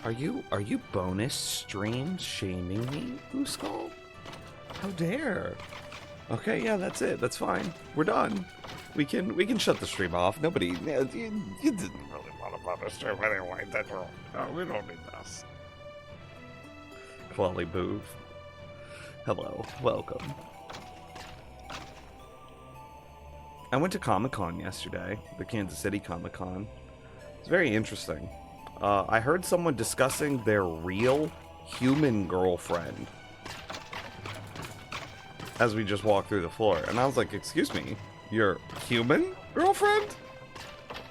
Are you bonus stream shaming me, Blue Skull? How dare? Okay, yeah, that's it. That's fine. We're done. We can shut the stream off. Nobody, you didn't really want to bonus stream anyway, did you? No, we don't need this. Clawly Boove. Hello, welcome. I went to Comic-Con yesterday, the Kansas City Comic-Con. It's very interesting. I heard someone discussing their real human girlfriend as we just walked through the floor. And I was like, excuse me, your human girlfriend?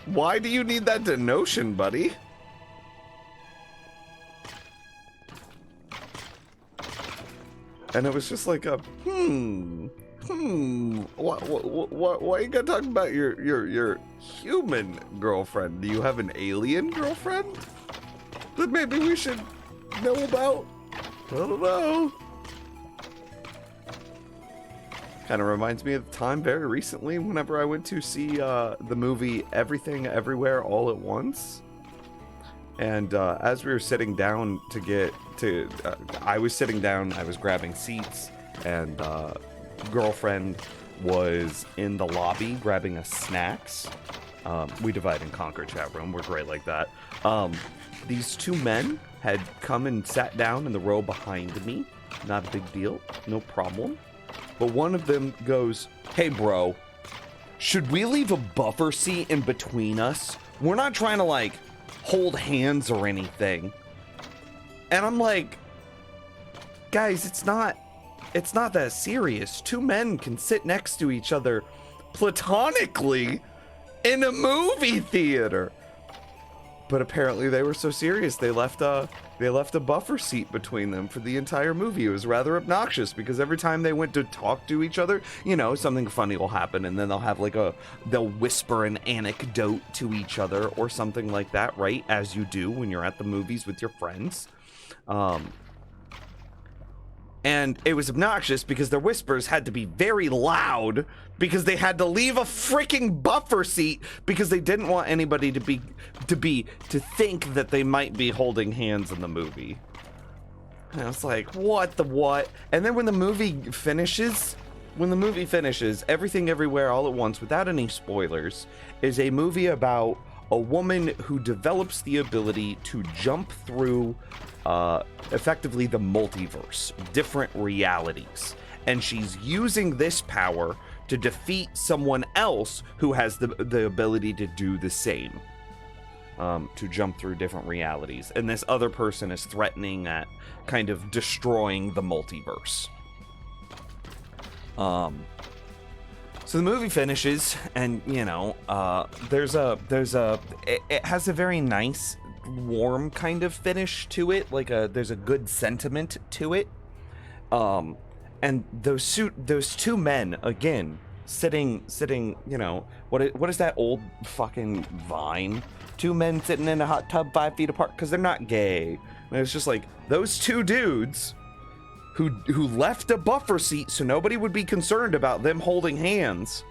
Why do you need that denotion, buddy? And it was just like a, why you gotta talk about your human girlfriend? Do you have an alien girlfriend that maybe we should know about? I don't know. Kind of reminds me of the time very recently whenever I went to see the movie Everything Everywhere All at Once. And as we were sitting down I was sitting down, I was grabbing seats, and girlfriend was in the lobby grabbing us snacks. We divide and conquer chat room. We're great like that. These two men had come and sat down in the row behind me. Not a big deal. No problem. But one of them goes, "Hey, bro, should we leave a buffer seat in between us? We're not trying to, like, hold hands or anything." And I'm like, guys, it's not that serious. Two men can sit next to each other platonically in a movie theater. But apparently they were so serious they left a buffer seat between them for the entire movie. It was rather obnoxious because every time they went to talk to each other, you know, something funny will happen, and then they'll have they'll whisper an anecdote to each other or something like that, right? As you do when you're at the movies with your friends. And it was obnoxious because their whispers had to be very loud because they had to leave a freaking buffer seat because they didn't want anybody to think that they might be holding hands in the movie. And I was like, what? And then when the movie finishes, Everything Everywhere All at Once, without any spoilers, is a movie about a woman who develops the ability to jump through effectively the multiverse, different realities. And she's using this power to defeat someone else who has the ability to do the same, to jump through different realities. And this other person is threatening at kind of destroying the multiverse. So the movie finishes, and you know, it has a very nice, warm kind of finish to it. There's a good sentiment to it. And those two men again sitting, you know, what is that old fucking Vine? Two men sitting in a hot tub 5 feet apart because they're not gay. And it's just like those two dudes who left a buffer seat so nobody would be concerned about them holding hands.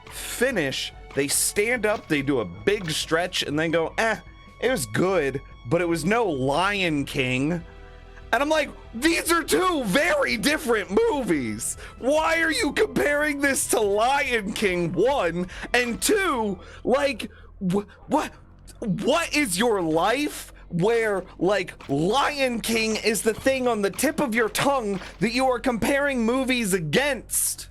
Finish, they stand up, they do a big stretch, and then go, it was good, but it was no Lion King. And I'm like, these are two very different movies. Why are you comparing this to Lion King, 1, and 2? Like, what is your life where, like, Lion King is the thing on the tip of your tongue that you are comparing movies against?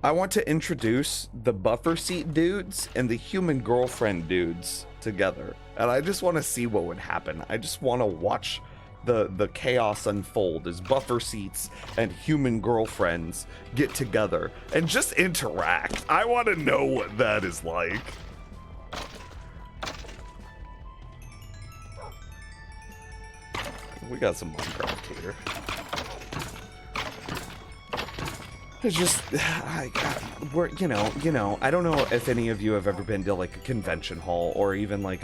I want to introduce the buffer seat dudes and the human girlfriend dudes together. And I just want to see what would happen. I just want to watch the chaos unfold as buffer seats and human girlfriends get together and just interact. I want to know what that is like. We got some Minecraft here. It's just, we're, you know, I don't know if any of you have ever been to like a convention hall or even like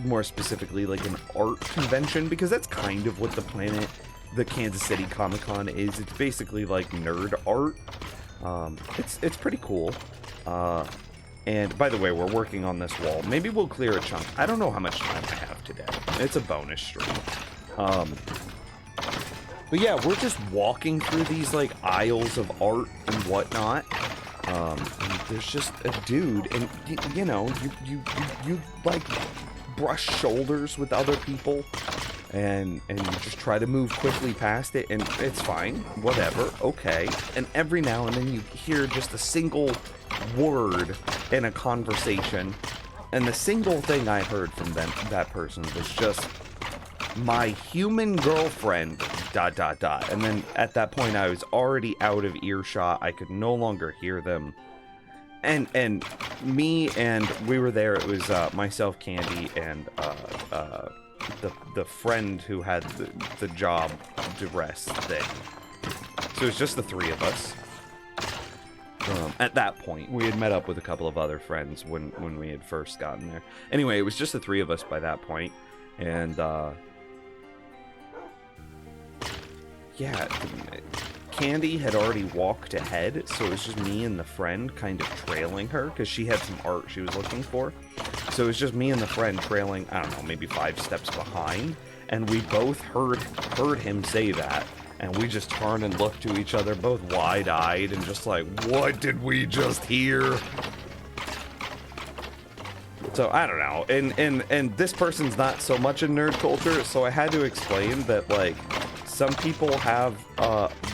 more specifically like an art convention, because that's kind of what the Kansas City Comic-Con is. It's basically like nerd art. It's pretty cool. And by the way, we're working on this wall. Maybe we'll clear a chunk. I don't know how much time I have today. It's a bonus stream. But yeah, we're just walking through these like aisles of art and whatnot. And there's just a dude, and you know, you like brush shoulders with other people, and you just try to move quickly past it, and it's fine, whatever, okay. And every now and then you hear just a single word in a conversation, and the single thing I heard from that person was just, "My human girlfriend, ... And then at that point I was already out of earshot. I could no longer hear them. And we were there. It was myself, Candy, and the friend who had the job duress thing. So it was just the three of us. At that point, we had met up with a couple of other friends when we had first gotten there. Anyway, it was just the three of us by that point, and yeah, Candy had already walked ahead, so it was just me and the friend kind of trailing her, because she had some art she was looking for. So it was just me and the friend trailing, I don't know, maybe 5 steps behind, and we both heard him say that, and we just turned and looked to each other, both wide-eyed, and just like, what did we just hear? So, I don't know, and this person's not so much in nerd culture, so I had to explain that, like, some people have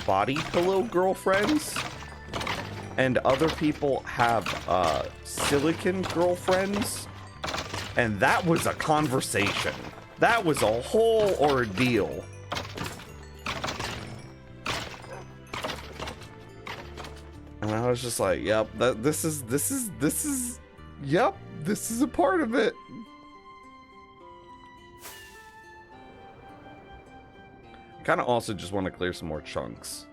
body pillow girlfriends, and other people have silicone girlfriends, and that was a conversation. That was a whole ordeal. And I was just like, yep, this is a part of it. Kind of also just want to clear some more chunks.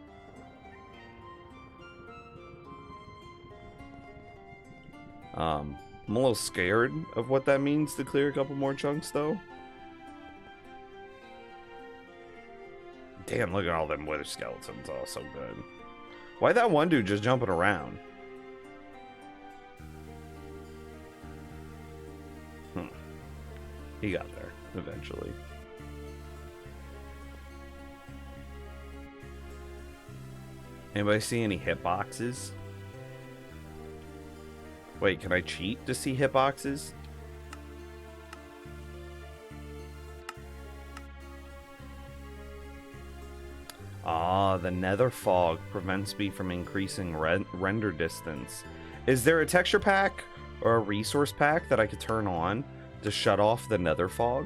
I'm a little scared of what that means to clear a couple more chunks, though. Damn, look at all them wither skeletons. Oh, so good. Why'd that one dude just jumping around? He got there, eventually. Anybody see any hitboxes? Wait, can I cheat to see hitboxes? Ah, the nether fog prevents me from increasing render distance. Is there a texture pack or a resource pack that I could turn on to shut off the nether fog?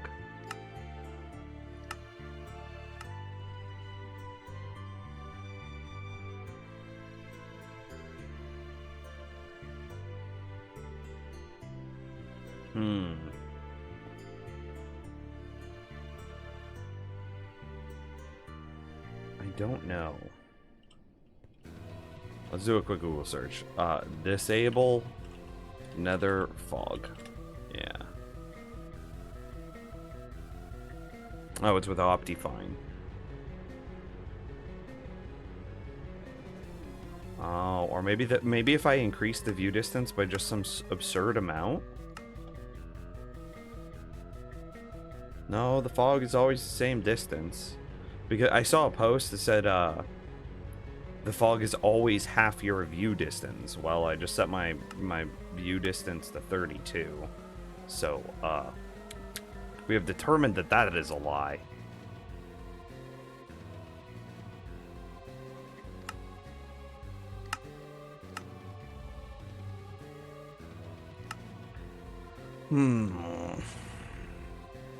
I don't know. Let's do a quick Google search. Disable nether fog. Yeah. Oh, it's with Optifine. Oh, or maybe if I increase the view distance by just some absurd amount. No, the fog is always the same distance. Because I saw a post that said the fog is always half your view distance. Well, I just set my view distance to 32. So, we have determined that that is a lie.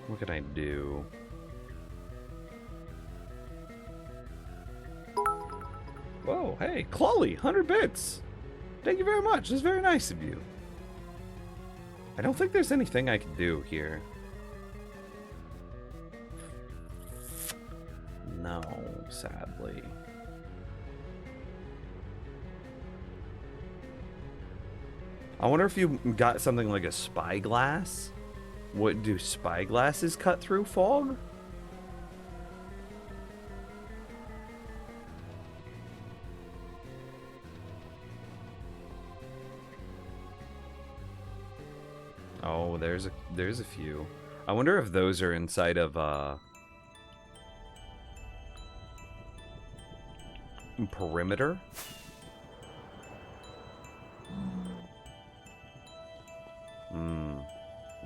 What can I do? Whoa, hey, Chloe, 100 bits. Thank you very much. That's very nice of you. I don't think there's anything I can do here. No, sadly. I wonder if you got something like a spyglass? What do spyglasses cut through fog? Oh, there's a few. I wonder if those are inside of perimeter.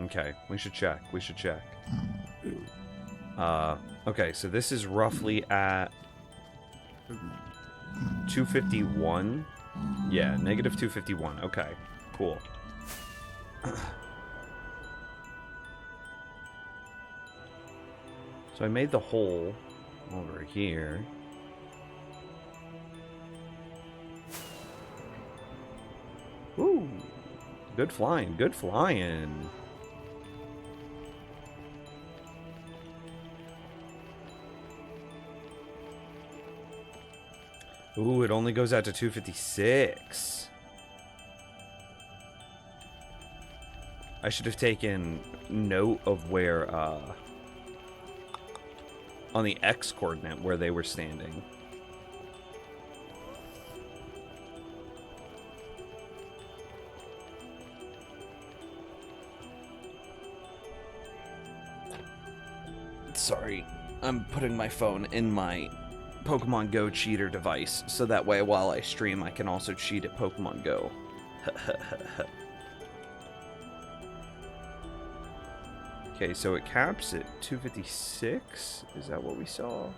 Okay, we should check. Okay, so this is roughly at 251. Yeah, negative 251. Okay, cool. So I made the hole over here. Woo! Good flying, good flying. Ooh, it only goes out to 256. I should have taken note of where, on the X coordinate where they were standing. Sorry, I'm putting my phone in my Pokemon Go cheater device, so that way while I stream I can also cheat at Pokemon Go. Okay, so it caps at 256. Is that what we saw?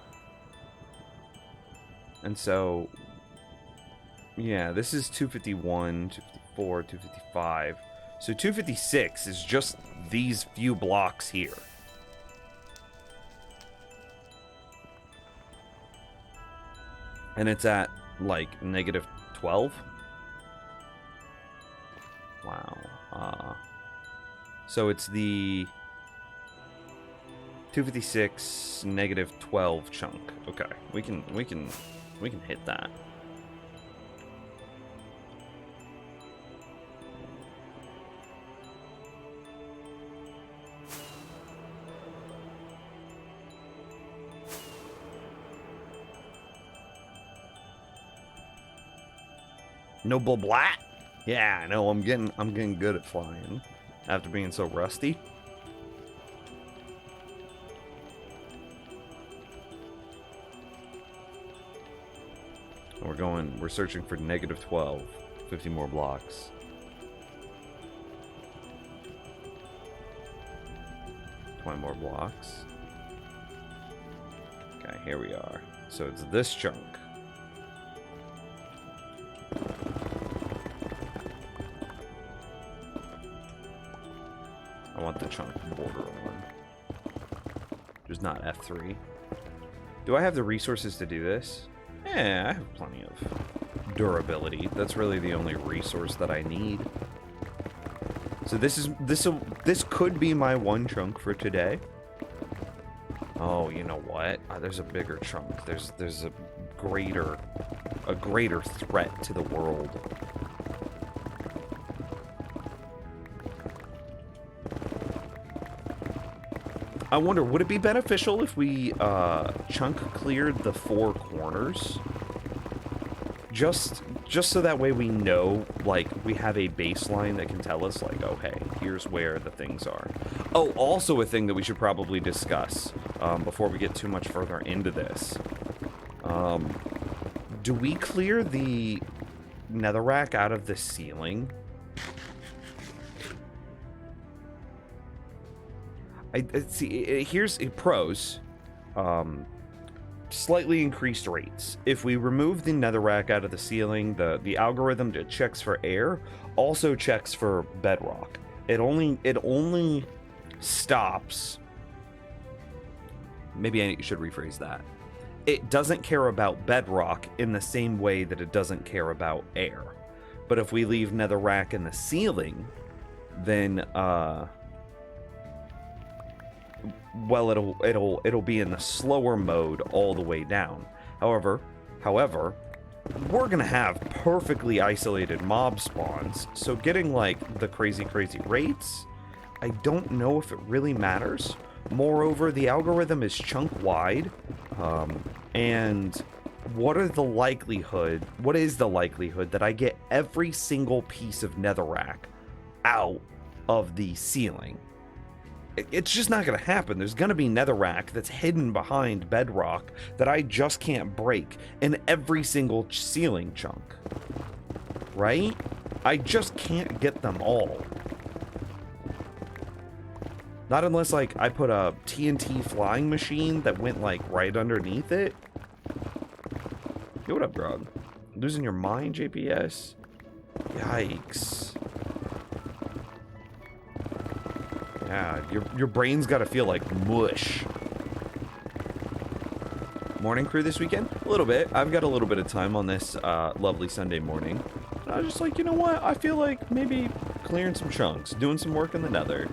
And so, yeah, this is 251, 254, 255. So 256 is just these few blocks here. And it's at, like, negative 12? Wow. So it's the 256 negative 12 chunk. Okay, we can hit that. Noble Blat? Yeah, I know. I'm getting good at flying after being so rusty. We're searching for negative 12. 50 more blocks. Twenty more blocks. Okay, here we are. So it's this chunk. I want the chunk border one. Just not F3. Do I have the resources to do this? Yeah, I have plenty of durability. That's really the only resource that I need. So this could be my one chunk for today. Oh, you know what? There's a bigger chunk. There's a greater threat to the world. I wonder, would it be beneficial if we chunk cleared the four corners? Just so that way we know, like, we have a baseline that can tell us, like, oh, hey, here's where the things are. Oh, also a thing that we should probably discuss before we get too much further into this. Do we clear the netherrack out of the ceiling? See, here's pros. Slightly increased rates. If we remove the netherrack out of the ceiling, the algorithm that checks for air also checks for bedrock. It only stops. Maybe I should rephrase that. It doesn't care about bedrock in the same way that it doesn't care about air. But if we leave netherrack in the ceiling, then well, it'll be in the slower mode all the way down. However, we're gonna have perfectly isolated mob spawns, so getting like the crazy rates, I don't know if it really matters. Moreover, the algorithm is chunk wide, and what is the likelihood that I get every single piece of netherrack out of the ceiling. It's just not going to happen. There's going to be netherrack that's hidden behind bedrock that I just can't break in every single ceiling chunk. Right? I just can't get them all. Not unless, like, I put a TNT flying machine that went, like, right underneath it. Yo, what up, Grog? Losing your mind, JPS? Yikes. Yeah, your brain's got to feel like mush. Morning crew this weekend? A little bit. I've got a little bit of time on this lovely Sunday morning. And I was just like, you know what? I feel like maybe clearing some chunks, doing some work in the nether.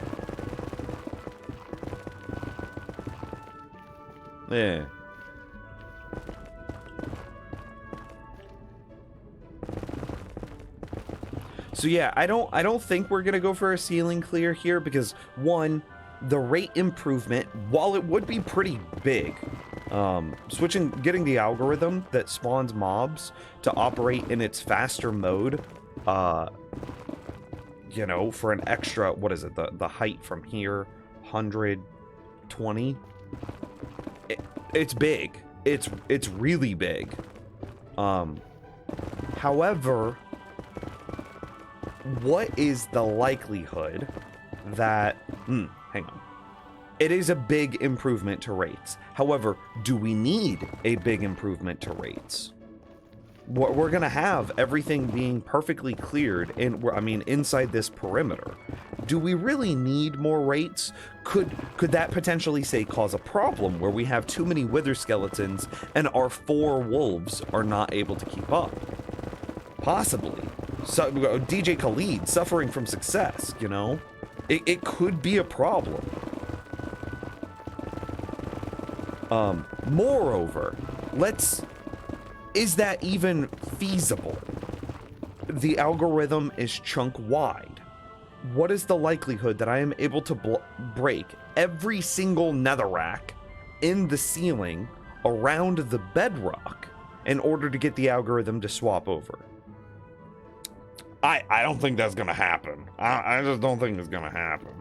Yeah. So yeah, I don't think we're gonna go for a ceiling clear here because one, the rate improvement, while it would be pretty big, getting the algorithm that spawns mobs to operate in its faster mode, you know, for an extra, what is it, the height from here, 120. It's big. It's really big. However, what is the likelihood that... hang on. It is a big improvement to rates. However, do we need a big improvement to rates? We're going to have everything being perfectly cleared inside this perimeter. Do we really need more rates? Could that potentially, say, cause a problem where we have too many wither skeletons and our 4 wolves are not able to keep up? Possibly. So, DJ Khalid suffering from success, you know? It could be a problem. Moreover, is that even feasible? The algorithm is chunk wide. What is the likelihood that I am able to break every single netherrack in the ceiling around the bedrock in order to get the algorithm to swap over? I don't think that's gonna happen. I just don't think it's gonna happen.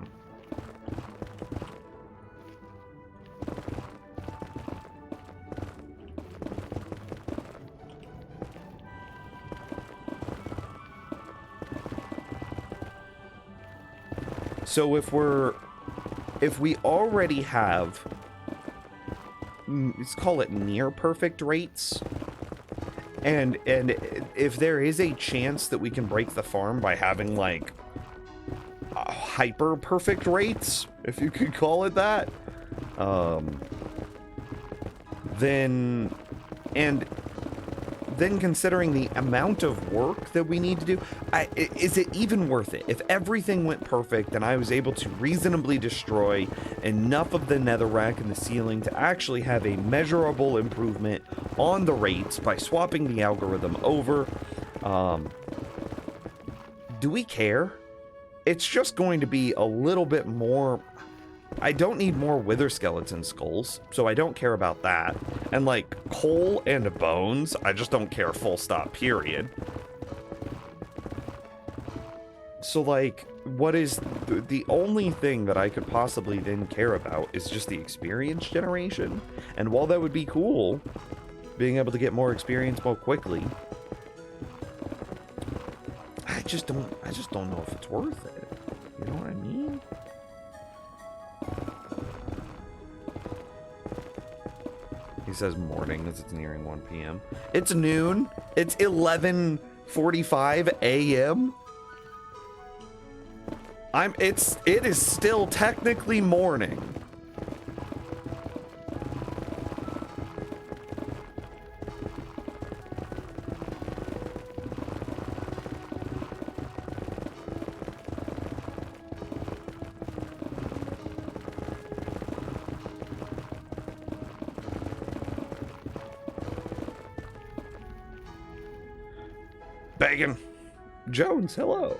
So if we already have, let's call it near perfect rates, and if there is a chance that we can break the farm by having like hyper perfect rates, if you could call it that, then considering the amount of work that we need to do, is it even worth it? If everything went perfect and I was able to reasonably destroy enough of the netherrack in the ceiling to actually have a measurable improvement on the rates by swapping the algorithm over, do we care? It's just going to be a little bit more... I don't need more wither skeleton skulls, so I don't care about that. And like coal and bones, I just don't care, full stop, period. So like, what is the only thing that I could possibly then care about is just the experience generation. And while that would be cool, being able to get more experience more quickly, I just don't know if it's worth it. You know what I mean? He says morning as it's nearing 1 p.m. It's noon. It's 11:45 a.m. It is still technically morning. Bacon. Jones, hello.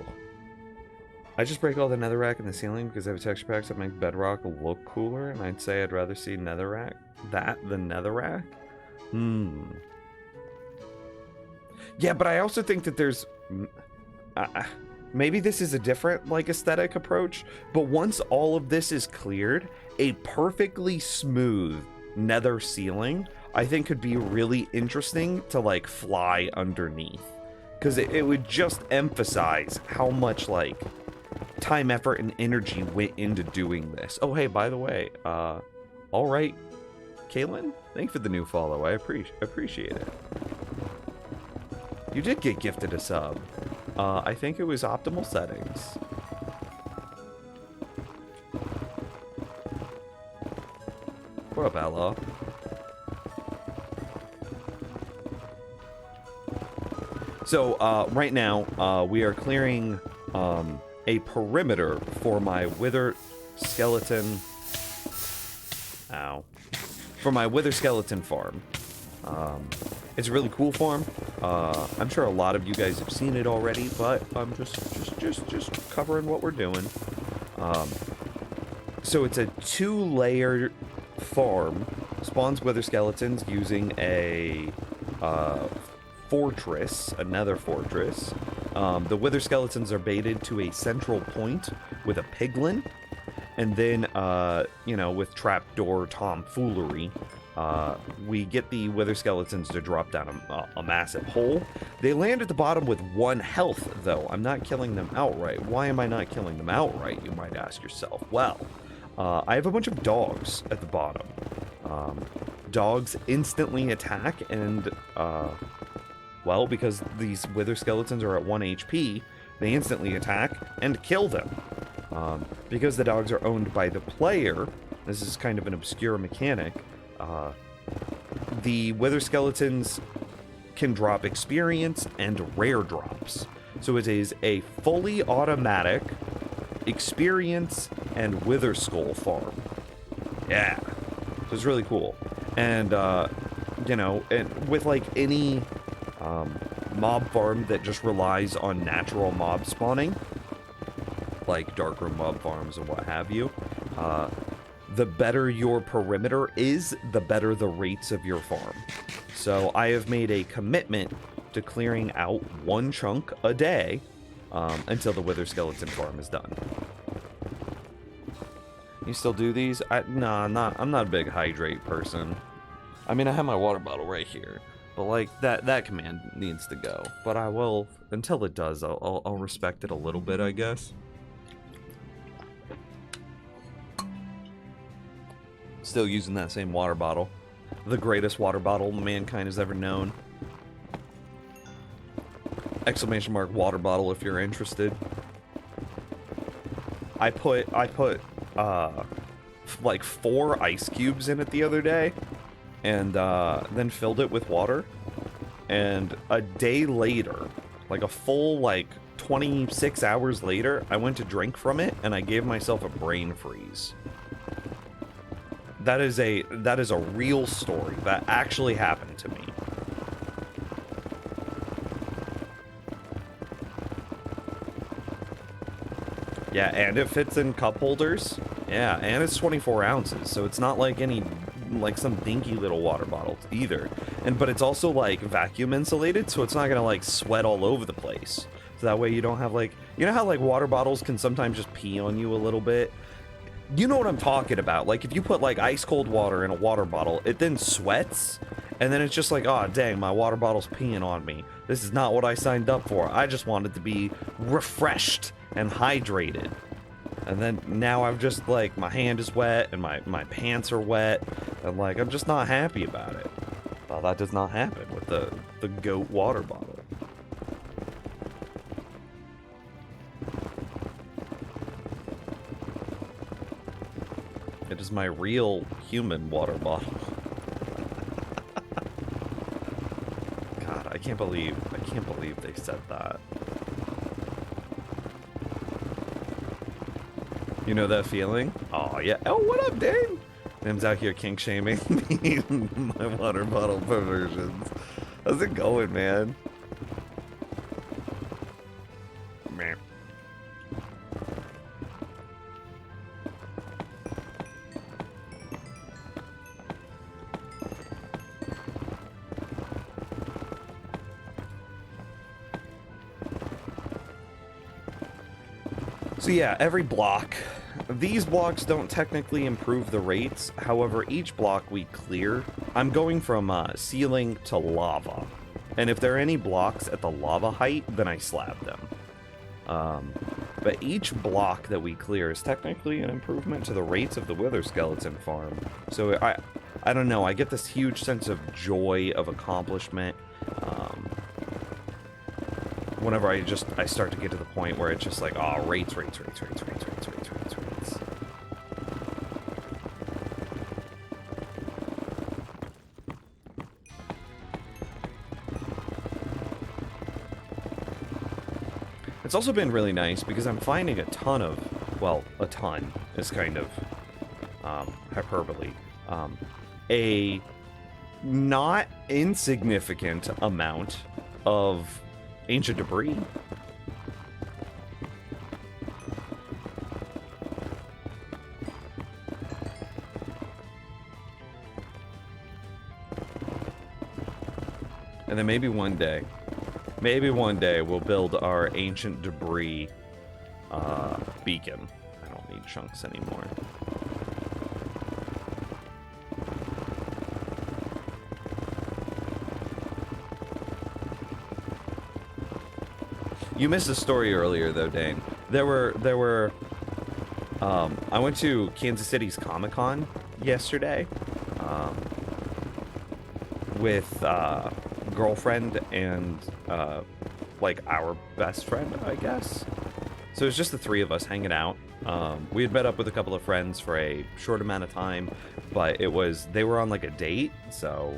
I just break all the netherrack in the ceiling because I have texture packs that make bedrock look cooler, and I'd say I'd rather see netherrack than netherrack. Yeah, but I also think that there's maybe this is a different like aesthetic approach, but once all of this is cleared, a perfectly smooth nether ceiling I think could be really interesting to like fly underneath, because it would just emphasize how much like time, effort, and energy went into doing this. Oh hey, by the way, all right, Caitlin, thank you for the new follow. I appreciate it. You did get gifted a sub. I think it was optimal settings. What up, Ella? So, right now, we are clearing a perimeter for my wither skeleton... Ow. For my wither skeleton farm. It's a really cool farm. I'm sure a lot of you guys have seen it already, but I'm just covering what we're doing. So it's a 2-layer farm. Spawns wither skeletons using a fortress, a nether fortress. The wither skeletons are baited to a central point with a piglin, and then you know, with trapdoor tomfoolery, we get the wither skeletons to drop down a massive hole. They land at the bottom with 1 health, though. I'm not killing them outright. Why am I not killing them outright, you might ask yourself? Well, I have a bunch of dogs at the bottom. Dogs instantly attack and, well, because these wither skeletons are at 1 HP, they instantly attack and kill them. Because the dogs are owned by the player, this is kind of an obscure mechanic, the wither skeletons can drop experience and rare drops. So it is a fully automatic experience and wither skull farm. Yeah. So it's really cool. And, you know, and with like any mob farm that just relies on natural mob spawning, like darkroom mob farms and what have you, the better your perimeter is, the better the rates of your farm. So I have made a commitment to clearing out 1 chunk a day until the wither skeleton farm is done. You still do these? Nah, I'm not a big hydrate person. I mean, I have my water bottle right here, but like that command needs to go. But I will, until it does, I'll respect it a little bit, I guess. Still using that same water bottle. The greatest water bottle mankind has ever known. Exclamation mark water bottle if you're interested. I put like 4 ice cubes in it the other day, and then filled it with water. And a day later, like a full like 26 hours later, I went to drink from it and I gave myself a brain freeze. That is a real story. That actually happened to me. Yeah, and it fits in cup holders. Yeah, and it's 24 ounces, so it's not like any, like some dinky little water bottle either. But it's also like vacuum insulated, so it's not gonna like sweat all over the place. So that way you don't have like, you know how like water bottles can sometimes just pee on you a little bit? You know what I'm talking about. Like if you put like ice cold water in a water bottle, it then sweats, and then it's just like, oh dang, my water bottle's peeing on me. This is not what I signed up for. I just wanted to be refreshed and hydrated. And then now I've just like, my hand is wet and my pants are wet, and like I'm just not happy about it. Well, that does not happen with the goat water bottle. It is my real human water bottle. God, I can't believe they said that. You know that feeling? Oh yeah. Oh, what up, Dame? Dame's out here kink shaming me, my water bottle perversions. How's it going, man? Meh. So yeah, every block. These blocks don't technically improve the rates. However, each block we clear, I'm going from ceiling to lava. And if there are any blocks at the lava height, then I slab them. But each block that we clear is technically an improvement to the rates of the Wither Skeleton farm. So I don't know, I get this huge sense of joy, of accomplishment. Whenever I start to get to the point where it's just like, oh, rates. It's also been really nice because I'm finding a ton of, well, a ton is kind of hyperbole. A not insignificant amount of ancient debris. And then maybe one day we'll build our ancient debris beacon. I don't need chunks anymore. You missed a story earlier, though, Dane. There were. I went to Kansas City's Comic-Con yesterday, with girlfriend and like our best friend, I guess. So it was just the three of us hanging out. We had met up with a couple of friends for a short amount of time, but they were on like a date, so.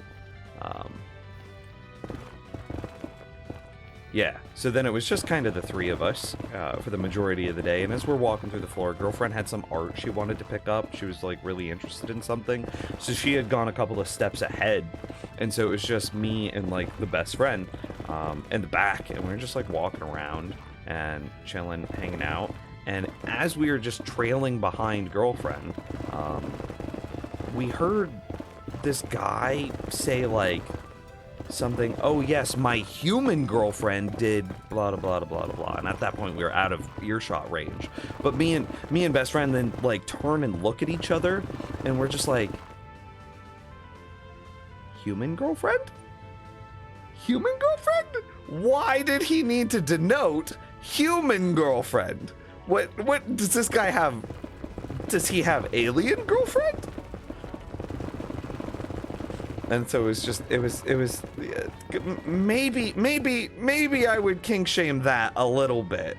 Yeah, so then it was just kind of the three of us for the majority of the day, and as we're walking through the floor, girlfriend had some art she wanted to pick up. She was like really interested in something, so she had gone a couple of steps ahead, and so it was just me and like the best friend in the back, and we were just like walking around and chilling, hanging out, and as we were just trailing behind girlfriend, we heard this guy say like, something, oh yes, my human girlfriend did blah blah blah blah blah, and at that point we were out of earshot range. But me and best friend then like turn and look at each other, and we're just like, human girlfriend? Human girlfriend? Why did he need to denote human girlfriend? What does this guy have? Does he have alien girlfriend? And so it was maybe I would kink shame that a little bit.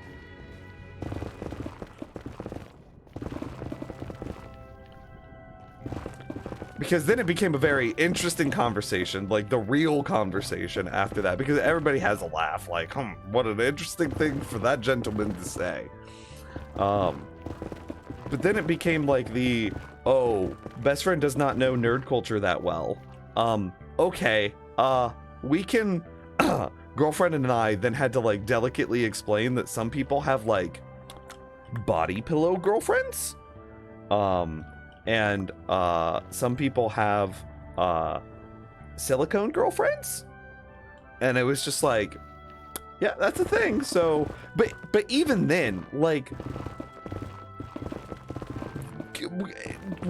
Because then it became a very interesting conversation, like the real conversation after that, because everybody has a laugh, like, what an interesting thing for that gentleman to say. But then it became like oh, best friend does not know nerd culture that well. Okay, we can, girlfriend and I then had to like delicately explain that some people have like body pillow girlfriends, and some people have silicone girlfriends, and it was just like, yeah, that's a thing. So, but even then, like,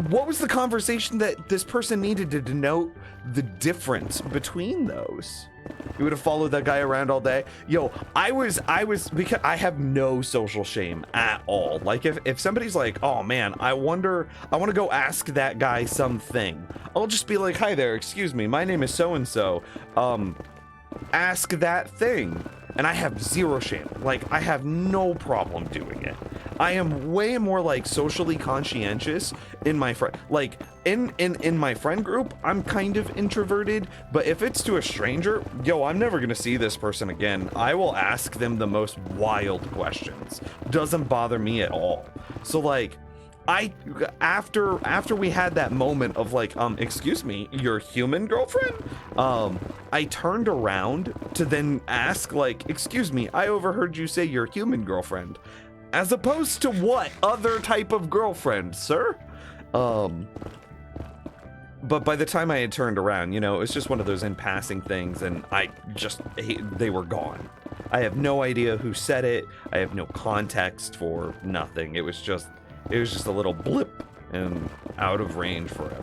what was the conversation that this person needed to denote the difference between those? You would have followed that guy around all day. Yo, I was because I have no social shame at all. Like if somebody's like, oh man, I want to go ask that guy something, I'll just be like, hi there, excuse me, my name is so and so. Ask that thing. And I have zero shame. Like, I have no problem doing it. I am way more like socially conscientious in my friend, like in my friend group, I'm kind of introverted, but if it's to a stranger, yo, I'm never gonna see this person again. I will ask them the most wild questions. Doesn't bother me at all. So like, after we had that moment of like, excuse me, your human girlfriend? I turned around to then ask like, excuse me, I overheard you say your human girlfriend. As opposed to what other type of girlfriend, sir? but by the time I had turned around, you know, it was just one of those in passing things, and they were gone. I have no idea who said it. I have no context for nothing. It was just a little blip and out of range forever.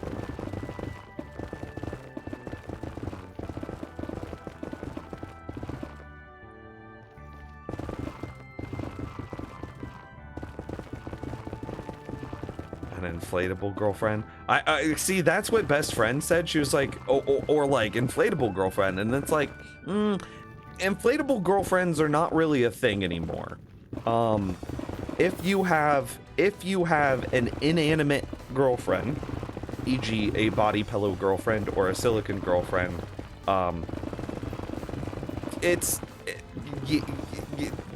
An inflatable girlfriend. I see. That's what best friend said. She was like, or like inflatable girlfriend, and it's like, inflatable girlfriends are not really a thing anymore. If you have an inanimate girlfriend, e.g., a body pillow girlfriend or a silicone girlfriend,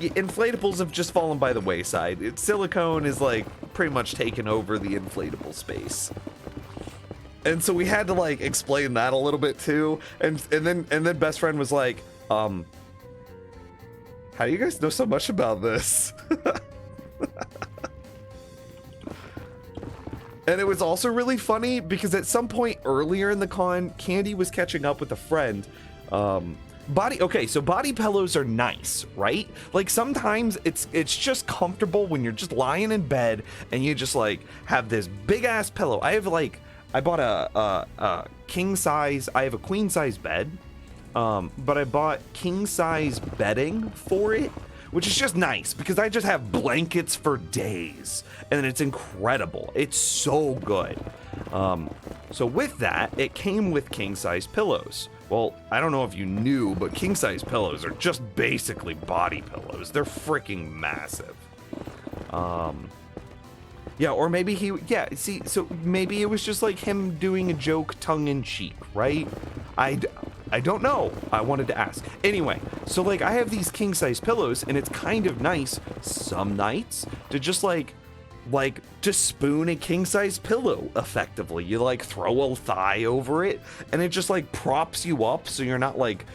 inflatables have just fallen by the wayside. Silicone is like pretty much taken over the inflatable space, and so we had to like explain that a little bit too. And then best friend was like, how do you guys know so much about this? And it was also really funny because at some point earlier in the con, Candy was catching up with a friend. So body pillows are nice, right? Like sometimes it's just comfortable when you're just lying in bed and you just like have this big ass pillow. I bought a king size. I have a queen size bed, but I bought king size bedding for it, which is just nice because I just have blankets for days, and it's incredible. It's so good. So with that, it came with king size pillows. Well, I don't know if you knew, but king size pillows are just basically body pillows. They're freaking massive. Yeah, or maybe so maybe it was just like him doing a joke tongue in cheek, right? I don't know. I wanted to ask. Anyway, so like I have these king size pillows, and it's kind of nice some nights to just like to spoon a king size pillow effectively. You like throw a thigh over it, and it just like props you up so you're not like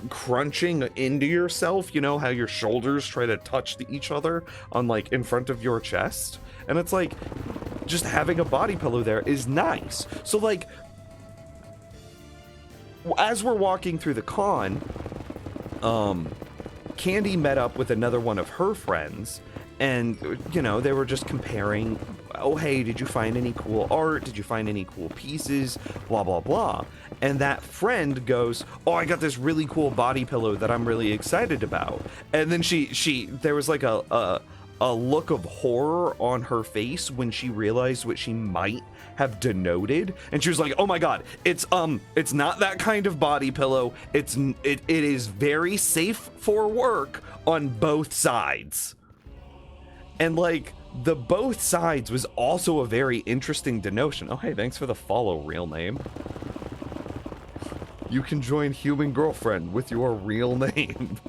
crunching into yourself. You know how your shoulders try to touch each other on like in front of your chest, and it's like just having a body pillow there is nice. So like as we're walking through the con, Candy met up with another one of her friends, and you know, they were just comparing, oh hey, did you find any cool art, did you find any cool pieces, blah blah blah. And that friend goes, oh, I got this really cool body pillow that I'm really excited about. And then there was like a look of horror on her face when she realized what she might have denoted, and she was like, oh my god, it's not that kind of body pillow. It is very safe for work on both sides. And like the both sides was also a very interesting denotion. Oh hey, thanks for the follow, real name. You can join Human Girlfriend with your real name.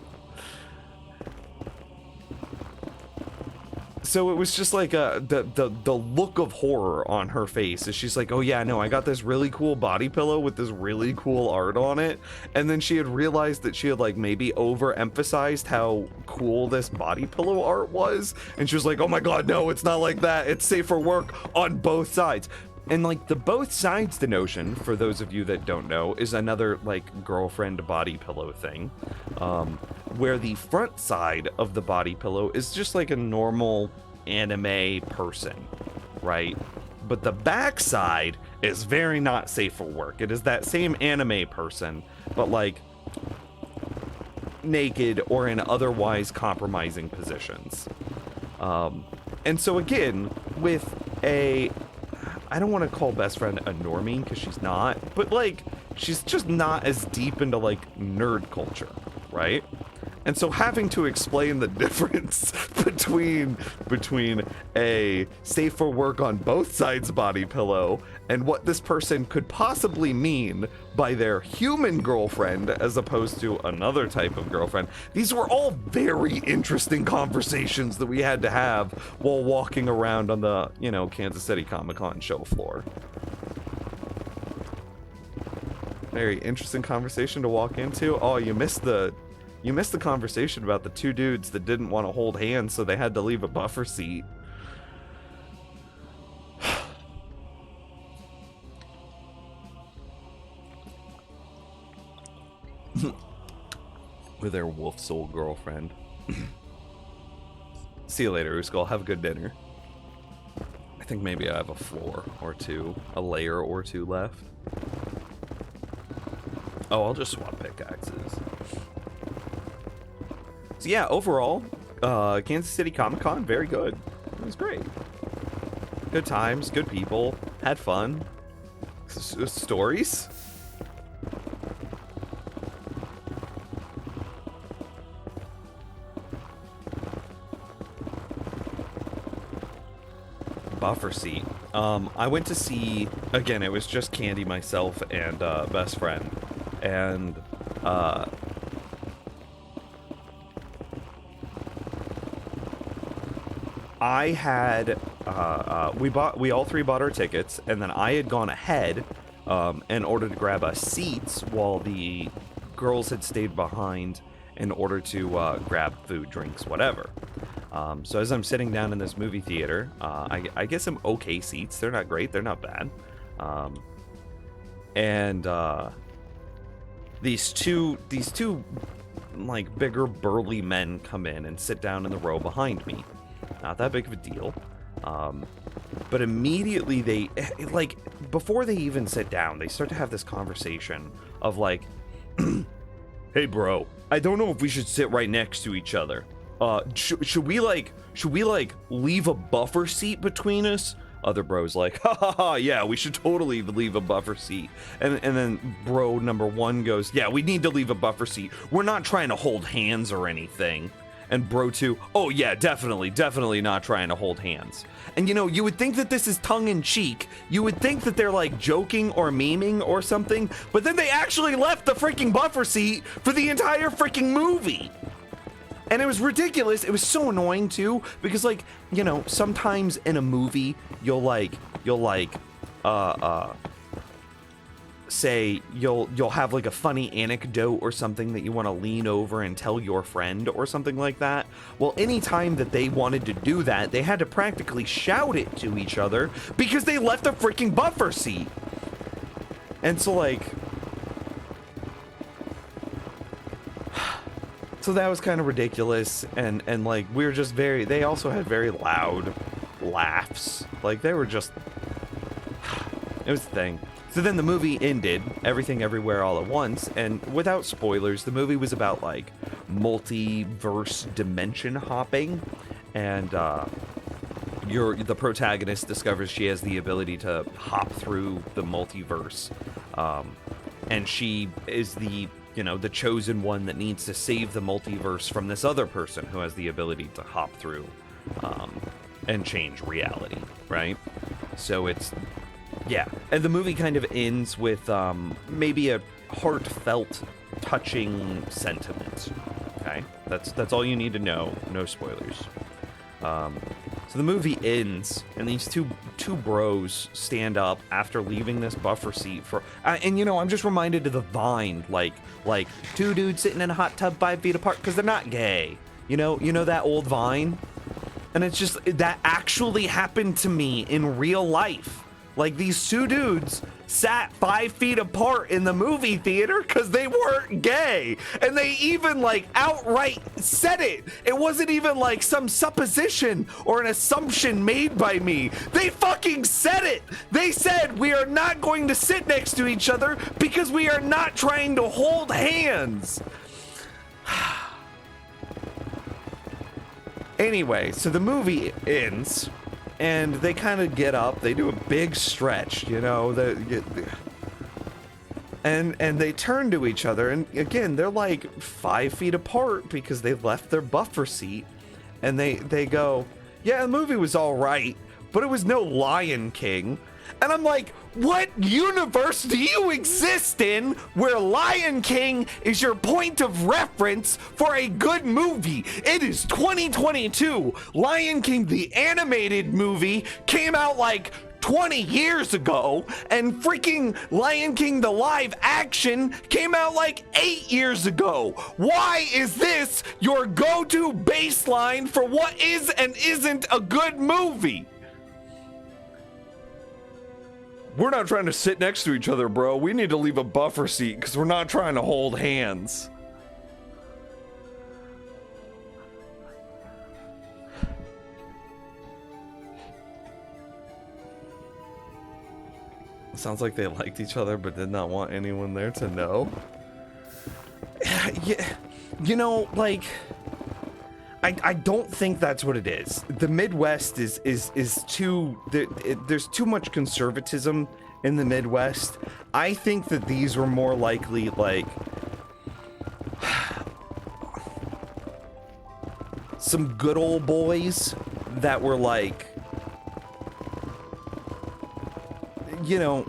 So it was just like the look of horror on her face as she's like, oh yeah, no, I got this really cool body pillow with this really cool art on it. And then she had realized that she had like maybe overemphasized how cool this body pillow art was, and she was like, oh my god, no, it's not like that, it's safe for work on both sides. And like the both sides denotion, for those of you that don't know, is another like girlfriend body pillow thing, where the front side of the body pillow is just like a normal anime person, right? But the back side is very not safe for work. It is that same anime person, but like naked or in otherwise compromising positions. And so again, with I don't want to call best friend a normie because she's not, but like she's just not as deep into like nerd culture, right? And so having to explain the difference between a safe for work on both sides body pillow and what this person could possibly mean by their human girlfriend as opposed to another type of girlfriend, these were all very interesting conversations that we had to have while walking around on the, you know, Kansas City Comic-Con show floor. Very interesting conversation to walk into. Oh, you missed the conversation about the two dudes that didn't want to hold hands, so they had to leave a buffer seat. with their wolf soul girlfriend. See you later, Uskal. Have a good dinner. I think maybe I have a floor or two, a layer or two left. Oh, I'll just swap pickaxes. So yeah, overall, Kansas City Comic-Con, very good. It was great. Good times, good people, had fun. Stories. Buffer seat. I went to see, again, it was just Candy, myself, and best friend. And I had we all three bought our tickets, and then I had gone ahead in order to grab us seats while the girls had stayed behind in order to grab food, drinks, whatever. So as I'm sitting down in this movie theater, I get some okay seats. They're not great, they're not bad. And these two like bigger burly men come in and sit down in the row behind me. Not that big of a deal. But immediately they, like, before they even sit down, they start to have this conversation of like, hey bro, I don't know if we should sit right next to each other. Should we leave a buffer seat between us? Other bro's like, ha ha ha, yeah, we should totally leave a buffer seat. And then bro number one goes, yeah, we need to leave a buffer seat. We're not trying to hold hands or anything. And bro two, oh yeah, definitely not trying to hold hands. And you know, you would think that this is tongue-in-cheek. You would think that they're like joking or memeing or something, but then they actually left the freaking buffer seat for the entire freaking movie. And it was ridiculous. It was so annoying too, because like, you know, sometimes in a movie, you'll say you'll have like a funny anecdote or something that you want to lean over and tell your friend or something like that. Well, anytime that they wanted to do that, they had to practically shout it to each other because they left the freaking buffer seat. And so like, so that was kind of ridiculous, and like we were just they also had very loud laughs. Like they were just, it was a thing. So then the movie ended, Everything Everywhere All at Once, and without spoilers, the movie was about like multiverse dimension hopping, and the protagonist discovers she has the ability to hop through the multiverse, and she is the chosen one that needs to save the multiverse from this other person who has the ability to hop through and change reality, right? So it's, yeah. And the movie kind of ends with maybe a heartfelt, touching sentiment, okay? That's all you need to know. No spoilers. So the movie ends, and these two bros stand up after leaving this buffer seat for, and you know, I'm just reminded of the Vine, like two dudes sitting in a hot tub 5 feet apart because they're not gay. You know that old Vine, and it's just that actually happened to me in real life. Like these two dudes sat 5 feet apart in the movie theater because they weren't gay. And they even like outright said it. It wasn't even like some supposition or an assumption made by me. They fucking said it. They said we are not going to sit next to each other because we are not trying to hold hands. Anyway, so the movie ends. And they kind of get up, they do a big stretch, you know, and they turn to each other, and again, they're like 5 feet apart because they left their buffer seat, and they go, yeah, the movie was all right, but it was no Lion King. And I'm like, what universe do you exist in where Lion King is your point of reference for a good movie? It is 2022. Lion King, the animated movie, came out like 20 years ago, and freaking Lion King, the live action, came out like 8 years ago. Why is this your go-to baseline for what is and isn't a good movie? We're not trying to sit next to each other, bro. We need to leave a buffer seat because we're not trying to hold hands. Sounds like they liked each other but did not want anyone there to know. Yeah, you know, like, I don't think that's what it is. The Midwest is too, there's too much conservatism in the Midwest. I think that these were more likely like some good old boys that were like, you know,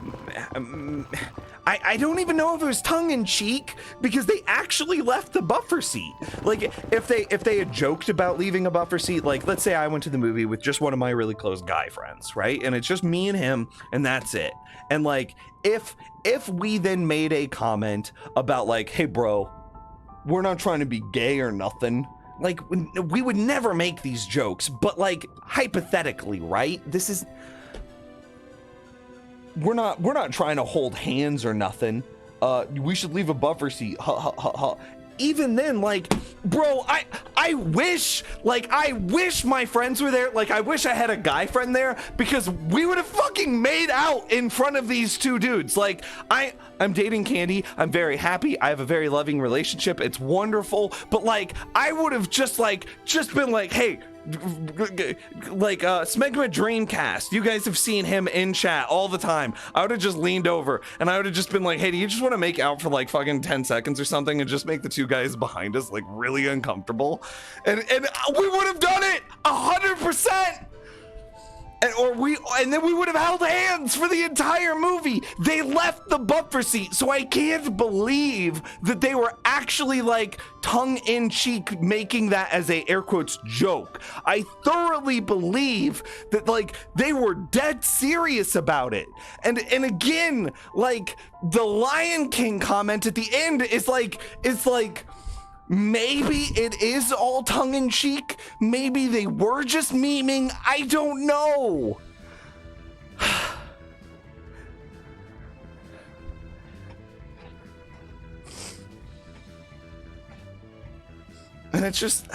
I don't even know if it was tongue-in-cheek because they actually left the buffer seat. Like, if they had joked about leaving a buffer seat, like, let's say I went to the movie with just one of my really close guy friends, right? And it's just me and him, and that's it. And like, if we then made a comment about like, hey bro, we're not trying to be gay or nothing, like, we would never make these jokes, but like, hypothetically, right? This is... We're not trying to hold hands or nothing. We should leave a buffer seat. Ha ha ha ha. Even then, like, bro, I wish my friends were there. Like, I wish I had a guy friend there because we would have fucking made out in front of these two dudes. Like, I'm dating Candy. I'm very happy. I have a very loving relationship. It's wonderful. But like, I would have just been like, hey, like Smegma Dreamcast, you guys have seen him in chat all the time. I would have just leaned over and I would have just been like, hey, do you just want to make out for like fucking 10 seconds or something and just make the two guys behind us like really uncomfortable? And we would have done it 100%. And then we would have held hands for the entire movie. They left the buffer seat, so I can't believe that they were actually like tongue-in-cheek making that as a air quotes joke. I thoroughly believe that like they were dead serious about it. And again, like the Lion King comment at the end is like, it's like, maybe it is all tongue-in-cheek. Maybe they were just memeing. I don't know. And it's just...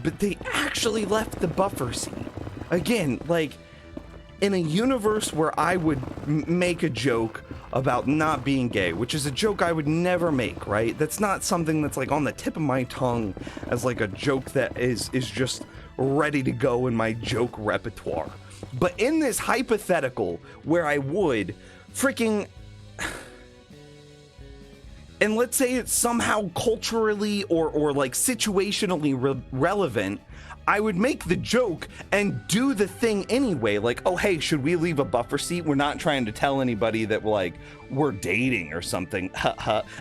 but they actually left the buffer seat. Again, like, in a universe where I would make a joke about not being gay, which is a joke I would never make, right? That's not something that's like on the tip of my tongue as like a joke that is just ready to go in my joke repertoire. But in this hypothetical where I would freaking... And let's say it's somehow culturally or like situationally relevant, I would make the joke and do the thing anyway. Like, oh, hey, should we leave a buffer seat? We're not trying to tell anybody that like we're dating or something.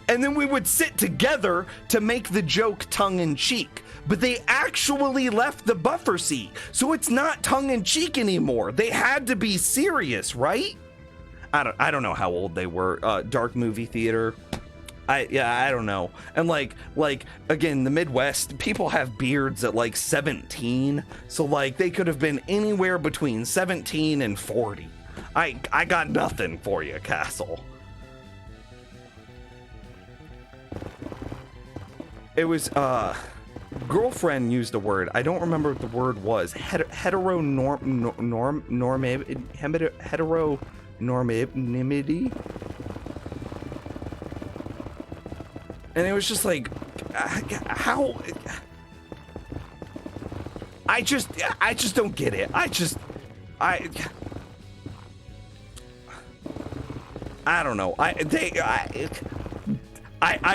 And then we would sit together to make the joke tongue in cheek. But they actually left the buffer seat. So it's not tongue in cheek anymore. They had to be serious, right? I don't know how old they were. Dark movie theater. I don't know. And like again, the Midwest, people have beards at like 17, so like they could have been anywhere between 17 and 40. I got nothing for you, Castle. It was girlfriend used a word. I don't remember what the word was. Heteronormity. And it was just like, how? I just don't get it. I don't know. I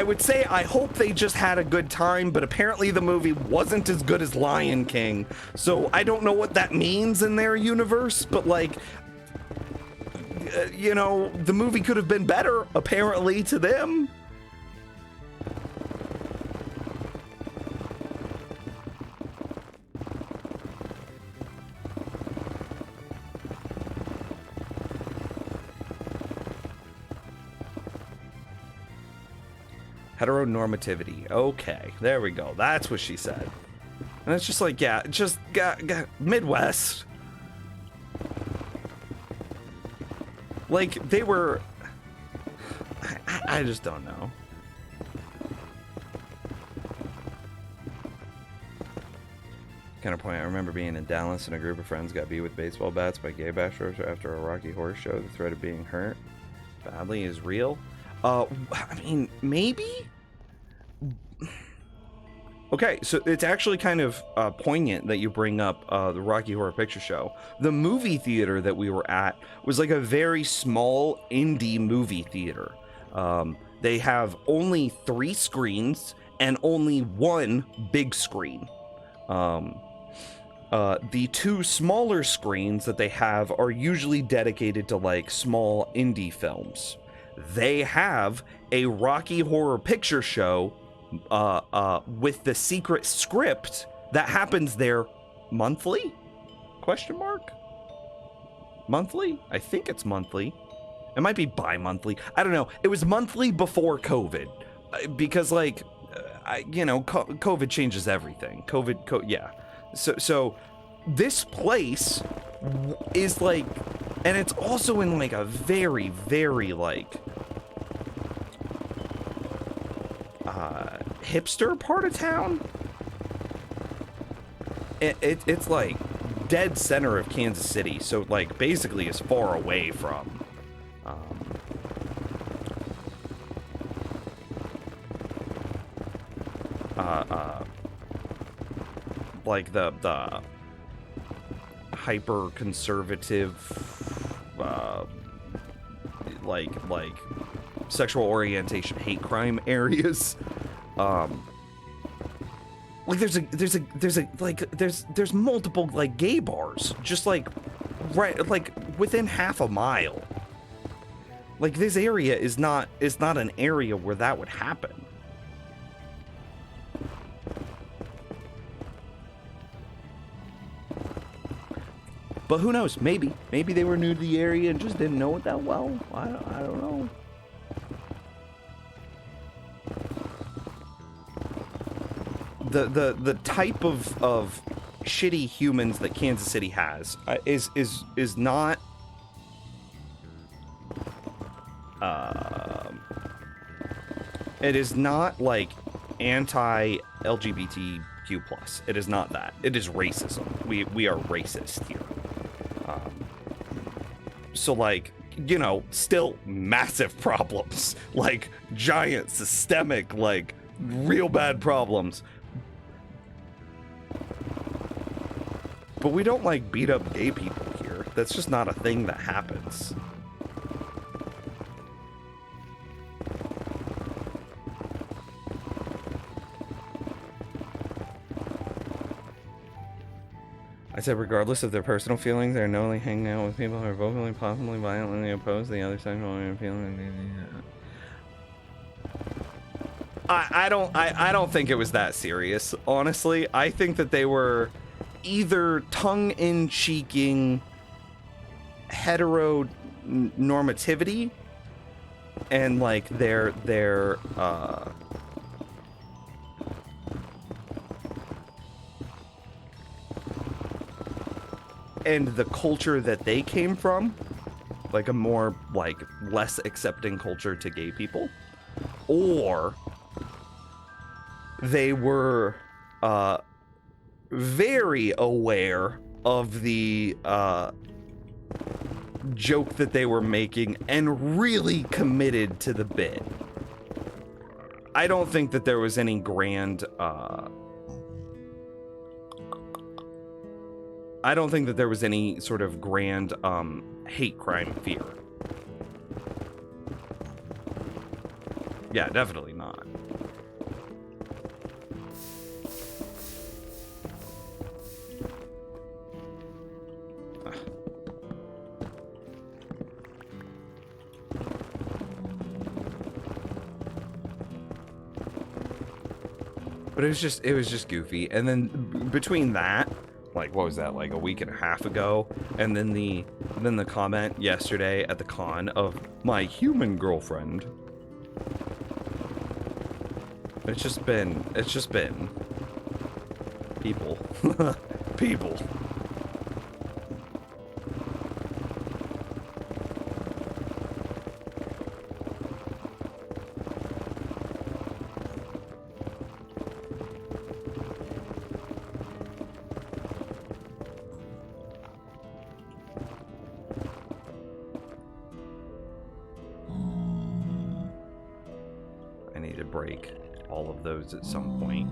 would say I hope they just had a good time, but apparently the movie wasn't as good as Lion King. So I don't know what that means in their universe, but like, you know, the movie could have been better, apparently, to them. Heteronormativity. Okay, there we go. That's what she said. And it's just like, yeah, just got Midwest. Like, they were... I just don't know. Counterpoint, I remember being in Dallas and a group of friends got beat with baseball bats by gay bashers after a Rocky Horror Show. The threat of being hurt badly is real. I mean, maybe? Okay, so it's actually kind of poignant that you bring up the Rocky Horror Picture Show. The movie theater that we were at was like a very small indie movie theater. They have only 3 screens and only 1 big screen. The 2 smaller screens that they have are usually dedicated to like small indie films. They have a Rocky Horror Picture Show with the secret script that happens there monthly? Question mark? Monthly? I think it's monthly. It might be bi-monthly. I don't know. It was monthly before COVID because like, COVID changes everything. Yeah. So this place is like, and it's also in like a very, very like hipster part of town. It's like dead center of Kansas City, so like basically as far away from like the hyper conservative like sexual orientation hate crime areas. Like there's multiple like gay bars just like right like within half a mile. Like this area is not an area where that would happen. But who knows? Maybe they were new to the area and just didn't know it that well. I don't know. The type of shitty humans that Kansas City has is not it is not like anti-LGBTQ plus. It is not that. It is racism. We are racist here. So like, still massive problems, like giant systemic, like real bad problems. But we don't like beat up gay people here. That's just not a thing that happens. I said, regardless of their personal feelings, they're knowingly hanging out with people who are vocally, possibly, violently opposed to the other sexual feeling. I don't think it was that serious, honestly. I think that they were either tongue-in-cheeking heteronormativity and like their and the culture that they came from, like a more like less accepting culture to gay people, or they were very aware of the joke that they were making and really committed to the bit. I don't think that there was any grand I don't think that there was any sort of grand hate crime fear. Yeah, definitely not. But it was just goofy. And then between that, like, what was that, like a week and a half ago, and then the comment yesterday at the con of my human girlfriend. It's just been people. People. I need to break all of those at some point.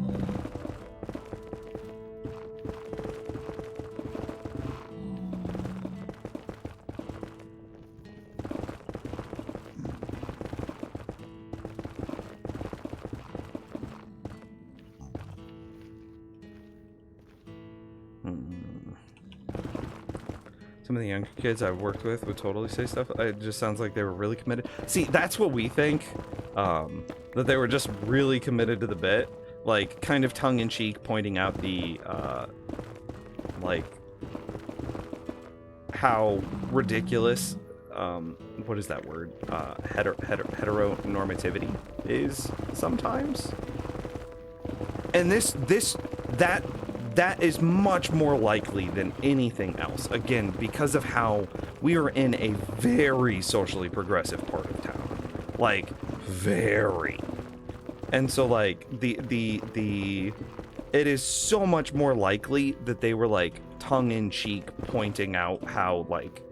Some of the younger kids I've worked with would totally say stuff. It just sounds like they were really committed. See, that's what we think. That they were just really committed to the bit. Like, kind of tongue-in-cheek pointing out the, like, how ridiculous, what is that word? Heteronormativity is sometimes. And that is much more likely than anything else. Again, because of how we are in a very socially progressive part of town. Like, very. And so, like, it is so much more likely that they were, like, tongue-in-cheek pointing out how, like,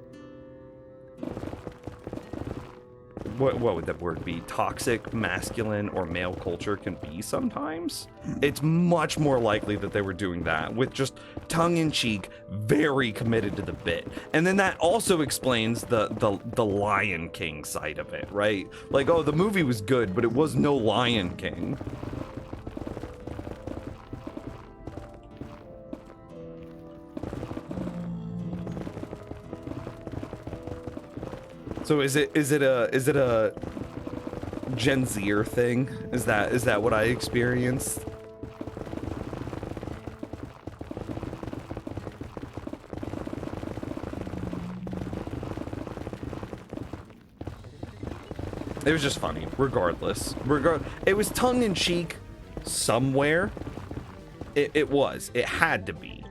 what would that word be? Toxic, masculine, or male culture can be sometimes. It's much more likely that they were doing that with just tongue-in-cheek, very committed to the bit. And then that also explains the Lion King side of it, right? Like, oh, the movie was good, but it was no Lion King. So is it a Gen Zer thing? Is that what I experienced? It was just funny, regardless. It was tongue-in-cheek somewhere. It was. It had to be.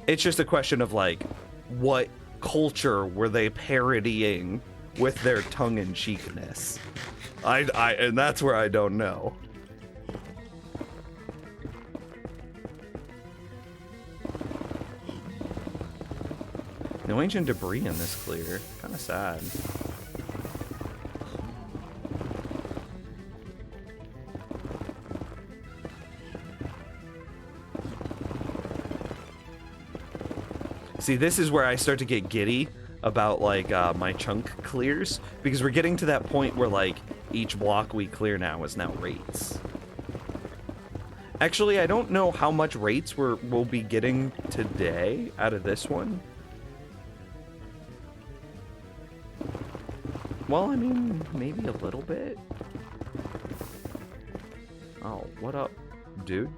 It's just a question of, like, what culture were they parodying with their tongue-in-cheekness? And that's where I don't know. No ancient debris in this clear. Kind of sad. See, this is where I start to get giddy about, like, my chunk clears, because we're getting to that point where, like, each block we clear now is now rates. Actually, I don't know how much rates we'll be getting today out of this one. Well, I mean, maybe a little bit. Oh, what up, dude?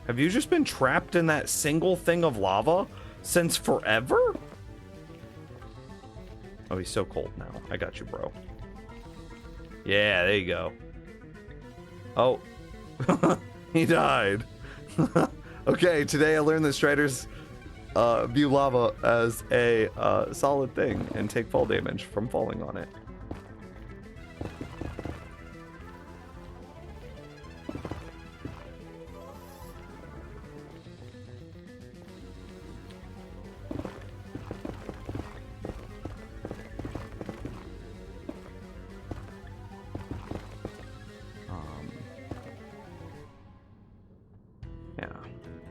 Have you just been trapped in that single thing of lava since forever? Oh, he's so cold now. I got you, bro. Yeah, there you go. Oh. He died. Okay, today I learned that Striders view lava as a solid thing and take fall damage from falling on it.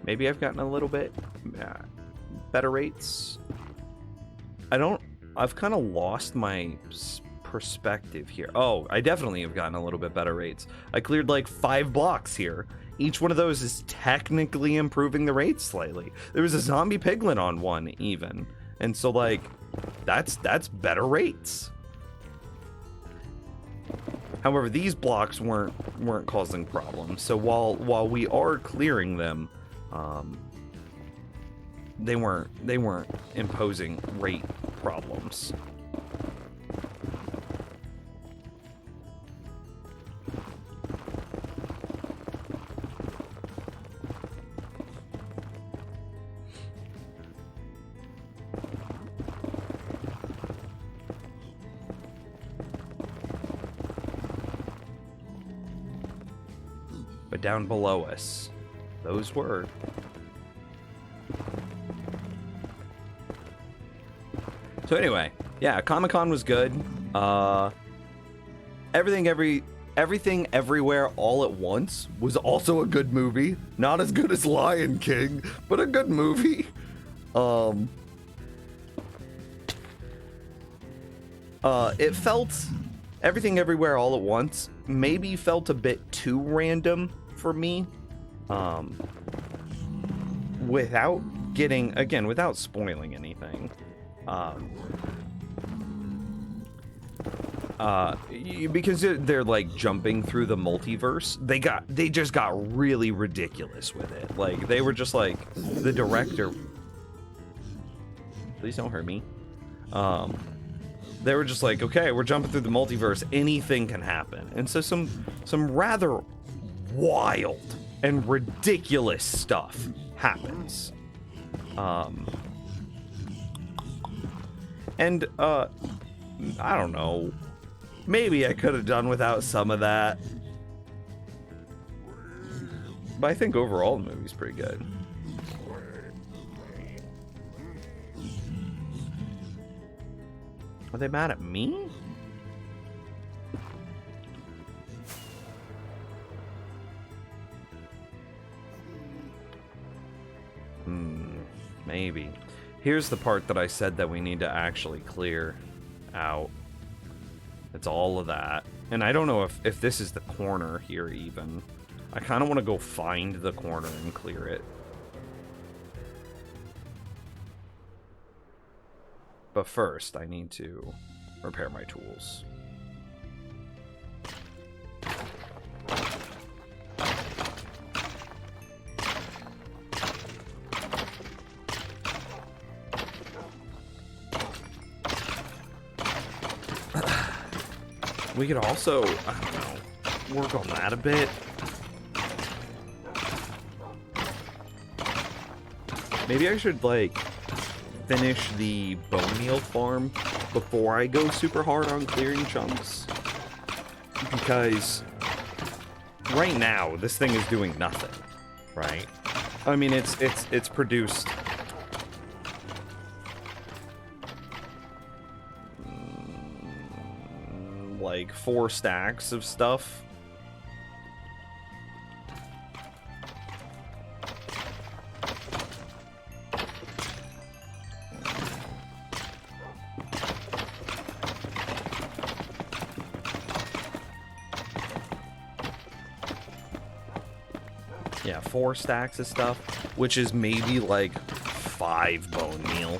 Maybe I've gotten a little bit better rates. I've kind of lost my perspective here. Oh, I definitely have gotten a little bit better rates. I cleared like 5 blocks here. Each one of those is technically improving the rates slightly. There was a zombie piglet on one even. And so, like, that's better rates. However, these blocks weren't causing problems. So while we are clearing them, they weren't imposing rate problems. down below us. Those were. So anyway, yeah, Comic-Con was good. Everything Everywhere All at Once was also a good movie. Not as good as Lion King, but a good movie. It felt Everything Everywhere All at Once maybe felt a bit too random for me. Without spoiling anything. Because they're like jumping through the multiverse, they just got really ridiculous with it. Like they were just like the director. Please don't hurt me. They were just like, okay, we're jumping through the multiverse. Anything can happen, and so some rather wild and ridiculous stuff happens. And I don't know. Maybe I could have done without some of that. But I think overall the movie's pretty good. Are they mad at me? Maybe. Here's the part that I said that we need to actually clear out. It's all of that. And I don't know if this is the corner here even. I kind of want to go find the corner and clear it. But first, I need to repair my tools. We could also, I don't know, work on that a bit. Maybe I should, like, finish the bone meal farm before I go super hard on clearing chunks. Because right now, this thing is doing nothing, right? I mean, it's produced... like 4 stacks of stuff. Yeah, 4 stacks of stuff, which is maybe like 5 bone meal.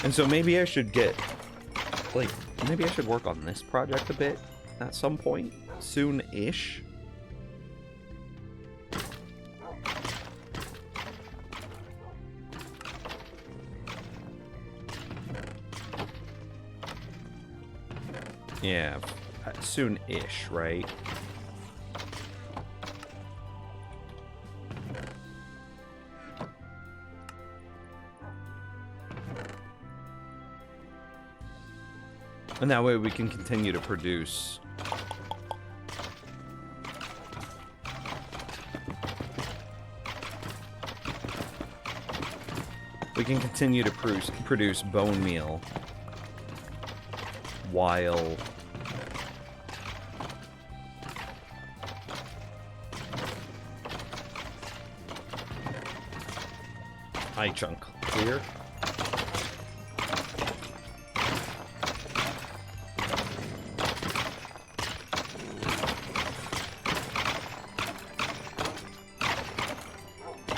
And so maybe I should get, like, maybe I should work on this project a bit at some point, soon-ish. Yeah, soon-ish, right? And that way we can continue to produce. We can continue to produce bone meal while eye chunk clear.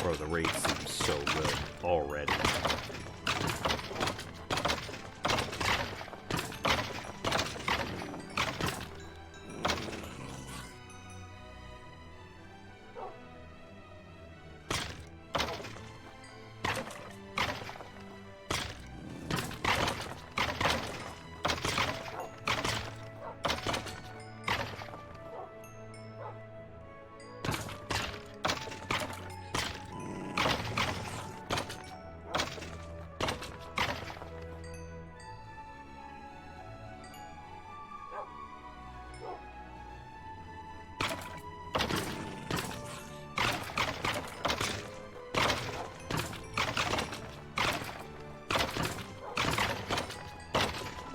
Bro, the rate seems so good already.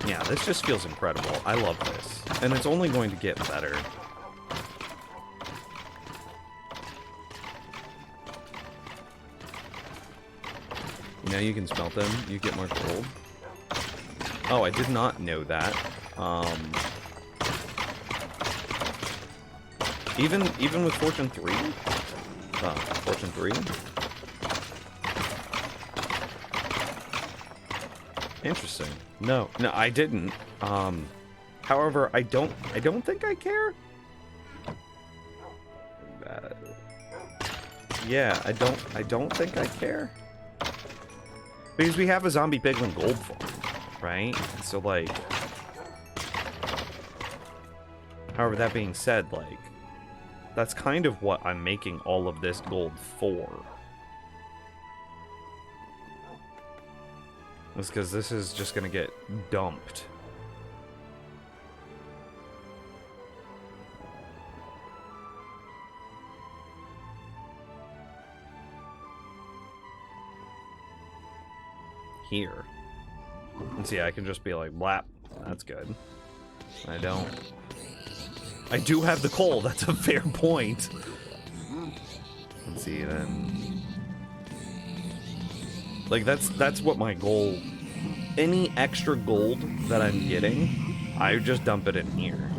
Yeah, this just feels incredible. I love this. And it's only going to get better. Now you can smelt them, you get more gold. Oh, I did not know that. Even with Fortune 3? Fortune 3? Interesting. No, I didn't. However, I don't think I care. Yeah, I don't think I care. Because we have a zombie piglin gold farm, right? So like, however, that being said, like, that's kind of what I'm making all of this gold for. It's because this is just gonna get dumped. Here. And see, I can just be like, blap. That's good. I don't. I do have the coal. That's a fair point. Let's see, then. Like, that's what my goal... Any extra gold that I'm getting, I just dump it in here.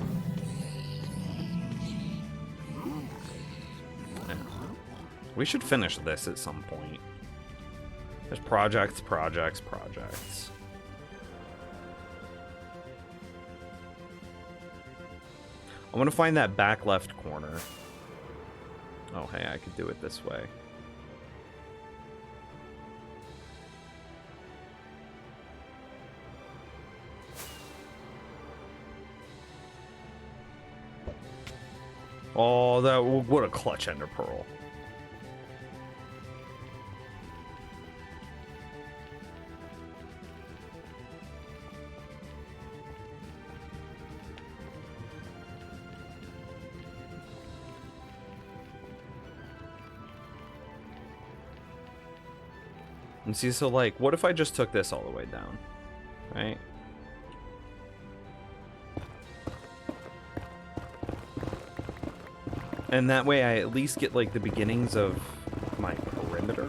Yeah. We should finish this at some point. There's projects. I want to find that back left corner. Oh, hey, I could do it this way. Oh, what a clutch ender pearl. And see, so like, what if I just took this all the way down, right? And that way I at least get like the beginnings of my perimeter.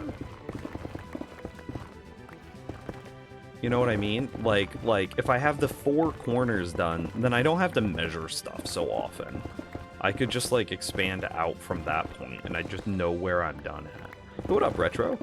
You know what I mean? Like if I have the 4 corners done, then I don't have to measure stuff so often. I could just like expand out from that point and I just know where I'm done at. What up, Retro?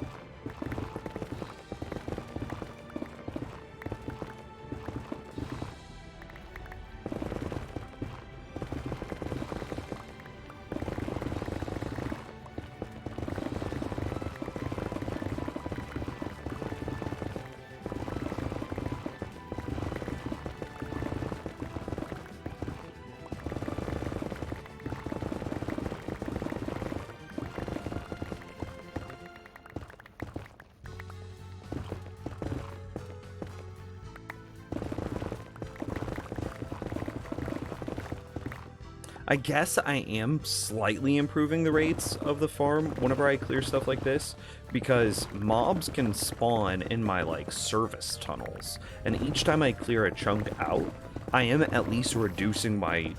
I guess I am slightly improving the rates of the farm whenever I clear stuff like this, because mobs can spawn in my, like, service tunnels, and each time I clear a chunk out, I am at least reducing my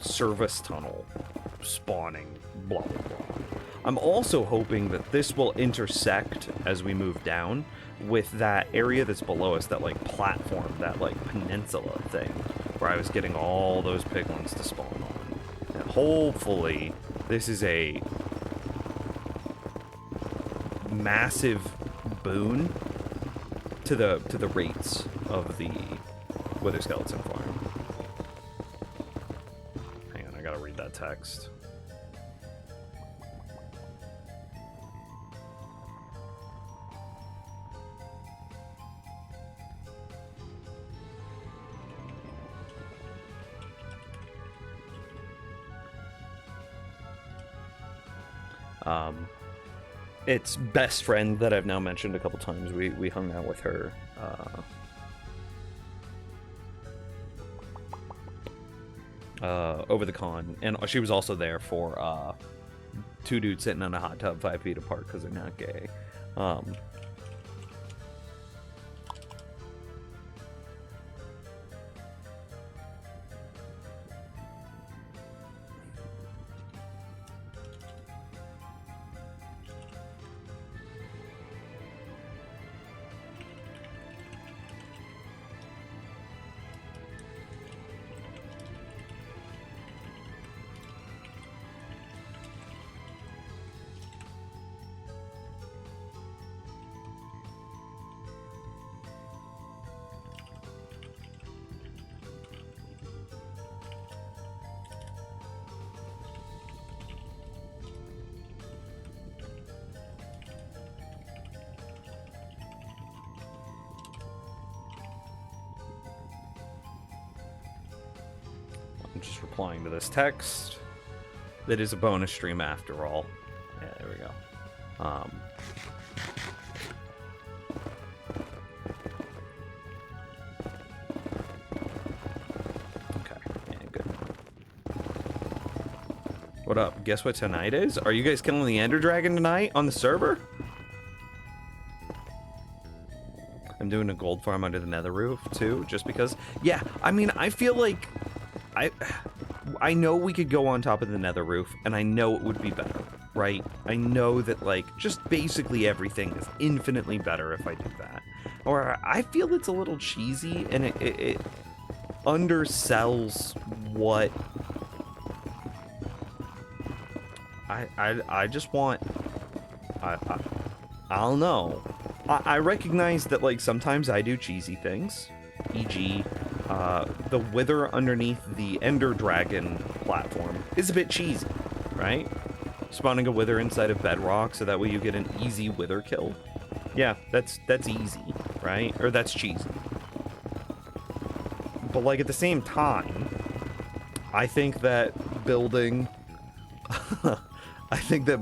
service tunnel spawning, blah, blah, blah. I'm also hoping that this will intersect as we move down with that area that's below us, that, like, platform, that, like, peninsula thing, where I was getting all those piglins to spawn on. And hopefully, this is a massive boon to the rates of the Wither Skeleton farm. Hang on, I gotta read that text. It's best friend that I've now mentioned a couple times. We hung out with her. Over the con, and she was also there for 2 dudes sitting in a hot tub 5 feet apart because they're not gay. just replying to this text. That is a bonus stream after all. Yeah, there we go. Okay, yeah, good. What up? Guess what tonight is? Are you guys killing the Ender Dragon tonight on the server? I'm doing a gold farm under the nether roof too, just because. Yeah, I mean, I feel like I know we could go on top of the nether roof, and I know it would be better, right? I know that, like, just basically everything is infinitely better if I do that. Or I feel it's a little cheesy, and it undersells what I just want. I don't know. I recognize that, like, sometimes I do cheesy things, e.g., the wither underneath the Ender Dragon platform is a bit cheesy, right? Spawning a wither inside of bedrock so that way you get an easy wither kill. Yeah, that's easy, right? Or that's cheesy. But, like, at the same time, I think that building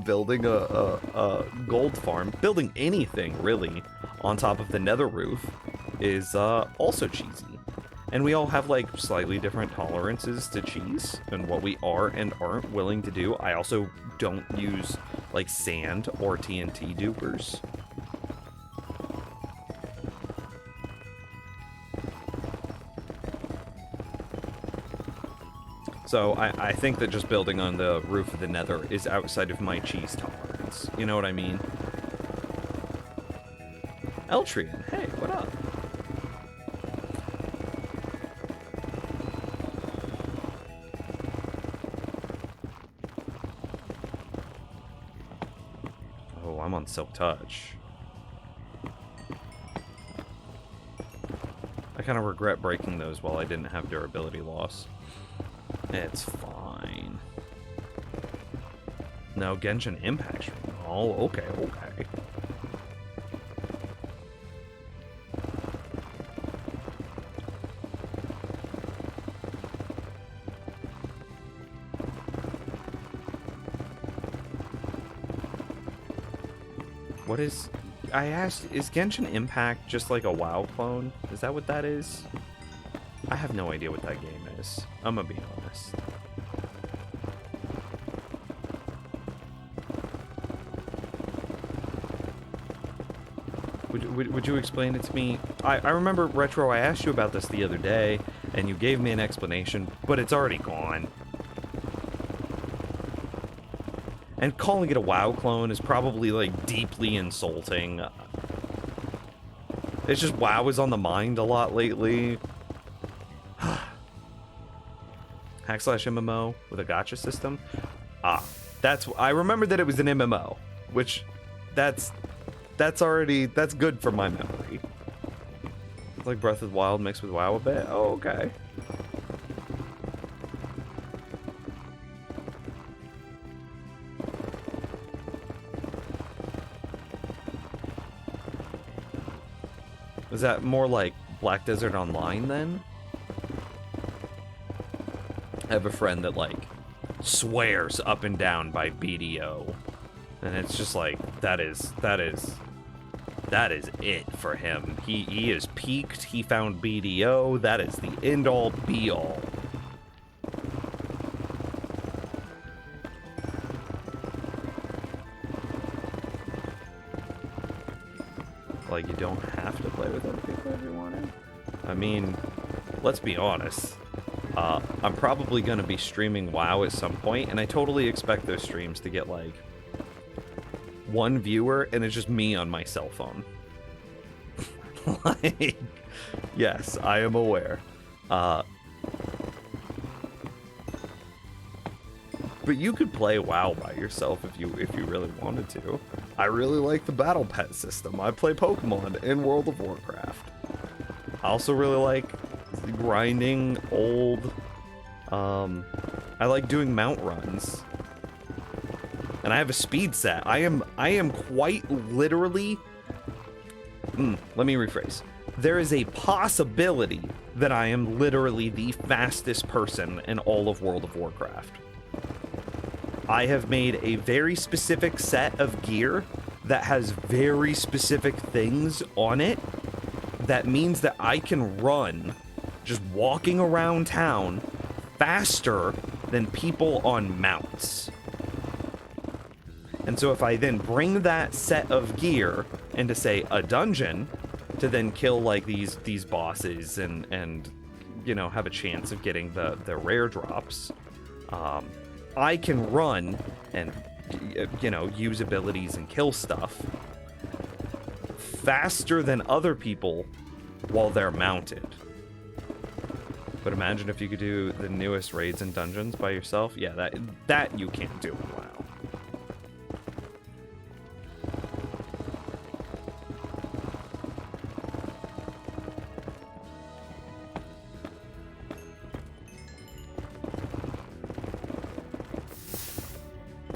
building a gold farm, building anything really on top of the nether roof is also cheesy. And we all have, like, slightly different tolerances to cheese and what we are and aren't willing to do. I also don't use, like, sand or TNT dupers. So I think that just building on the roof of the nether is outside of my cheese tolerance. You know what I mean? Eltrian, hey, what up? Oh, I'm on Silk Touch. I kind of regret breaking those while I didn't have durability loss. It's fine. No, Genshin Impact stream. Oh, okay, okay. What is... I asked, is Genshin Impact just like a WoW clone? Is that what that is? I have no idea what that game is. I'm gonna be honest. Would you explain it to me? I remember, Retro, I asked you about this the other day, and you gave me an explanation, but it's already gone. And calling it a WoW clone is probably, like, deeply insulting. It's just WoW is on the mind a lot lately. /MMO with a gacha system. I remember that it was an MMO, which that's good for my memory. It's like Breath of the Wild mixed with WoW a bit. Oh, okay. Is that more like Black Desert Online then? I have a friend that, like, swears up and down by BDO. And it's just like, that is it for him. He is peaked, he found BDO, that is the end all be all. Like, you don't have to play with other people if you want to. I mean, let's be honest. I'm probably going to be streaming WoW at some point, and I totally expect those streams to get, like, one viewer, and it's just me on my cell phone. Like, yes, I am aware. But you could play WoW by yourself if you really wanted to. I really like the battle pet system. I play Pokemon in World of Warcraft. I also really like grinding old. I like doing mount runs. And I have a speed set. I am quite literally... let me rephrase. there is a possibility that I am literally the fastest person in all of World of Warcraft. I have made a very specific set of gear that has very specific things on it. That means that I can run, just walking around town, faster than people on mounts. And so if I then bring that set of gear into, say, a dungeon to then kill like these bosses and you know, have a chance of getting the rare drops, I can run and, you know, use abilities and kill stuff faster than other people while they're mounted. But imagine if you could do the newest raids and dungeons by yourself. Yeah, that you can't do in WoW.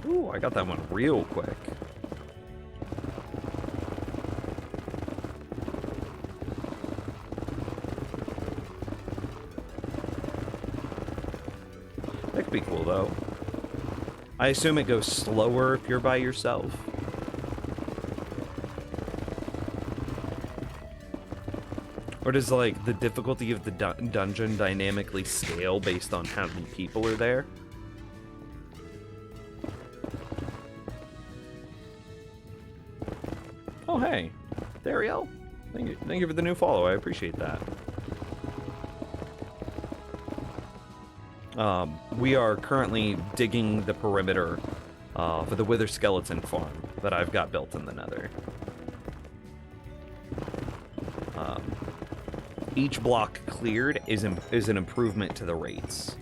Ooh, I got that one real quick. That could be cool, though. I assume it goes slower if you're by yourself. Or does, like, the difficulty of the dungeon dynamically scale based on how many people are there? Oh, hey. Dariel. Thank you for the new follow. I appreciate that. We are currently digging the perimeter for the Wither Skeleton farm that I've got built in the Nether. Each block cleared is an improvement to the rates.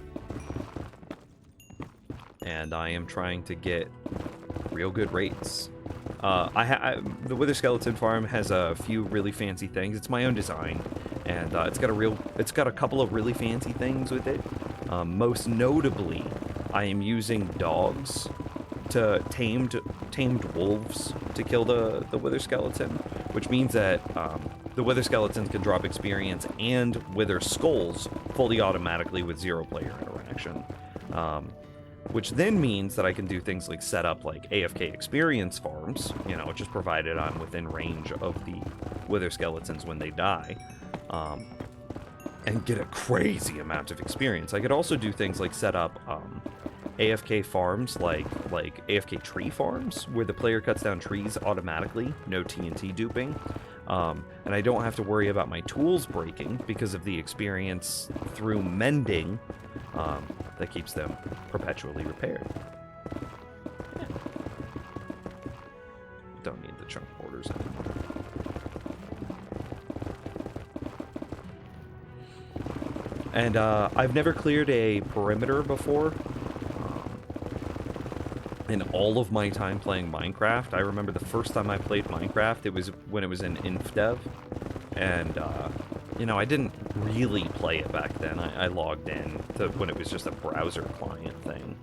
And I am trying to get real good rates. The Wither Skeleton farm has a few really fancy things. It's my own design, and it's got a couple of really fancy things with it. Most notably, I am using dogs to tamed wolves to kill the Wither Skeleton, which means that the Wither Skeletons can drop experience and Wither Skulls fully automatically with 0 player interaction. Which then means that I can do things like set up like AFK experience farms, you know, just provided I'm within range of the Wither Skeletons when they die, and get a crazy amount of experience. I could also do things like set up AFK farms, like AFK tree farms, where the player cuts down trees automatically, no TNT duping, and I don't have to worry about my tools breaking because of the experience through mending that keeps them perpetually repaired. Yeah. Don't need the chunk borders anymore. And I've never cleared a perimeter before. In all of my time playing Minecraft, I remember the first time I played Minecraft, it was when it was in InfDev, and you know, I didn't really play it back then. I logged in to when it was just a browser client thing.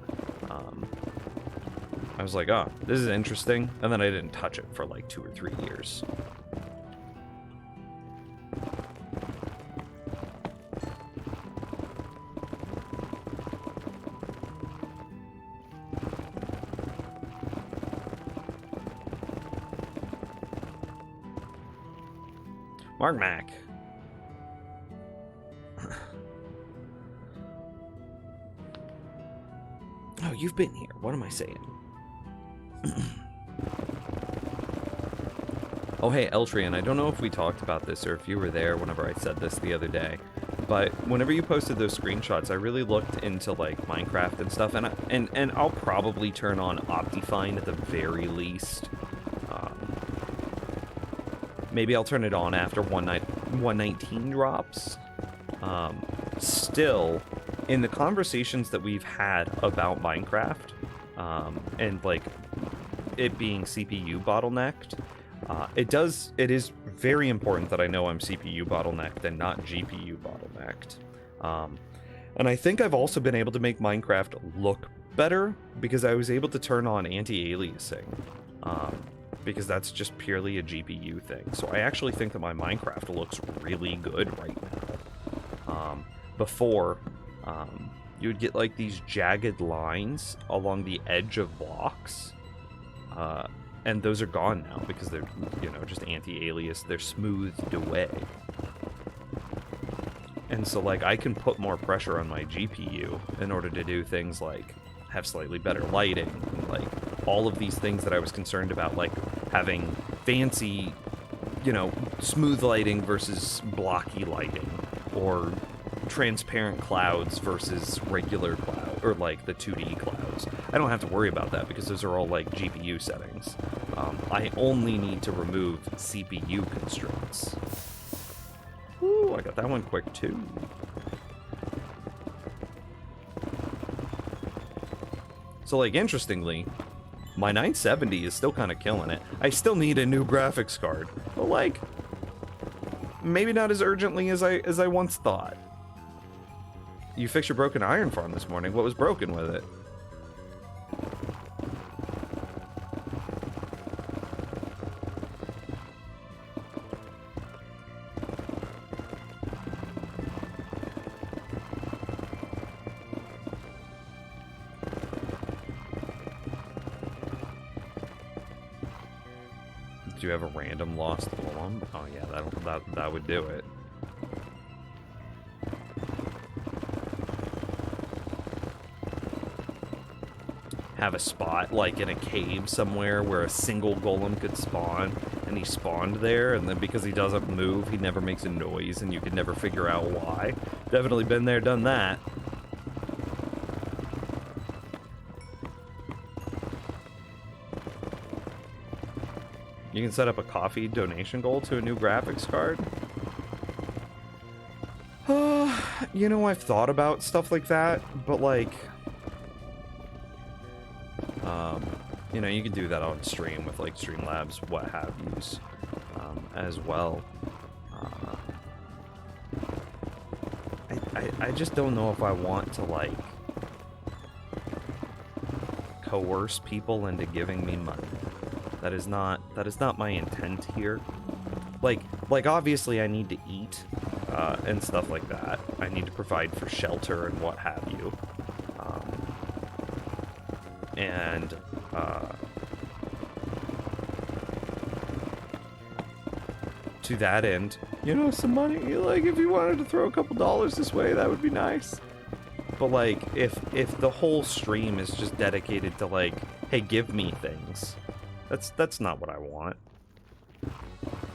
I was like, oh, this is interesting, and then I didn't touch it for like 2 or 3 years. Mark Mac. Oh, you've been here. What am I saying? Oh, hey, Eltrian, I don't know if we talked about this or if you were there whenever I said this the other day, but whenever you posted those screenshots, I really looked into, like, Minecraft and stuff, and I'll probably turn on Optifine at the very least. Maybe I'll turn it on after 119 drops. Still, in the conversations that we've had about Minecraft, and like it being CPU bottlenecked, it is very important that I know I'm CPU bottlenecked and not GPU bottlenecked. And I think I've also been able to make Minecraft look better because I was able to turn on anti-aliasing. because that's just purely a GPU thing. So I actually think that my Minecraft looks really good right now. Before, you would get like these jagged lines along the edge of blocks, and those are gone now because they're, you know, just anti-alias. They're smoothed away. And so, like, I can put more pressure on my GPU in order to do things like have slightly better lighting, and, like, all of these things that I was concerned about, like having fancy, you know, smooth lighting versus blocky lighting, or transparent clouds versus regular cloud, or like the 2D clouds. I don't have to worry about that because those are all like GPU settings. I only need to remove CPU constraints. Ooh, I got that one quick too. So, like, interestingly, my 970 is still kind of killing it. I still need a new graphics card, but like, maybe not as urgently as I once thought. You fixed your broken iron farm this morning. What was broken with it? Do you have a random lost golem? Oh yeah, that would do it. Have a spot like in a cave somewhere where a single golem could spawn, and he spawned there, and then because he doesn't move, he never makes a noise, and you could never figure out why. Definitely been there, done that. You can set up a coffee donation goal to a new graphics card. You know, I've thought about stuff like that, but like, you know, you can do that on stream with like Streamlabs, what have yous, as well. I just don't know if I want to like coerce people into giving me money. That is not my intent here. Like obviously I need to eat, and stuff like that. I need to provide for shelter and what have you. And to that end, you know, some money, like if you wanted to throw a couple dollars this way, that would be nice. But like if the whole stream is just dedicated to like, hey, give me things, that's not what I want.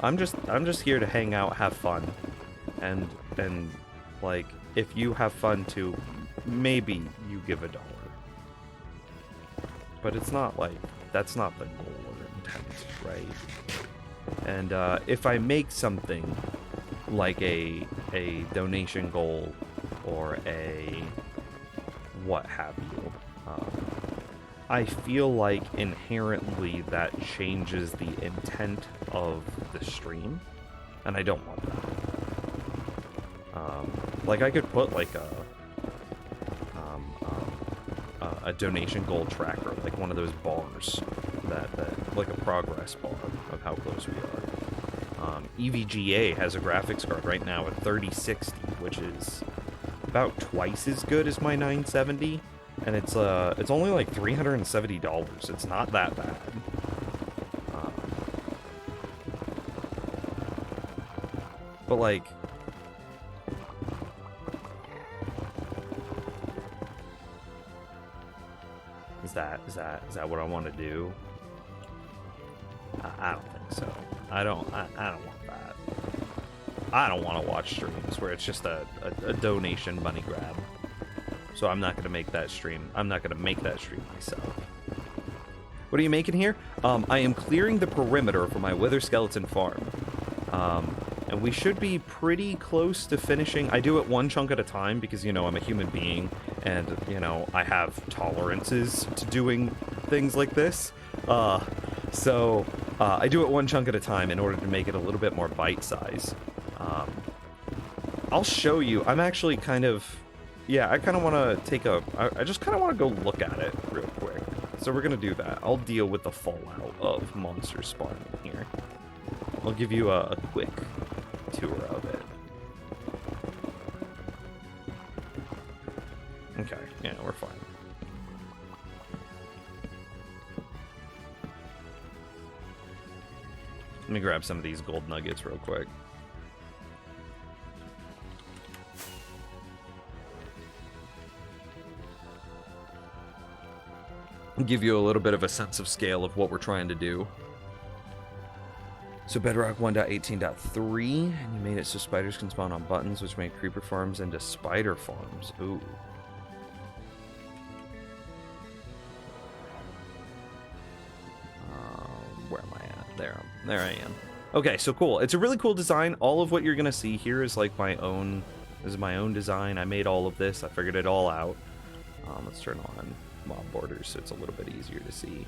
I'm just here to hang out, have fun, and like if you have fun too, maybe you give $1. But it's not like, that's not the goal or intent, right? And if I make something like a donation goal or a what have you, I feel like inherently that changes the intent of the stream, and I don't want that. Like I could put like a donation goal tracker, like one of those bars that like a progress bar of how close we are. EVGA has a graphics card right now at 3060, which is about twice as good as my 970, and it's only like $370. It's not that bad. But like, is that what I want to do? I don't think so. I don't want that. I don't want to watch streams where it's just a donation money grab. So I'm not gonna make that stream. I'm not gonna make that stream myself. What are you making here? I am clearing the perimeter for my wither skeleton farm. And we should be pretty close to finishing. I do it one chunk at a time because, you know, I'm a human being and, you know, I have tolerances to doing things like this. So I do it one chunk at a time in order to make it a little bit more bite-sized. I'll show you. I'm actually kind of... Yeah, I kind of want to take a... I just kind of want to go look at it real quick. So we're gonna do that. I'll deal with the fallout of monsters spawning here. I'll give you a quick tour of it. Okay, yeah, we're fine. Let me grab some of these gold nuggets real quick. Give you a little bit of a sense of scale of what we're trying to do. So Bedrock 1.18.3, and you made it so spiders can spawn on buttons, which make creeper farms into spider farms. Ooh. Where am I at? There I am. Okay, so cool. It's a really cool design. All of what you're gonna see here is like my own. This is my own design. I made all of this. I figured it all out. Let's turn on mob borders so it's a little bit easier to see.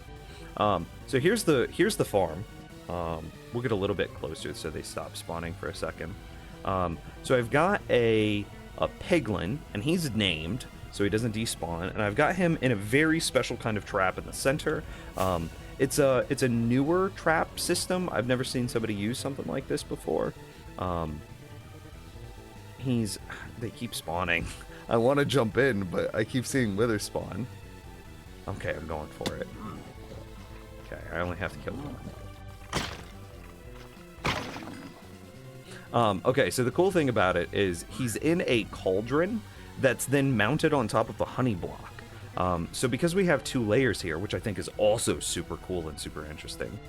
So here's the farm. We'll get a little bit closer so they stop spawning for a second. So I've got a piglin, and he's named so he doesn't despawn, and I've got him in a very special kind of trap in the center. It's a newer trap system. I've never seen somebody use something like this before. They keep spawning. I want to jump in, but I keep seeing wither spawn. Okay, I'm going for it. Okay, I only have to kill one. Okay, so the cool thing about it is he's in a cauldron that's then mounted on top of the honey block. So because we have 2 layers here, which I think is also super cool and super interesting,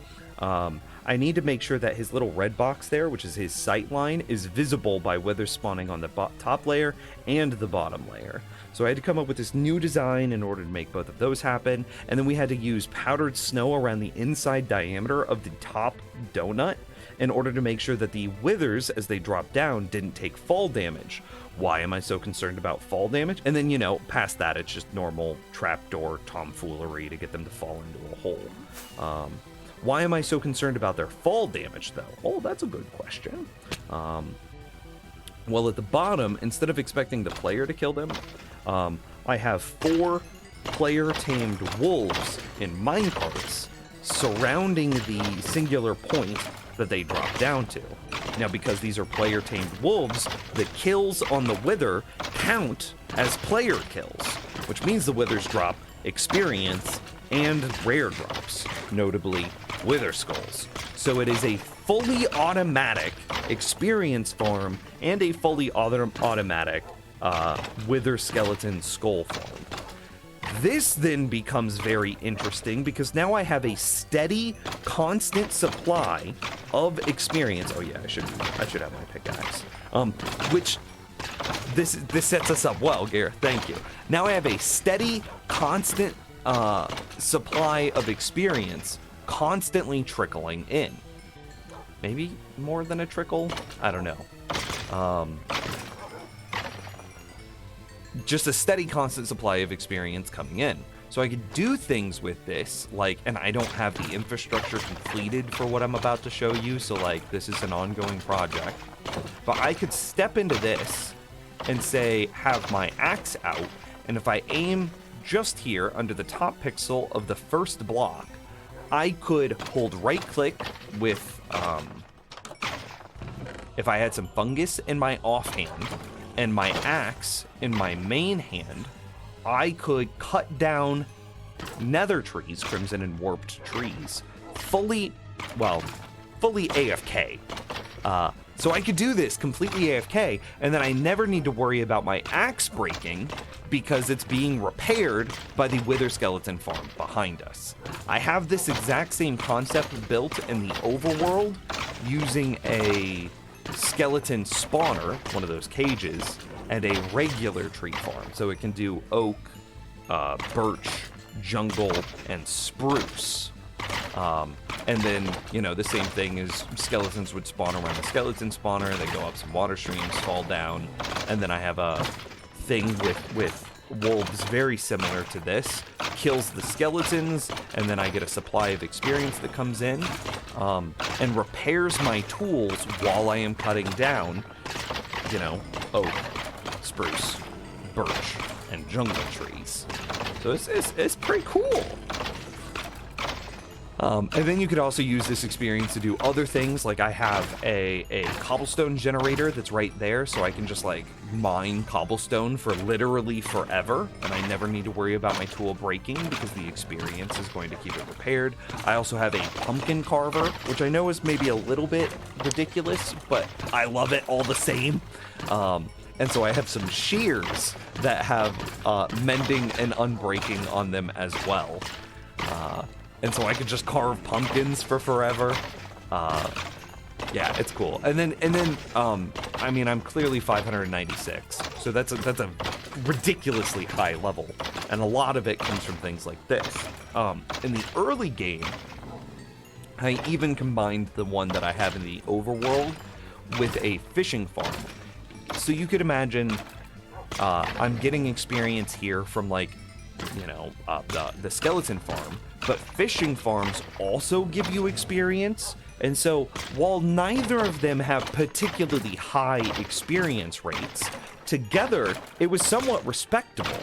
I need to make sure that his little red box there, which is his sight line, is visible by wither spawning on the top layer and the bottom layer. So I had to come up with this new design in order to make both of those happen, and then we had to use powdered snow around the inside diameter of the top donut in order to make sure that the withers, as they drop down, didn't take fall damage. Why am I so concerned about fall damage? And then, you know, past that, it's just normal trapdoor tomfoolery to get them to fall into a hole. Why am I so concerned about their fall damage, though? Oh, that's a good question. Well, at the bottom, instead of expecting the player to kill them, I have 4 player-tamed wolves in minecarts surrounding the singular point that they drop down to. Now, because these are player-tamed wolves, the kills on the wither count as player kills, which means the withers drop experience and rare drops, notably wither skulls. So it is a fully automatic experience farm and a fully automatic wither skeleton skull farm. This then becomes very interesting because now I have a steady, constant supply of experience. Oh yeah, I should have my pickaxe. Which this sets us up well, Gareth. Thank you. Now I have a steady, constant supply of experience constantly trickling in. Maybe more than a trickle? I don't know. Just a steady, constant supply of experience coming in. So I could do things with this, like, and I don't have the infrastructure completed for what I'm about to show you, so like, this is an ongoing project. But I could step into this and say, have my axe out, and if I aim just here under the top pixel of the first block, I could hold right click with, if I had some fungus in my offhand and my axe in my main hand, I could cut down nether trees, crimson and warped trees, fully AFK. So I could do this completely AFK, and then I never need to worry about my axe breaking because it's being repaired by the wither skeleton farm behind us. I have this exact same concept built in the overworld using a skeleton spawner, one of those cages, and a regular tree farm. So it can do oak, birch, jungle, and spruce. And then, you know, the same thing is skeletons would spawn around the skeleton spawner, they go up some water streams, fall down, and then I have a thing with wolves very similar to this, kills the skeletons, and then I get a supply of experience that comes in, and repairs my tools while I am cutting down, you know, oak, spruce, birch, and jungle trees. So it's pretty cool. And then you could also use this experience to do other things. Like I have a cobblestone generator that's right there, so I can just like mine cobblestone for literally forever, and I never need to worry about my tool breaking because the experience is going to keep it repaired. I also have a pumpkin carver, which I know is maybe a little bit ridiculous, but I love it all the same. And so I have some shears that have mending and unbreaking on them as well. And so I could just carve pumpkins for forever. Yeah, it's cool. And then, I mean, I'm clearly 596, so that's a ridiculously high level, and a lot of it comes from things like this. In the early game, I even combined the one that I have in the overworld with a fishing farm. So you could imagine, I'm getting experience here from like, you know, the skeleton farm, but fishing farms also give you experience. And so while neither of them have particularly high experience rates, together it was somewhat respectable.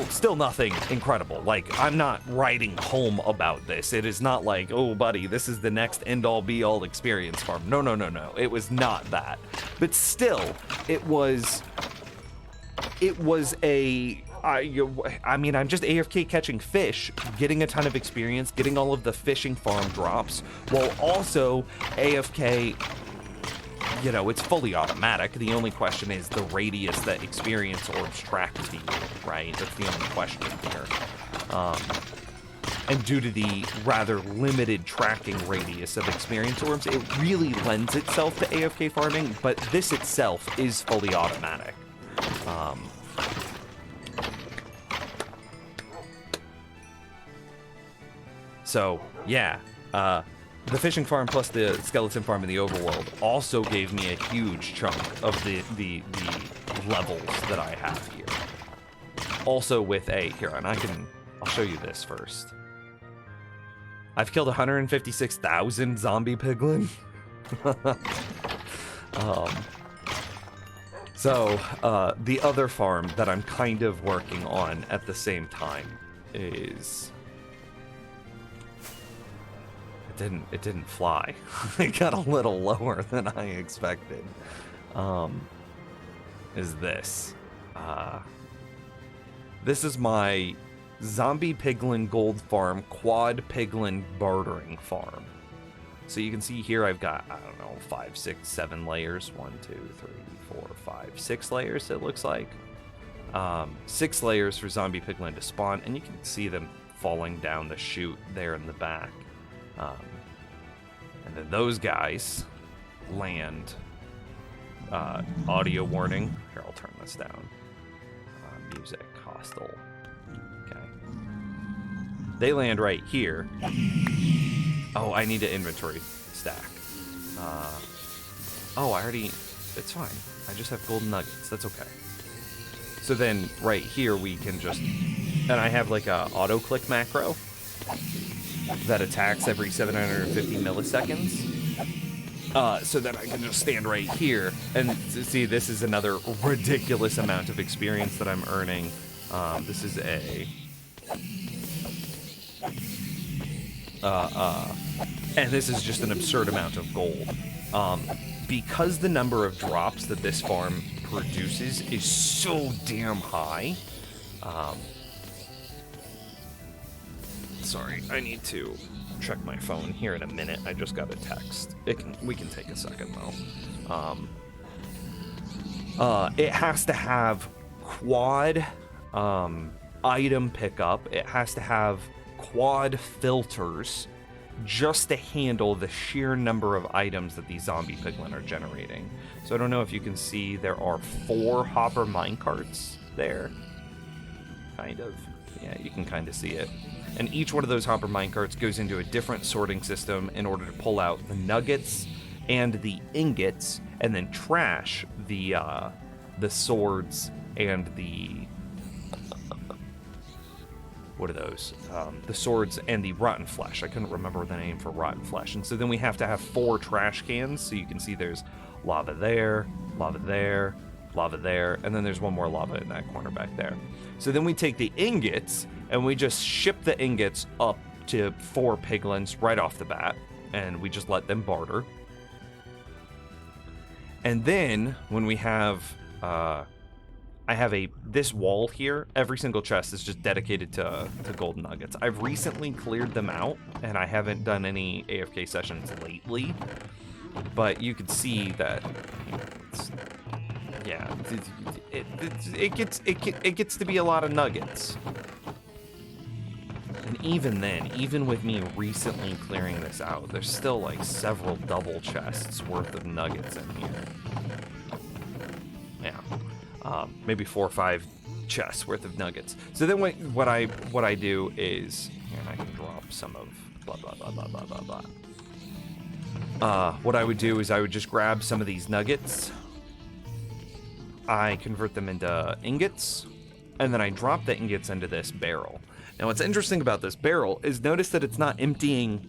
Still nothing incredible. Like, I'm not writing home about this. It is not like, oh buddy, this is the next end-all be-all experience farm. No. It was not that. But still, it was a I mean, I'm just AFK catching fish, getting a ton of experience, getting all of the fishing farm drops, while also AFK, you know, it's fully automatic. The only question is the radius that experience orbs track to you, right? That's the only question here. And due to the rather limited tracking radius of experience orbs, it really lends itself to AFK farming, but this itself is fully automatic. So, yeah, the fishing farm plus the skeleton farm in the overworld also gave me a huge chunk of the levels that I have here. Also with here, and I'll show you this first. I've killed 156,000 zombie piglin. So, the other farm that I'm kind of working on at the same time is... It didn't fly. It got a little lower than I expected. Is this. This is my zombie piglin gold farm, quad piglin bartering farm. So you can see here I've got, I don't know, 5, 6, 7 layers. 1, 2, 3, 4, 5, 6 layers it looks like. 6 layers for zombie piglin to spawn, and you can see them falling down the chute there in the back. And then those guys land. Audio warning. Here, I'll turn this down. Music, hostile. Okay. They land right here. Oh, I need to inventory stack. Oh, I already... It's fine. I just have golden nuggets. That's okay. So then, right here, we can just... And I have like a auto-click macro that attacks every 750 milliseconds. So that I can just stand right here and see this is another ridiculous amount of experience that I'm earning. This is a... and this is just an absurd amount of gold. Because the number of drops that this farm produces is so damn high. Sorry, I need to check my phone here in a minute. I just got a text. We can take a second though. It has to have quad item pickup. It has to have quad filters just to handle the sheer number of items that these zombie piglin are generating. So I don't know if you can see there are 4 hopper minecarts there. Kind of. Yeah, you can kind of see it. And each one of those hopper minecarts goes into a different sorting system in order to pull out the nuggets and the ingots, and then trash the swords and the... What are those? The swords and the rotten flesh. I couldn't remember the name for rotten flesh. And so then we have to have 4 trash cans. So you can see there's lava there, lava there, lava there, and then there's one more lava in that corner back there. So then we take the ingots and we just ship the ingots up up to 4 piglins right off the bat, and we just let them barter. And then when we have, I have this wall here. Every single chest is just dedicated to golden nuggets. I've recently cleared them out, and I haven't done any AFK sessions lately. But you can see that, yeah, it gets to be a lot of nuggets. And even then, even with me recently clearing this out, there's still like several double chests worth of nuggets in here. Yeah, maybe 4 or 5 chests worth of nuggets. So then what I do is, here, and I can drop some of blah blah blah blah blah blah blah. What I would do is I would just grab some of these nuggets. I convert them into ingots, and then I drop the ingots into this barrel. Now, what's interesting about this barrel is notice that it's not emptying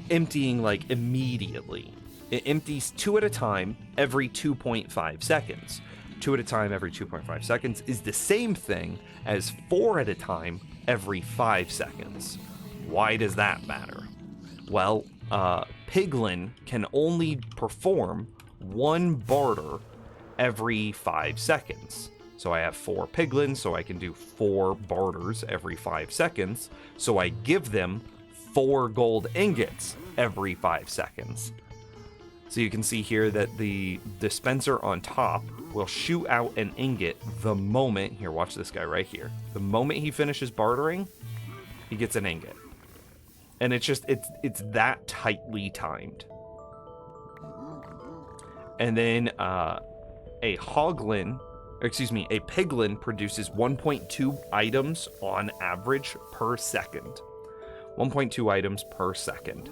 like immediately. It empties 2 at a time every 2.5 seconds. 2 at a time every 2.5 seconds is the same thing as 4 at a time every 5 seconds. Why does that matter? Well, Piglin can only perform 1 barter every 5 seconds. So I have 4 piglins, so I can do 4 barters every 5 seconds. So I give them 4 gold ingots every 5 seconds. So you can see here that the dispenser on top will shoot out an ingot the moment, here, watch this guy right here. The moment he finishes bartering, he gets an ingot. And it's just, it's that tightly timed. And then a piglin produces 1.2 items on average per second. 1.2 items per second.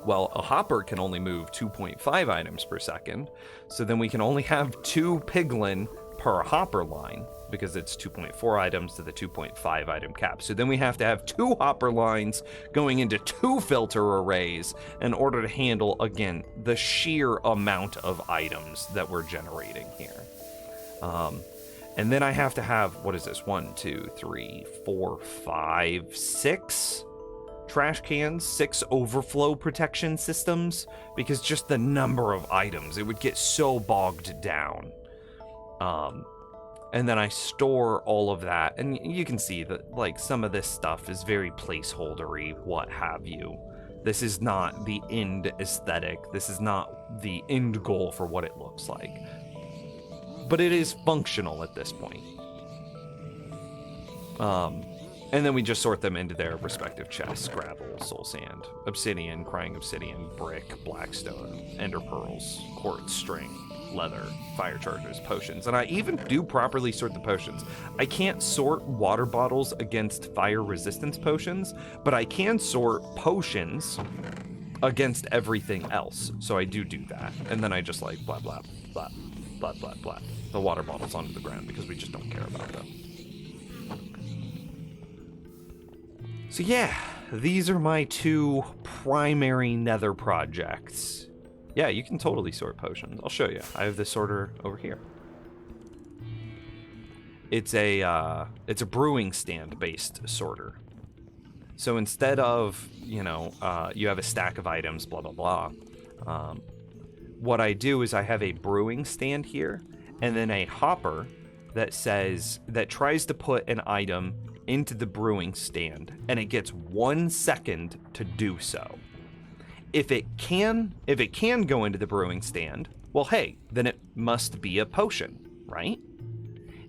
Well, a hopper can only move 2.5 items per second, so then we can only have 2 piglin per hopper line, because it's 2.4 items to the 2.5 item cap. So then we have to have 2 hopper lines going into 2 filter arrays in order to handle, again, the sheer amount of items that we're generating here. And then I have to have, what is this? 1, 2, 3, 4, 5, 6 trash cans, 6 overflow protection systems, because just the number of items, it would get so bogged down. And then I store all of that, and you can see that like some of this stuff is very placeholdery, what have you. This is not the end aesthetic. This is not the end goal for what it looks like. But it is functional at this point. And then we just sort them into their respective chests: gravel, soul sand, obsidian, crying obsidian, brick, blackstone, ender pearls, quartz, string, leather, fire chargers, potions. And I even do properly sort the potions. I can't sort water bottles against fire resistance potions, but I can sort potions against everything else. So I do that. And then I just like blah, blah, blah, blah, blah, blah. The water bottles onto the ground because we just don't care about them. So yeah, these are my 2 primary nether projects. Yeah, you can totally sort potions. I'll show you. I have this sorter over here. It's a brewing stand based sorter. So instead of, you have a stack of items, blah, blah, blah. What I do is I have a brewing stand here, and then a hopper that tries to put an item into the brewing stand, and it gets 1 second to do so. If it can go into the brewing stand, well, hey, then it must be a potion, right?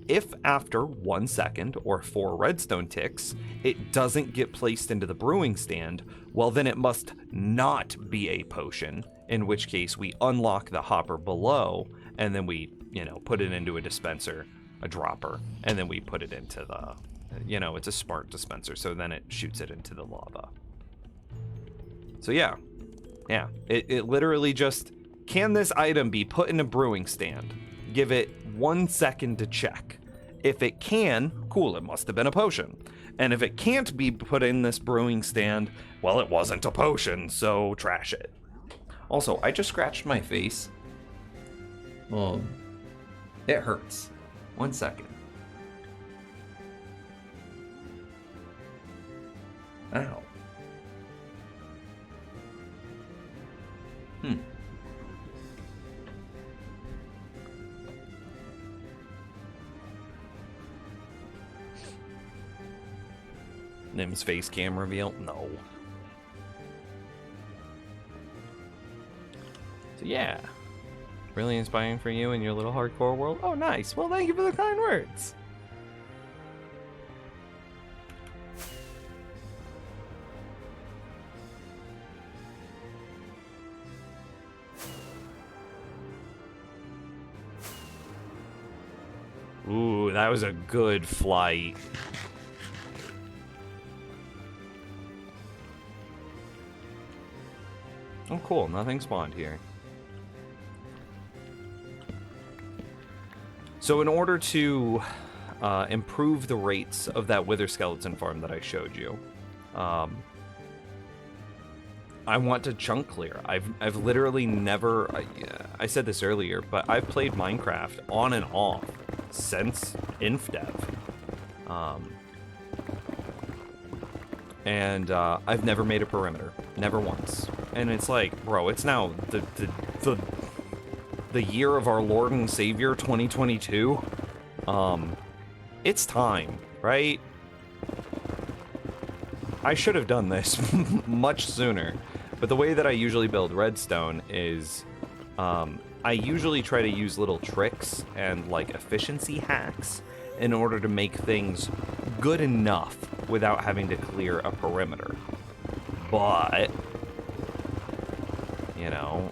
If after 1 second or 4 redstone ticks, it doesn't get placed into the brewing stand, well, then it must not be a potion, in which case we unlock the hopper below, and then we, put it into a dispenser, a dropper, and then we put it into the, it's a smart dispenser, so then it shoots it into the lava. So yeah, it literally just, can this item be put in a brewing stand? Give it 1 second to check. If it can, cool, it must have been a potion. And if it can't be put in this brewing stand, well, it wasn't a potion, so trash it. Also, I just scratched my face. It hurts. 1 second. Ow. Hmm. Nim's face cam reveal? No. So yeah. Really inspiring for you in your little hardcore world? Oh, nice. Well, thank you for the kind words. Ooh, that was a good flight. Oh, cool. Nothing spawned here. So in order to improve the rates of that Wither Skeleton farm that I showed you, I want to chunk clear. I've literally never... I said this earlier, but I've played Minecraft on and off since InfDev. And I've never made a perimeter. Never once. And it's like, bro, it's now the year of our Lord and Savior 2022. It's time, right? I should have done this much sooner. But the way that I usually build redstone is I usually try to use little tricks and like efficiency hacks in order to make things good enough without having to clear a perimeter. But you know,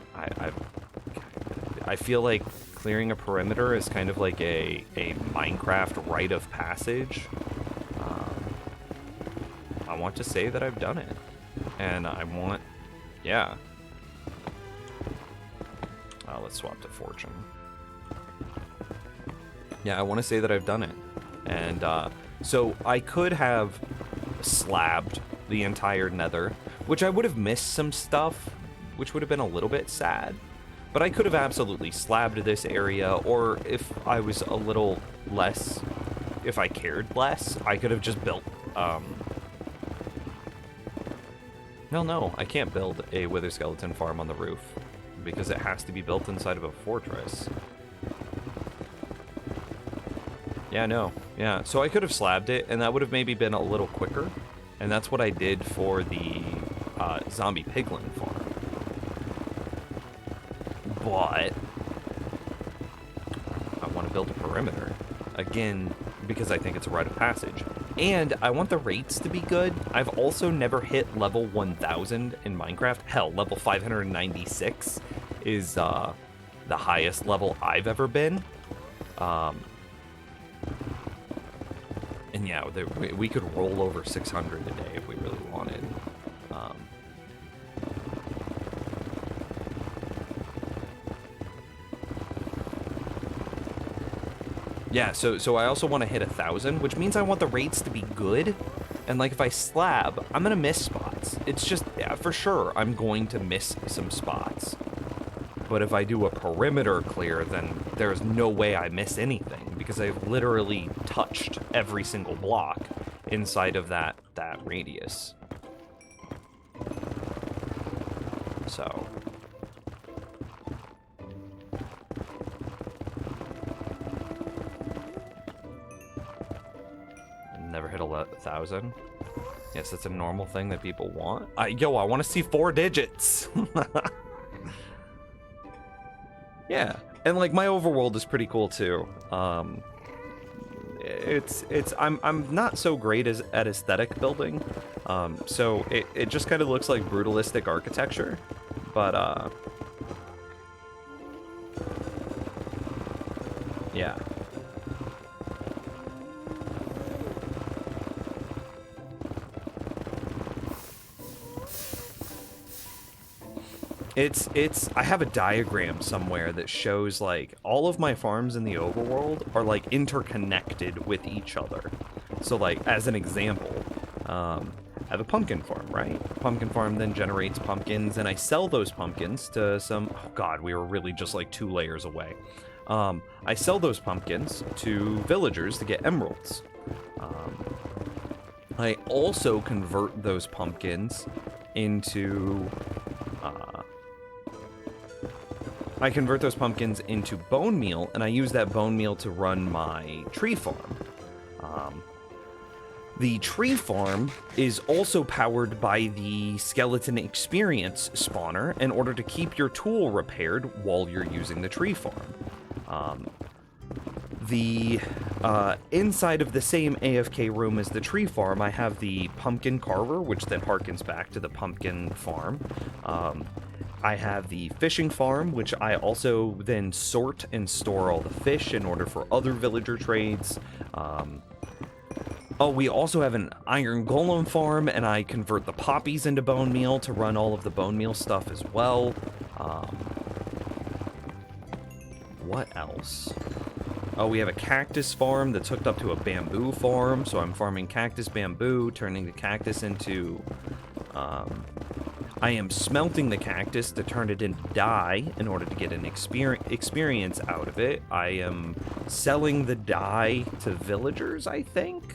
I feel like clearing a perimeter is kind of like a Minecraft rite of passage. I want to say that I've done it, and I want, yeah. Let's swap to Fortune. Yeah, I want to say that I've done it, and so I could have slabbed the entire Nether, which I would have missed some stuff, which would have been a little bit sad. But I could have absolutely slabbed this area, or if I was a little less, if I cared less, I could have just built, no, I can't build a Wither Skeleton farm on the roof, because it has to be built inside of a fortress. Yeah, no, yeah, so I could have slabbed it, and that would have maybe been a little quicker, and that's what I did for the zombie piglin farm. But I want to build a perimeter again because I think it's a rite of passage, and I want the rates to be good. I've also never hit level 1000 in Minecraft. Hell, level 596 is the highest level I've ever been. And yeah, we could roll over 600 a day if we really wanted. Yeah, so I also want to hit 1,000, which means I want the rates to be good. And like if I slab, I'm gonna miss spots. It's just, yeah, for sure, I'm going to miss some spots. But if I do a perimeter clear, then there's no way I miss anything, because I've literally touched every single block inside of that radius. So never hit 1,000. Yes, that's a normal thing that people want. I want to see 4 digits. Yeah, and like my overworld is pretty cool too. I'm not so great at aesthetic building, so it just kind of looks like brutalistic architecture, but yeah. I have a diagram somewhere that shows like all of my farms in the overworld are like interconnected with each other. So like as an example, I have a pumpkin farm, right? Pumpkin farm then generates pumpkins, and I sell those pumpkins to some, oh god, we were really just like 2 layers away. I sell those pumpkins to villagers to get emeralds. I also convert those pumpkins into bone meal, and I use that bone meal to run my tree farm. The tree farm is also powered by the skeleton experience spawner in order to keep your tool repaired while you're using the tree farm. The inside of the same AFK room as the tree farm, I have the pumpkin carver, which then harkens back to the pumpkin farm. I have the fishing farm, which I also then sort and store all the fish in order for other villager trades. Oh, we also have an iron golem farm, and I convert the poppies into bone meal to run all of the bone meal stuff as well. What else? Oh, we have a cactus farm that's hooked up to a bamboo farm, so I'm farming cactus bamboo, turning the cactus into... I am smelting the cactus to turn it into dye in order to get an experience out of it. I am selling the dye to villagers, I think?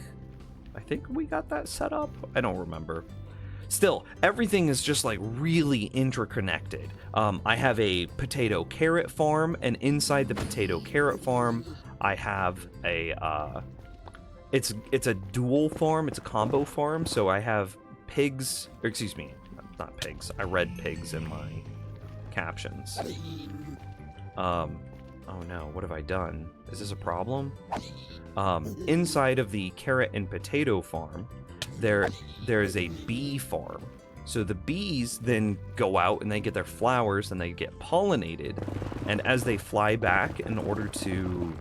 I think we got that set up? I don't remember. Still, everything is just like really interconnected. I have a potato carrot farm, and inside the potato carrot farm, I have a it's a dual farm, it's a combo farm, so I have pigs, or excuse me, not pigs. I read pigs in my captions. Oh no, what have I done? Is this a problem? Inside of the carrot and potato farm, there is a bee farm. So the bees then go out and they get their flowers and they get pollinated, and as they fly back in order to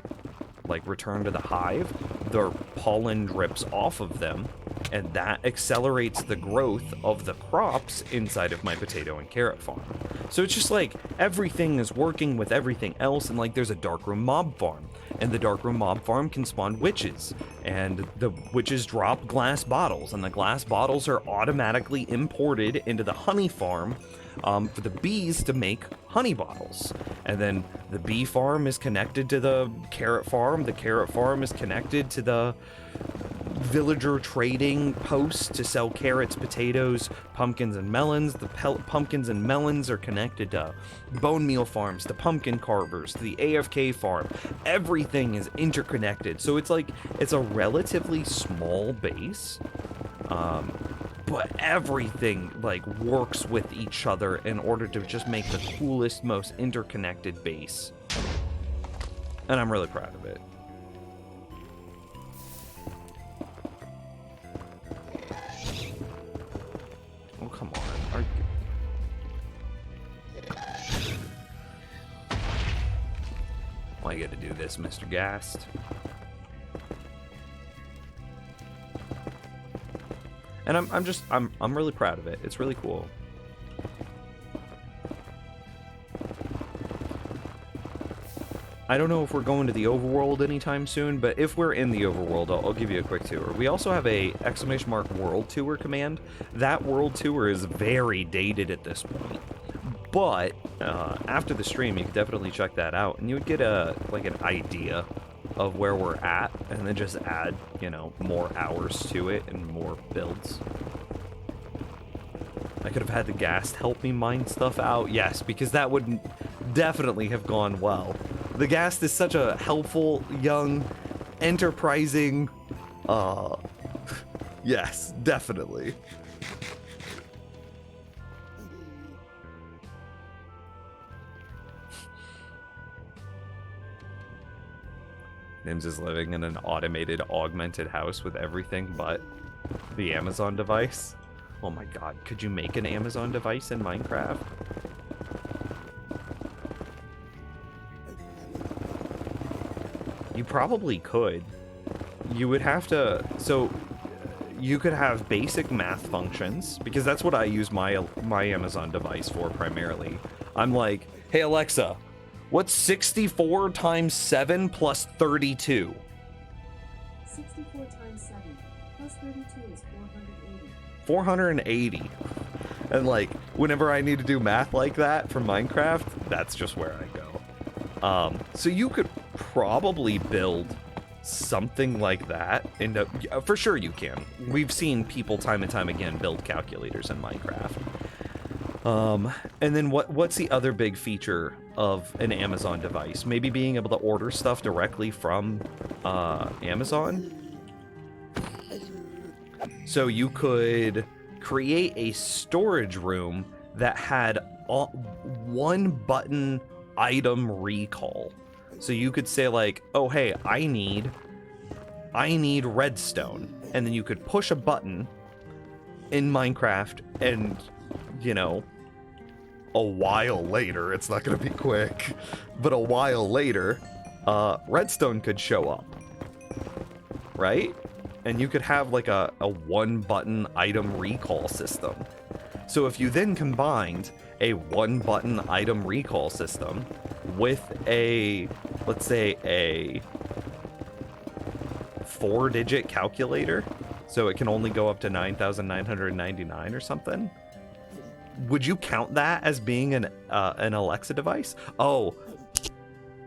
like return to the hive, their pollen drips off of them, and that accelerates the growth of the crops inside of my potato and carrot farm. So it's just like everything is working with everything else, and like there's a darkroom mob farm, and the darkroom mob farm can spawn witches, and the witches drop glass bottles, and the glass bottles are automatically imported into the honey farm for the bees to make honey bottles. And then the bee farm is connected to the carrot farm is connected to the villager trading posts to sell carrots, potatoes, pumpkins, and melons. The pumpkins and melons are connected to bone meal farms, to pumpkin carvers, to the AFK farm. Everything is interconnected, so it's like it's a relatively small base, but everything like works with each other in order to just make the coolest, most interconnected base, and I'm really proud of it. Oh, come on. Why you gotta do this, Mr. Gast? And I'm really proud of it. It's really cool. I don't know if we're going to the overworld anytime soon, but if we're in the overworld, I'll give you a quick tour. We also have a !world tour command. That world tour is very dated at this point, but after the stream, you can definitely check that out, and you would get an idea of where we're at, and then just add, you know, more hours to it and more builds. I could have had the Ghast help me mine stuff out, yes, because that would definitely have gone well. The Ghast is such a helpful, young, enterprising, yes, definitely. Nims is living in an automated, augmented house with everything but the Amazon device. Oh my god, could you make an Amazon device in Minecraft? You probably could. You would have to... So, you could have basic math functions, because that's what I use my Amazon device for primarily. I'm like, hey Alexa, what's 64 times 7 plus 32? 64 times 7 plus 32 is 480. 480. And like, whenever I need to do math like that for Minecraft, that's just where I go. So you could probably build something like that into, for sure you can. We've seen people time and time again build calculators in Minecraft. And then what's the other big feature of an Amazon device? Maybe being able to order stuff directly from Amazon. So you could create a storage room that had one button item recall. So you could say like, oh hey, I need redstone, and then you could push a button in Minecraft, and you know, a while later, it's not gonna be quick, but a while later, redstone could show up, right? And you could have like a one button item recall system. So if you then combined a one button item recall system with a, let's say a 4-digit calculator, so it can only go up to 9,999 or something, would you count that as being an Alexa device? Oh,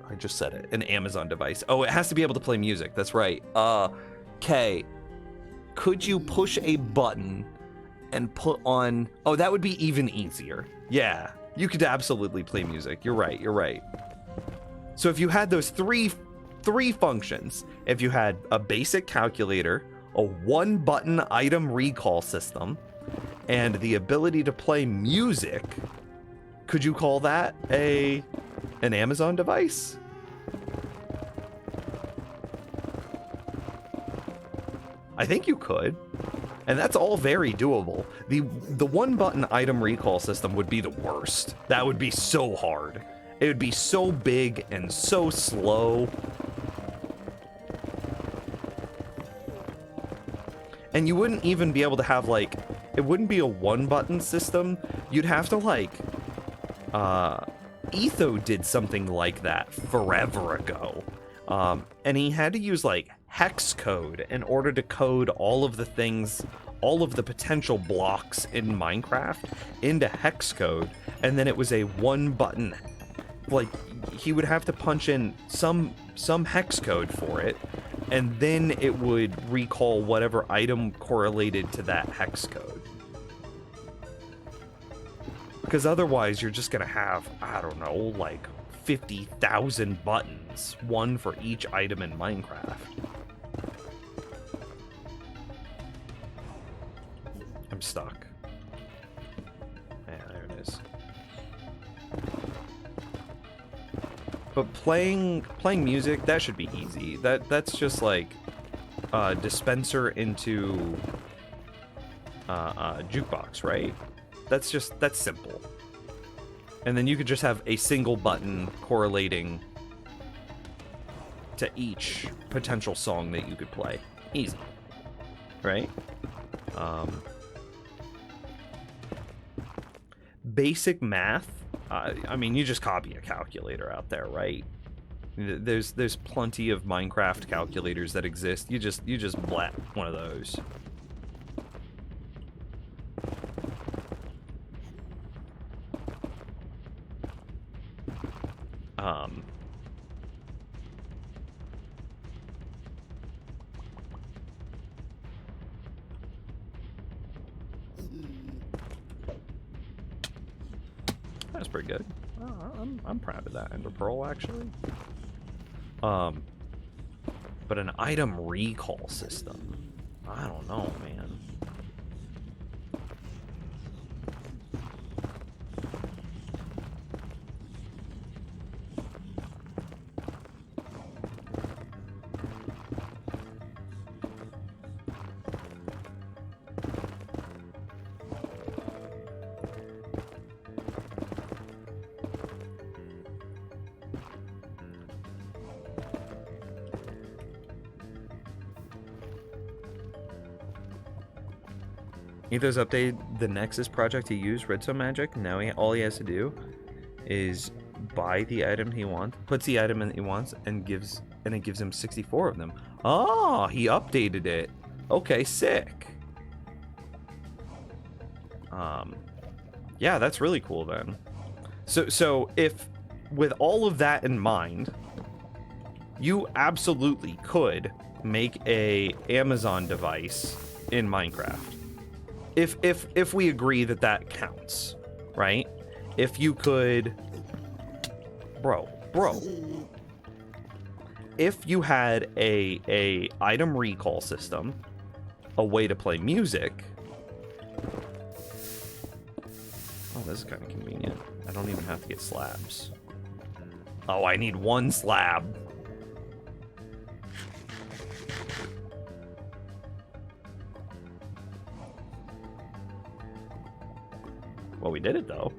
I just said it, an Amazon device. Oh, it has to be able to play music, that's right. Okay, could you push a button and put on, oh, that would be even easier. Yeah, you could absolutely play music. You're right. So if you had those three functions, if you had a basic calculator, a one button item recall system, and the ability to play music, could you call that an Amazon device? I think you could. And that's all very doable. The one button item recall system would be the worst. That would be so hard. It would be so big and so slow. And you wouldn't even be able to have like, it wouldn't be a one button system. You'd have to like, Etho did something like that forever ago. And he had to use like hex code in order to code all of the things, all of the potential blocks in Minecraft into hex code. And then it was a one button, like he would have to punch in some hex code for it, and then it would recall whatever item correlated to that hex code. Because otherwise you're just gonna have, I don't know, like 50,000 buttons, one for each item in Minecraft. I'm stuck. Yeah, there it is. But playing music, that should be easy. That's just like dispenser into jukebox, right? That's simple. And then you could just have a single button correlating to each potential song that you could play. Easy, right? Basic math. I mean, you just copy a calculator out there, right? There's plenty of Minecraft calculators that exist. You just blat one of those. That's pretty good. I'm proud of that Ender Pearl, actually. But an item recall system, I don't know, man. Ethos updated the Nexus project to use Redstone Magic. Now all he has to do is buy the item he wants, puts the item in he wants, and it gives him 64 of them. Oh, he updated it. Okay, sick. Yeah, that's really cool then. So if with all of that in mind, you absolutely could make a Amazon device in Minecraft. If we agree that that counts, right? If you could, bro, if you had a item recall system, a way to play music. Oh, this is kind of convenient. I don't even have to get slabs. Oh, I need 1 slab. Well, we did it though.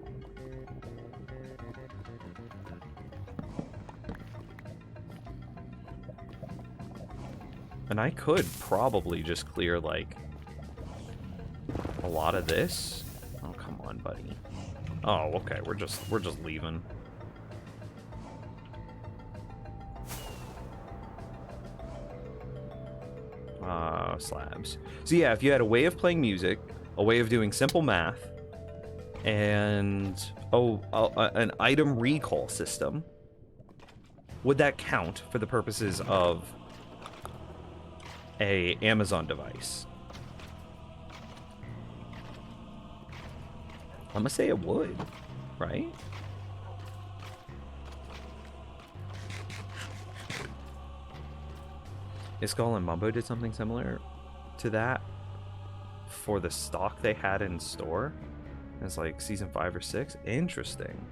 And I could probably just clear like a lot of this. Oh, come on, buddy. Oh, okay, we're just leaving. Slabs. So yeah, if you had a way of playing music, a way of doing simple math, and an item recall system, would that count for the purposes of a Amazon device? I'm gonna say it would, right? Iskall and Mumbo did something similar to that for the stock they had in store. It's like season 5 or 6. Interesting.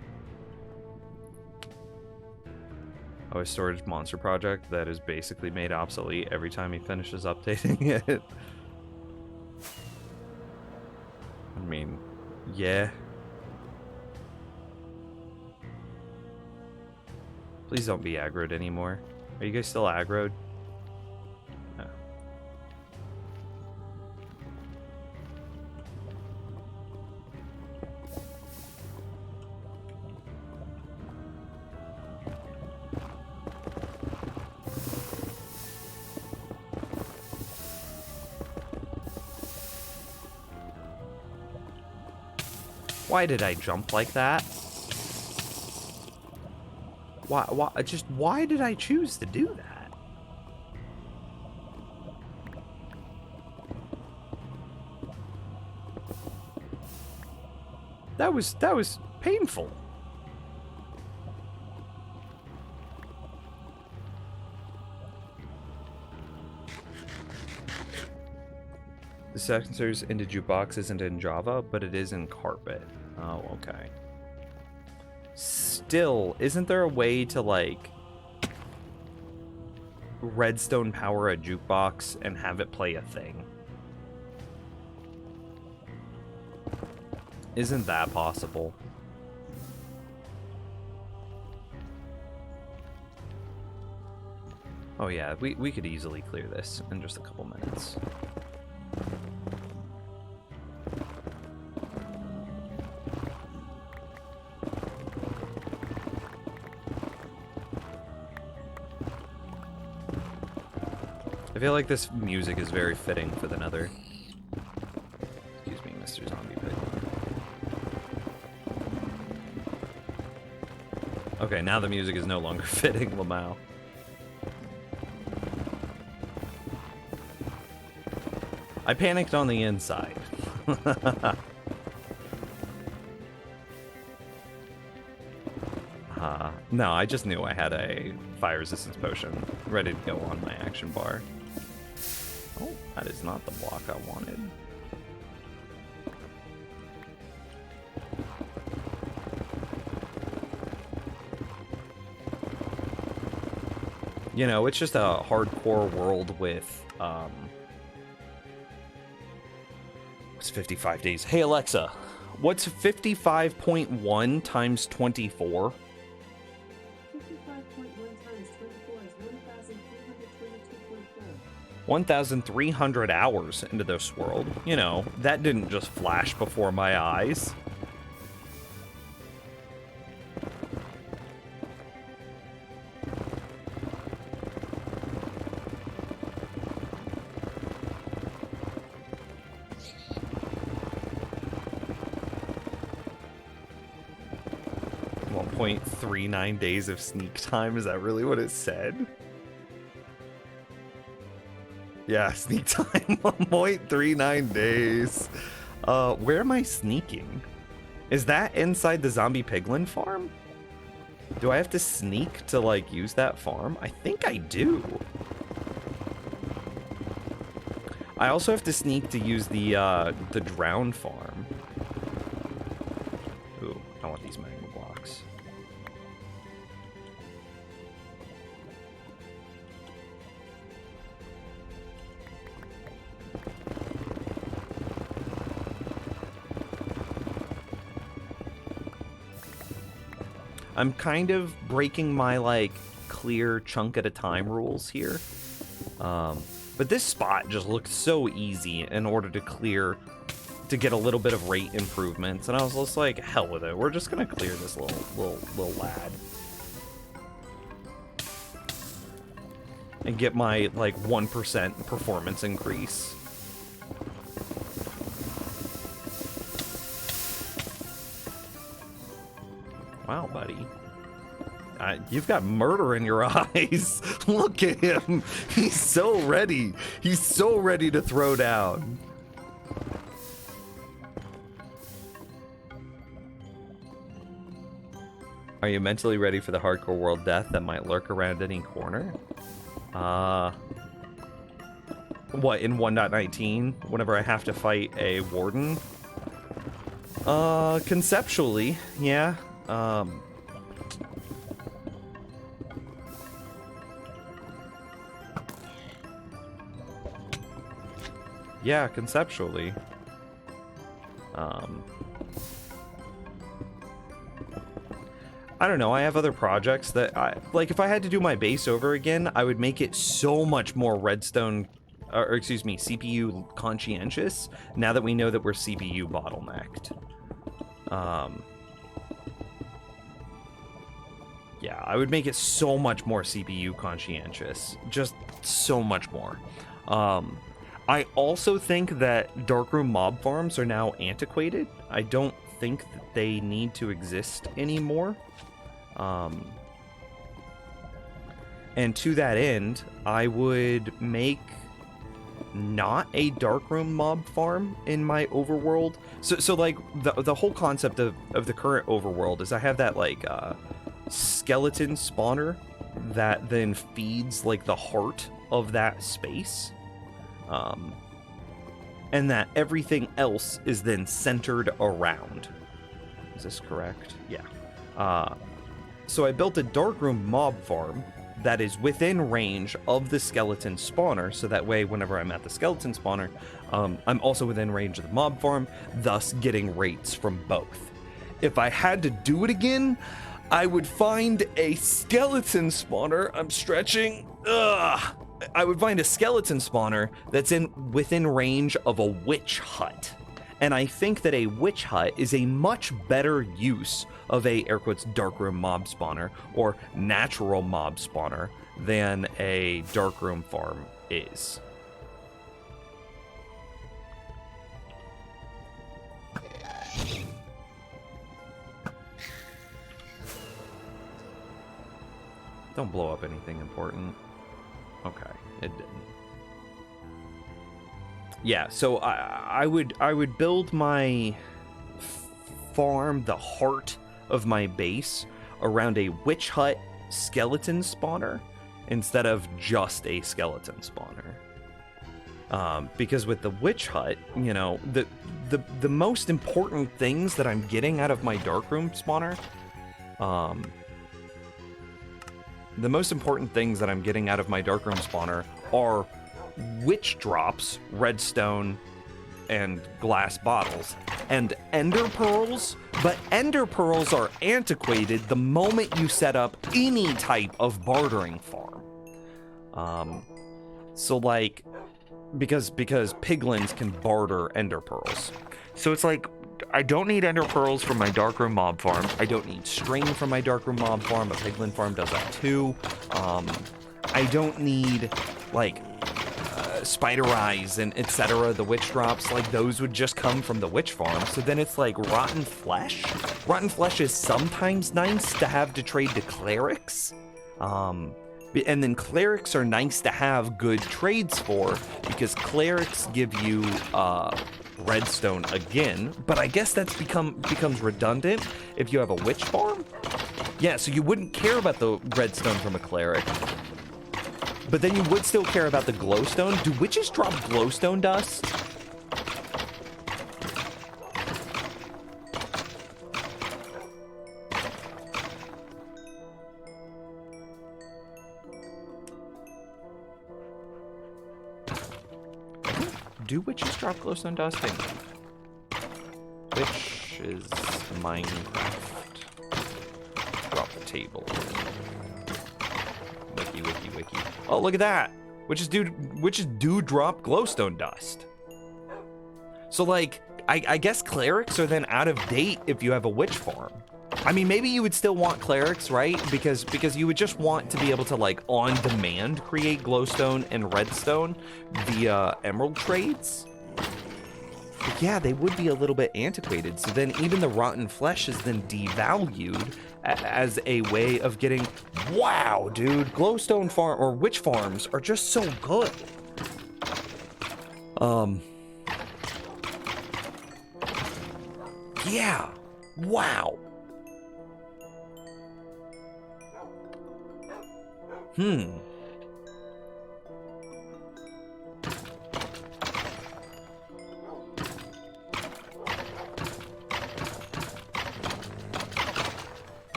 Oh, a storage monster project that is basically made obsolete every time he finishes updating it. I mean, yeah. Please don't be aggroed anymore. Are you guys still aggroed? No. Why did I jump like that? Why did I choose to do that? That was painful. The sensors into Jukebox isn't in Java, but it is in Carpet. Oh, okay. Still, isn't there a way to, like, redstone power a jukebox and have it play a thing? Isn't that possible? Oh yeah, we could easily clear this in just a couple minutes. I feel like this music is very fitting for the Nether. Excuse me, Mr. Zombie Pig. Okay, now the music is no longer fitting, Lamau. I panicked on the inside. No, I just knew I had a fire resistance potion ready to go on my action bar. Oh, that is not the block I wanted. You know, it's just a hardcore world with, what's 55 days? Hey, Alexa, what's 55.1 times 24? 1,300 hours into this world. You know, that didn't just flash before my eyes. .39 days of sneak time, is that really what it said? Yeah, sneak time 1.39 days. Where am I sneaking? Is that inside the zombie piglin farm? Do I have to sneak to like use that farm? I think I do. I also have to sneak to use the drown farm. Ooh, I want these magma blocks. I'm kind of breaking my like clear chunk at a time rules here. But this spot just looked so easy in order to clear, to get a little bit of rate improvements, and I was just like, hell with it. We're just gonna clear this little lad and get my like 1% performance increase. Wow, buddy. You've got murder in your eyes. Look at him. He's so ready. He's so ready to throw down. Are you mentally ready for the hardcore world death that might lurk around any corner? What, in 1.19? Whenever I have to fight a warden? Conceptually, yeah. Yeah, conceptually. I don't know, I have other projects that like if I had to do my base over again, I would make it so much more redstone, or excuse me, CPU conscientious, now that we know that we're CPU bottlenecked. Yeah, I would make it so much more CPU conscientious. Just so much more. I also think that darkroom mob farms are now antiquated. I don't think that they need to exist anymore. And to that end, I would make not a darkroom mob farm in my overworld. So like the whole concept of the current overworld is I have that like skeleton spawner that then feeds like the heart of that space. And that everything else is then centered around. Is this correct? Yeah. So I built a darkroom mob farm that is within range of the skeleton spawner, so that way whenever I'm at the skeleton spawner, I'm also within range of the mob farm, thus getting rates from both. If I had to do it again, I would find a skeleton spawner. I'm stretching. Ugh. I would find a skeleton spawner that's within range of a witch hut. And I think that a witch hut is a much better use of a, air quotes, darkroom mob spawner or natural mob spawner than a darkroom farm is. Don't blow up anything important. Okay, it didn't. Yeah, so I would build my farm, the heart of my base, around a witch hut skeleton spawner instead of just a skeleton spawner. Because with the witch hut, you know, the most important things that I'm getting out of my darkroom spawner, the most important things that I'm getting out of my darkroom spawner are witch drops, redstone, and glass bottles, and ender pearls. But ender pearls are antiquated the moment you set up any type of bartering farm. So like, because piglins can barter ender pearls. So it's like, I don't need ender pearls from my darkroom mob farm. I don't need string from my darkroom mob farm. A piglin farm does that too. I don't need like spider eyes and etc. The witch drops, like those would just come from the witch farm. So then it's like rotten flesh. Rotten flesh is sometimes nice to have to trade to clerics. And then clerics are nice to have good trades for, because clerics give you redstone again, but I guess that's becomes redundant if you have a witch farm. Yeah, so you wouldn't care about the redstone from a cleric, but then you would still care about the glowstone. Do witches drop glowstone dust? Do witches drop glowstone dust? Hang on. Which is Minecraft. Drop the table. Wiki. Oh, look at that! Witches do drop glowstone dust. So, like, I guess clerics are then out of date if you have a witch farm. I mean, maybe you would still want clerics, right? Because you would just want to be able to, like, on demand create glowstone and redstone via emerald trades. But yeah, they would be a little bit antiquated. So then even the rotten flesh is then devalued as a way of getting, wow, dude, glowstone farm or witch farms are just so good. Yeah, wow.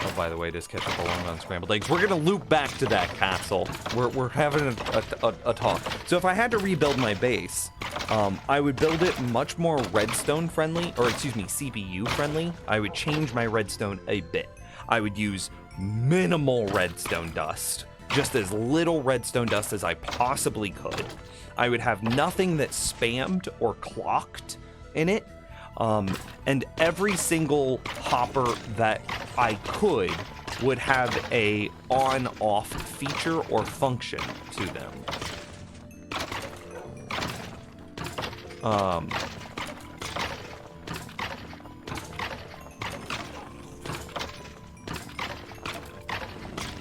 Oh, by the way, just catch up along on scrambled eggs. We're gonna loop back to that castle. We're having a talk. So if I had to rebuild my base, I would build it much more redstone friendly, or excuse me, CPU friendly. I would change my redstone a bit. I would use minimal redstone dust. Just as little redstone dust as I possibly could. I would have nothing that spammed or clocked in it. And every single hopper that I could would have a on-off feature or function to them.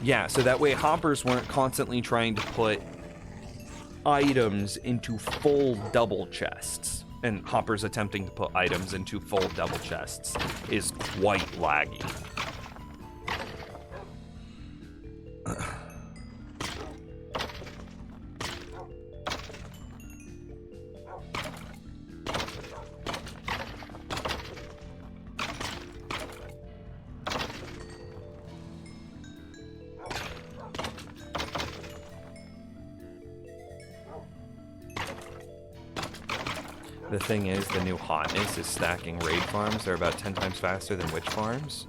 Yeah, so that way hoppers weren't constantly trying to put items into full double chests. And hoppers attempting to put items into full double chests is quite laggy. The thing is, the new hotness is stacking raid farms. They're about 10 times faster than witch farms.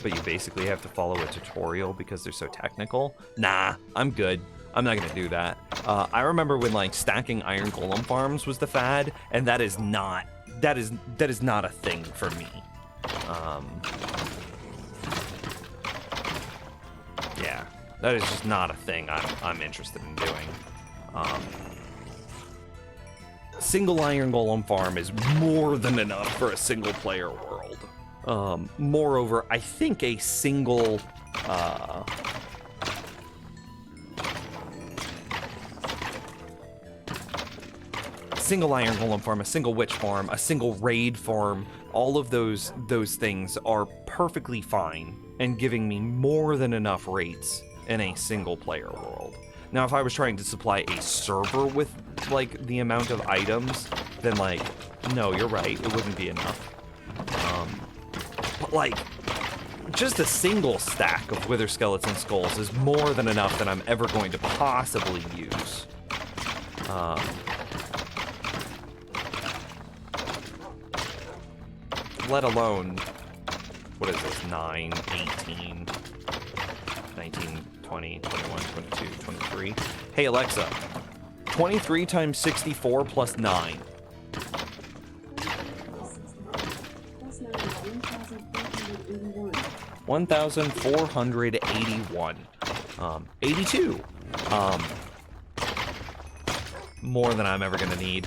But you basically have to follow a tutorial because they're so technical. Nah, I'm good. I'm not gonna do that. I remember when, like, stacking iron golem farms was the fad, and that is not a thing for me. Yeah, that is just not a thing I'm interested in doing. Single iron golem farm is more than enough for a single player world. Moreover, I think a single iron golem farm, a single witch farm, a single raid farm, all of those things are perfectly fine and giving me more than enough rates in a single player world. Now, if I was trying to supply a server with, like, the amount of items, then, like, no, you're right, it wouldn't be enough. But, like, just a single stack of Wither Skeleton Skulls is more than enough that I'm ever going to possibly use. Let alone, what is this, 9, 18, 19, 20, 21, 22, 23. Hey, Alexa, 23 times 64 plus 9. Plus 9 is 1,481. 1,481. 82. More than I'm ever gonna need.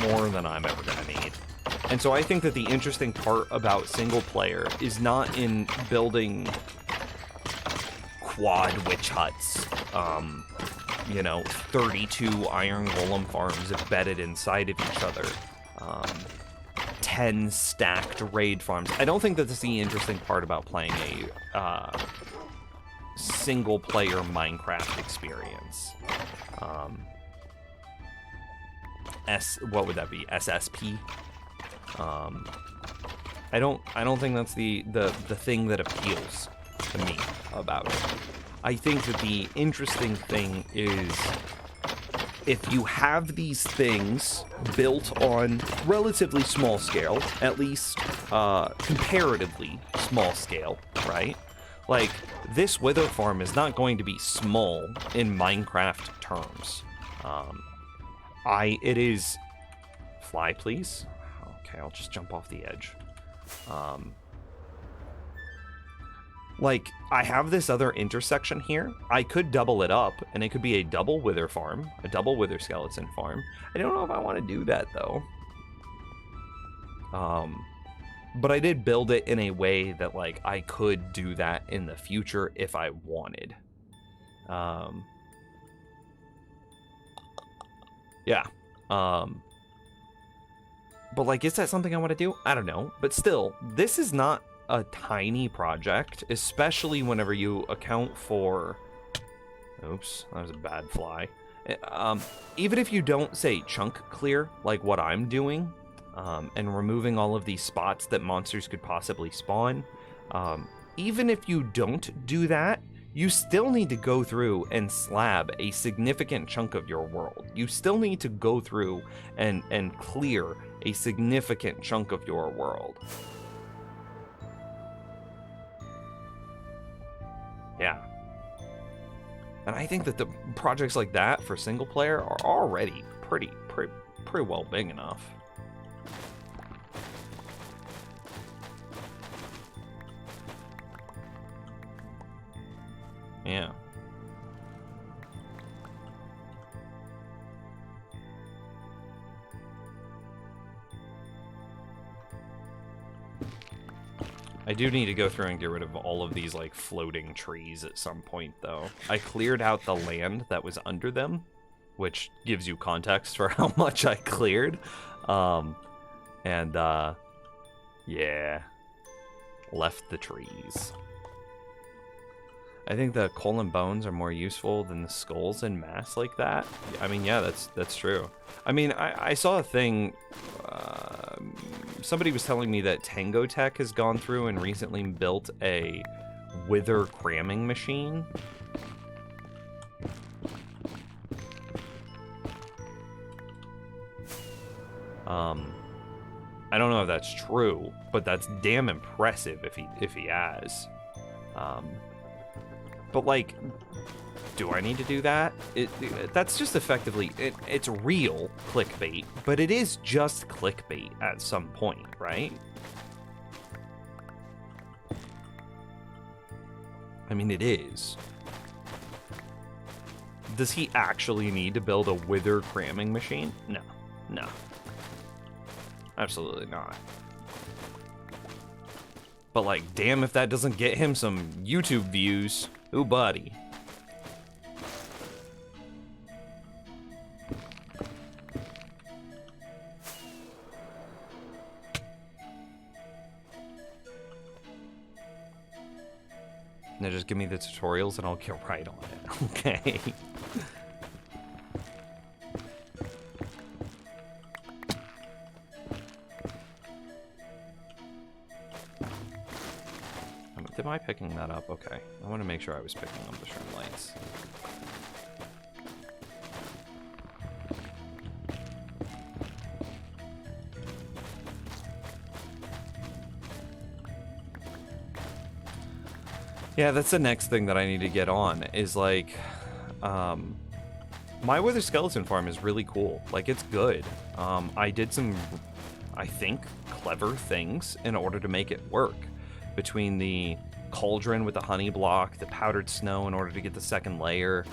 More than I'm ever gonna need. And so I think that the interesting part about single player is not in building quad witch huts, you know, 32 iron golem farms embedded inside of each other, 10 stacked raid farms. I don't think that's the interesting part about playing a single player Minecraft experience. What would that be? SSP? I don't think that's the thing that appeals to me about it. I think that the interesting thing is if you have these things built on relatively small scale, at least comparatively small scale, right? Like, this wither farm is not going to be small in Minecraft terms. It is... Fly, please? Okay, I'll just jump off the edge. Like, I have this other intersection here. I could double it up, and it could be a double wither farm, a double wither skeleton farm. I don't know if I want to do that, though. But I did build it in a way that, like, I could do that in the future if I wanted. Yeah. But, like, is that something I want to do? I don't know. But still, this is not a tiny project, especially whenever you account for... Oops, that was a bad fly. Even if you don't, say, chunk clear, like what I'm doing, and removing all of these spots that monsters could possibly spawn, even if you don't do that, you still need to go through and slab a significant chunk of your world. You still need to go through and clear a significant chunk of your world. Yeah. And I think that the projects like that for single player are already pretty well big enough. Yeah. I do need to go through and get rid of all of these, like, floating trees at some point, though. I cleared out the land that was under them, which gives you context for how much I cleared. Yeah. Left the trees. I think the colon bones are more useful than the skulls in mass like that. I mean, yeah, that's true. I mean, I saw a thing... somebody was telling me that Tango Tech has gone through and recently built a wither cramming machine. I don't know if that's true, but that's damn impressive if he has. But, like, do I need to do that? That's just effectively... It's real clickbait, but it is just clickbait at some point, right? I mean, it is. Does he actually need to build a wither cramming machine? No. No. Absolutely not. But, like, damn if that doesn't get him some YouTube views. Ooh, buddy. Now just give me the tutorials and I'll get right on it. Okay. Am I picking that up? Okay. I want to make sure I was picking up the shroom lights. Yeah, that's the next thing that I need to get on, is like, my Wither Skeleton farm is really cool. Like, it's good. I did some, I think, clever things in order to make it work. Between the cauldron with the honey block, the powdered snow in order to get the second layer,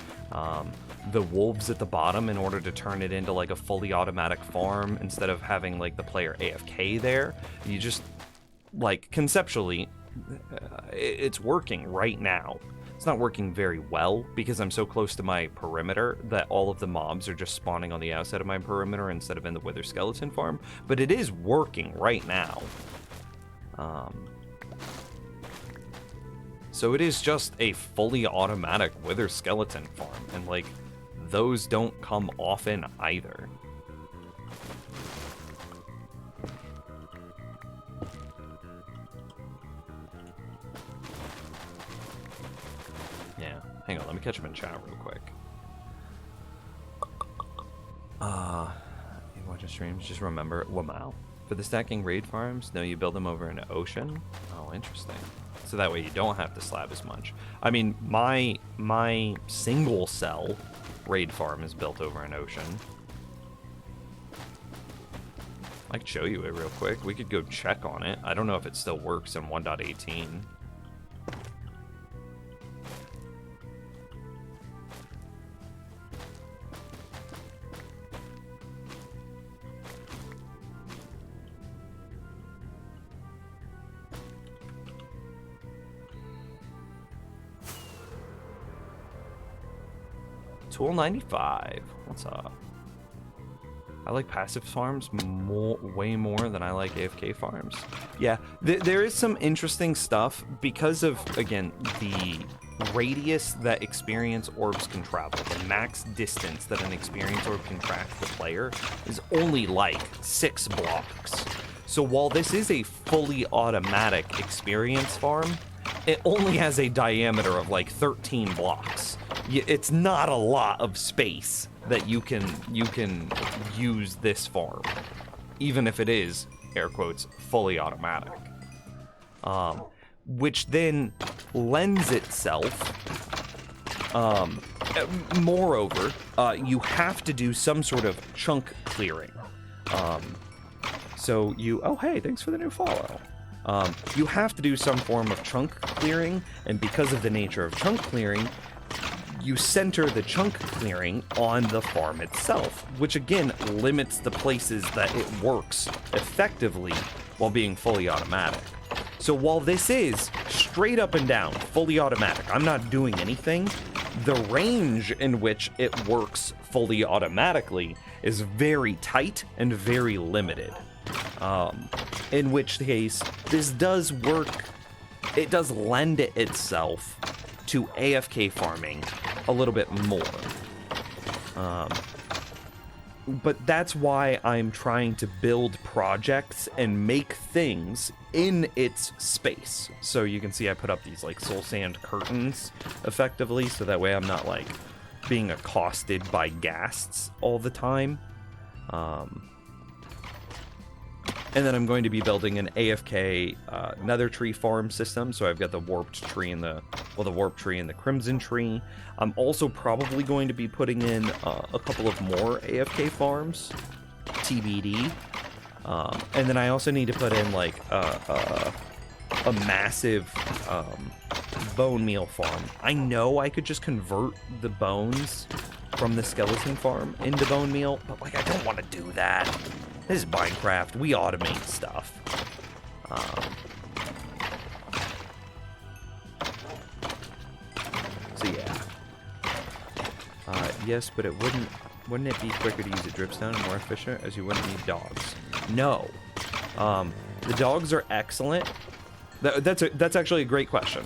the wolves at the bottom in order to turn it into like a fully automatic farm instead of having like the player AFK there. You just, like, conceptually, it's working right now. It's not working very well because I'm so close to my perimeter that all of the mobs are just spawning on the outside of my perimeter instead of in the Wither Skeleton farm. But it is working right now. So it is just a fully automatic Wither Skeleton farm, and like, those don't come often either. Yeah, hang on, let me catch him in chat real quick. You watch streams, just remember, wow. For the stacking raid farms, no, you build them over an ocean? Oh, interesting. So that way you don't have to slab as much. I mean, my single cell raid farm is built over an ocean. I could show you it real quick. We could go check on it. I don't know if it still works in 1.18. Tool 95. What's up? I like passive farms way more than I like AFK farms. Yeah, there is some interesting stuff because of, again, the radius that experience orbs can travel. The max distance that an experience orb can track the player is only like 6 blocks. So while this is a fully automatic experience farm, it only has a diameter of like 13 blocks. It's not a lot of space that you can use this farm, even if it is, air quotes, fully automatic. Which then lends itself, moreover, you have to do some sort of chunk clearing. So you, oh hey, thanks for the new follow. You have to do some form of chunk clearing, and because of the nature of chunk clearing, you center the chunk clearing on the farm itself, which again limits the places that it works effectively while being fully automatic. So while this is straight up and down, fully automatic, I'm not doing anything, the range in which it works fully automatically is very tight and very limited. In which case, this does work, it does lend itself to AFK farming a little bit more. But that's why I'm trying to build projects and make things in its space. So you can see I put up these like soul sand curtains effectively, so that way I'm not like being accosted by ghasts all the time. And then I'm going to be building an AFK nether tree farm system. So I've got the warped tree and the warped tree and the crimson tree. I'm also probably going to be putting in a couple of more AFK farms, TBD. And then I also need to put in like a massive bone meal farm. I know I could just convert the bones from the skeleton farm into bone meal, but like I don't want to do that. This is Minecraft. We automate stuff. So yeah. Yes, but it wouldn't it be quicker to use a dripstone and more efficient as you wouldn't need dogs? No. The dogs are excellent. That's actually a great question.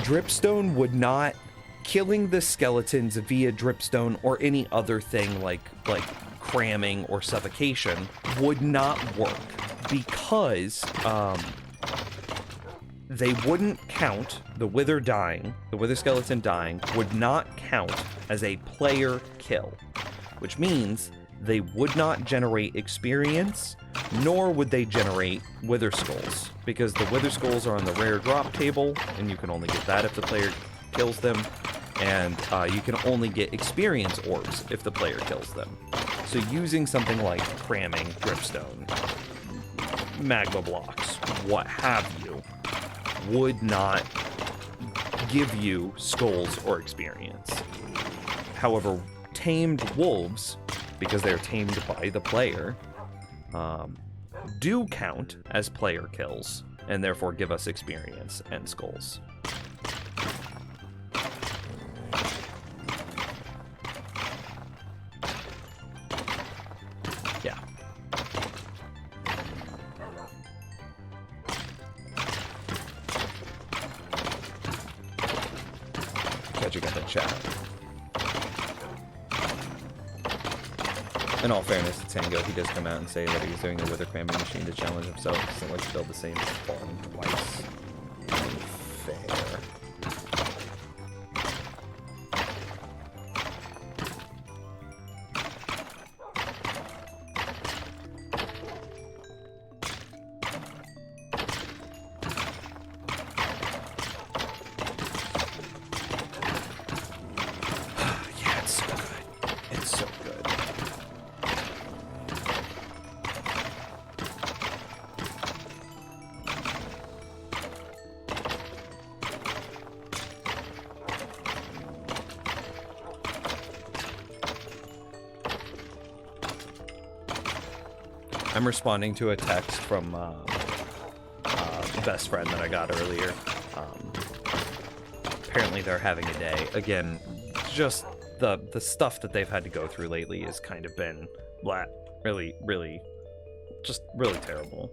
Dripstone would not, killing the skeletons via dripstone or any other thing like cramming or suffocation would not work because they wouldn't count, the wither skeleton dying would not count as a player kill, which means they would not generate experience, nor would they generate wither skulls, because the wither skulls are on the rare drop table, and you can only get that if the player kills them, and you can only get experience orbs if the player kills them. So using something like cramming, dripstone, magma blocks, what have you, would not give you skulls or experience. However, tamed wolves, because they're tamed by the player, do count as player kills, and therefore give us experience and skulls. Yeah. Glad you got that chat. In all fairness to Tango, he does come out and say that he's doing a wither cramming machine to challenge himself. He doesn't like to build the same farm twice. Unfair. Yeah, it's so good. It's so good. I'm responding to a text from best friend that I got earlier. Apparently they're having a day. Again, just the stuff that they've had to go through lately has kind of been really terrible.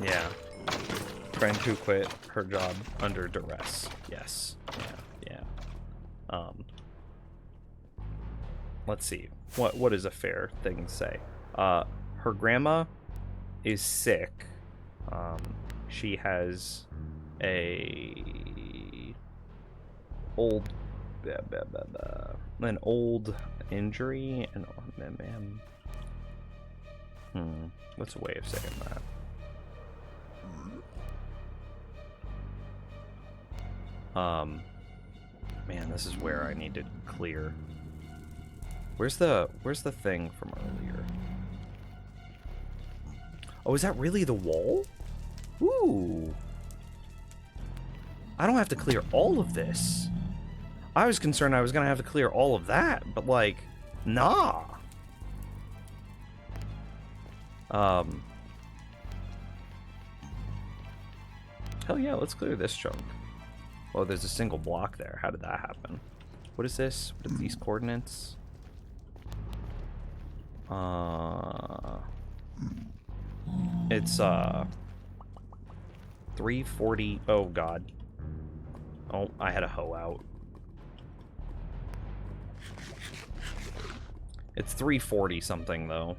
Yeah. Friend who quit her job under duress. Yes. Yeah. Let's see. What is a fair thing to say? Her grandma is sick. She has an old injury and what's a way of saying that? Man, this is where I need to clear. Where's the thing from earlier? Oh, is that really the wall? Ooh. I don't have to clear all of this. I was concerned I was gonna have to clear all of that, but like, nah. Hell yeah, let's clear this chunk. Oh, there's a single block there. How did that happen? What is this? What are these coordinates? It's 340. Oh god. Oh, I had a hoe out. It's 340 something though.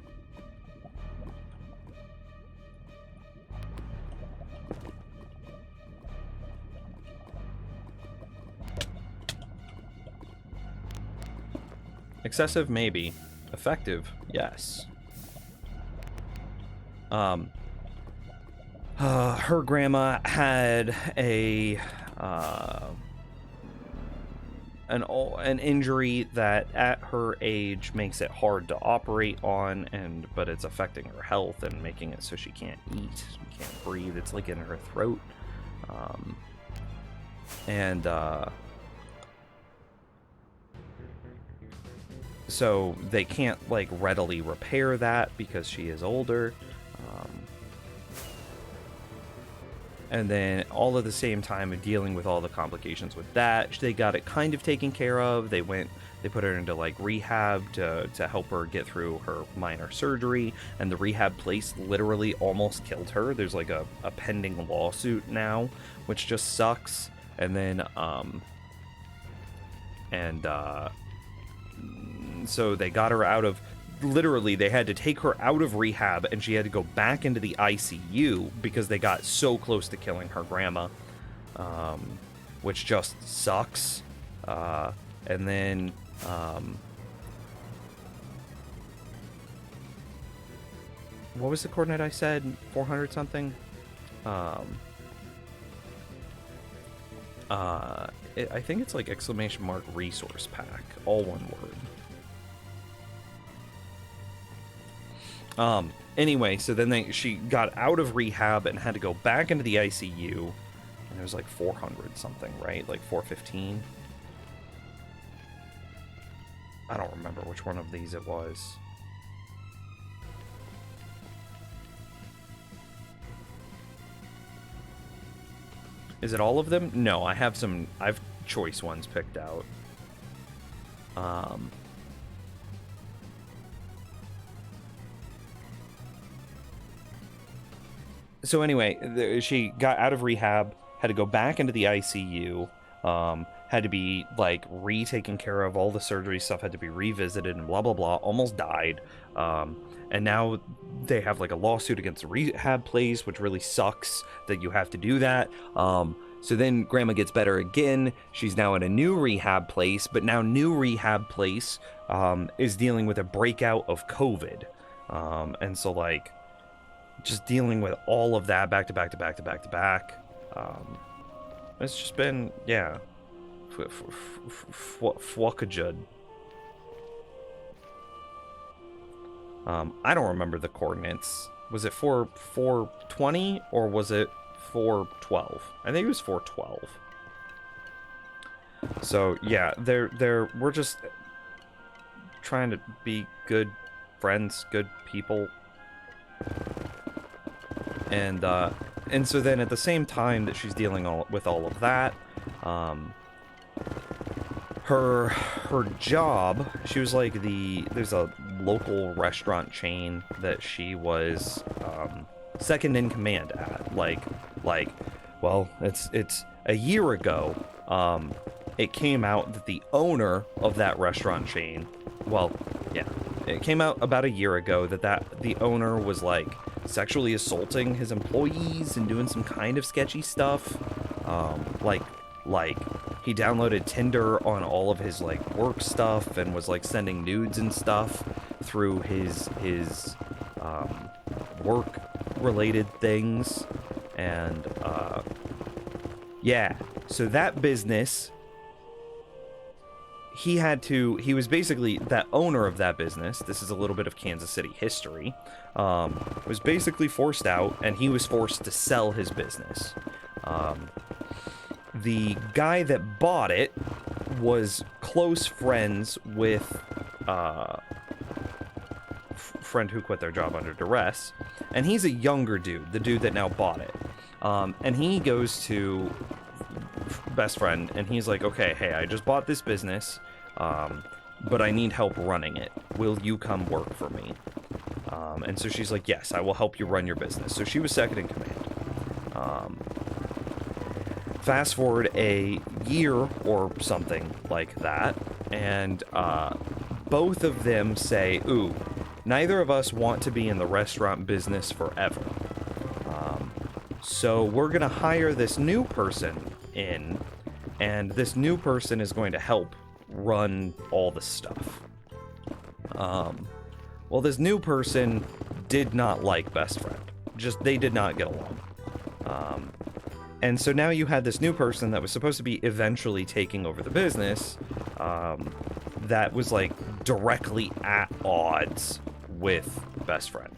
Excessive, maybe. Effective, yes. Her grandma had an injury that at her age makes it hard to operate on, but it's affecting her health and making it so she can't eat, she can't breathe. It's like in her throat, so they can't like readily repair that because she is older. And then all at the same time of dealing with all the complications with that, they got it kind of taken care of. They put her into like rehab to help her get through her minor surgery, and the rehab place literally almost killed her. There's like a pending lawsuit now, which just sucks. And then so they got her out of, literally they had to take her out of rehab, and she had to go back into the ICU because they got so close to killing her grandma, which just sucks. And then what was the coordinate I said? 400 something? I think it's like ! resource pack, all one word. Anyway, so then she got out of rehab and had to go back into the ICU, and it was like 400 something, right? Like 415. I don't remember which one of these it was. Is it all of them? No, I've choice ones picked out. So anyway, she got out of rehab, had to go back into the ICU, had to be like retaken care of, all the surgery stuff had to be revisited and blah blah blah, almost died. And now they have like a lawsuit against the rehab place, which really sucks that you have to do that. So then grandma gets better again. She's now in a new rehab place, but now new rehab place is dealing with a breakout of COVID. And so like just dealing with all of that back to back to back to back to back. It's just been, yeah, fuckajud. I don't remember the coordinates. Was it 420 or was it 412? I think it was 412. So yeah, we're just trying to be good friends, good people. And so then at the same time that she's dealing with all of that, her job, she was like there's a local restaurant chain that she was second in command at. Well, it's a year ago, it came out that the owner of that restaurant chain, well, yeah, it came out about a year ago that the owner was like sexually assaulting his employees and doing some kind of sketchy stuff. Like he downloaded Tinder on all of his like work stuff and was like sending nudes and stuff through his work related things. And yeah, so that business, he was basically that owner of that business. This is a little bit of Kansas City history. Was basically forced out, and he was forced to sell his business. The guy that bought it was close friends with friend who quit their job under duress, and he's a younger dude, the dude that now bought it. And he goes to best friend, and he's like, okay, hey, I just bought this business, but I need help running it. Will you come work for me? And so she's like, yes, I will help you run your business. So she was second in command. Fast forward a year or something like that, and both of them say, ooh, neither of us want to be in the restaurant business forever. So we're going to hire this new person in, and this new person is going to help run all the stuff. Well, this new person did not like best friend. They did not get along. And so now you had this new person that was supposed to be eventually taking over the business, that was like directly at odds with best friend.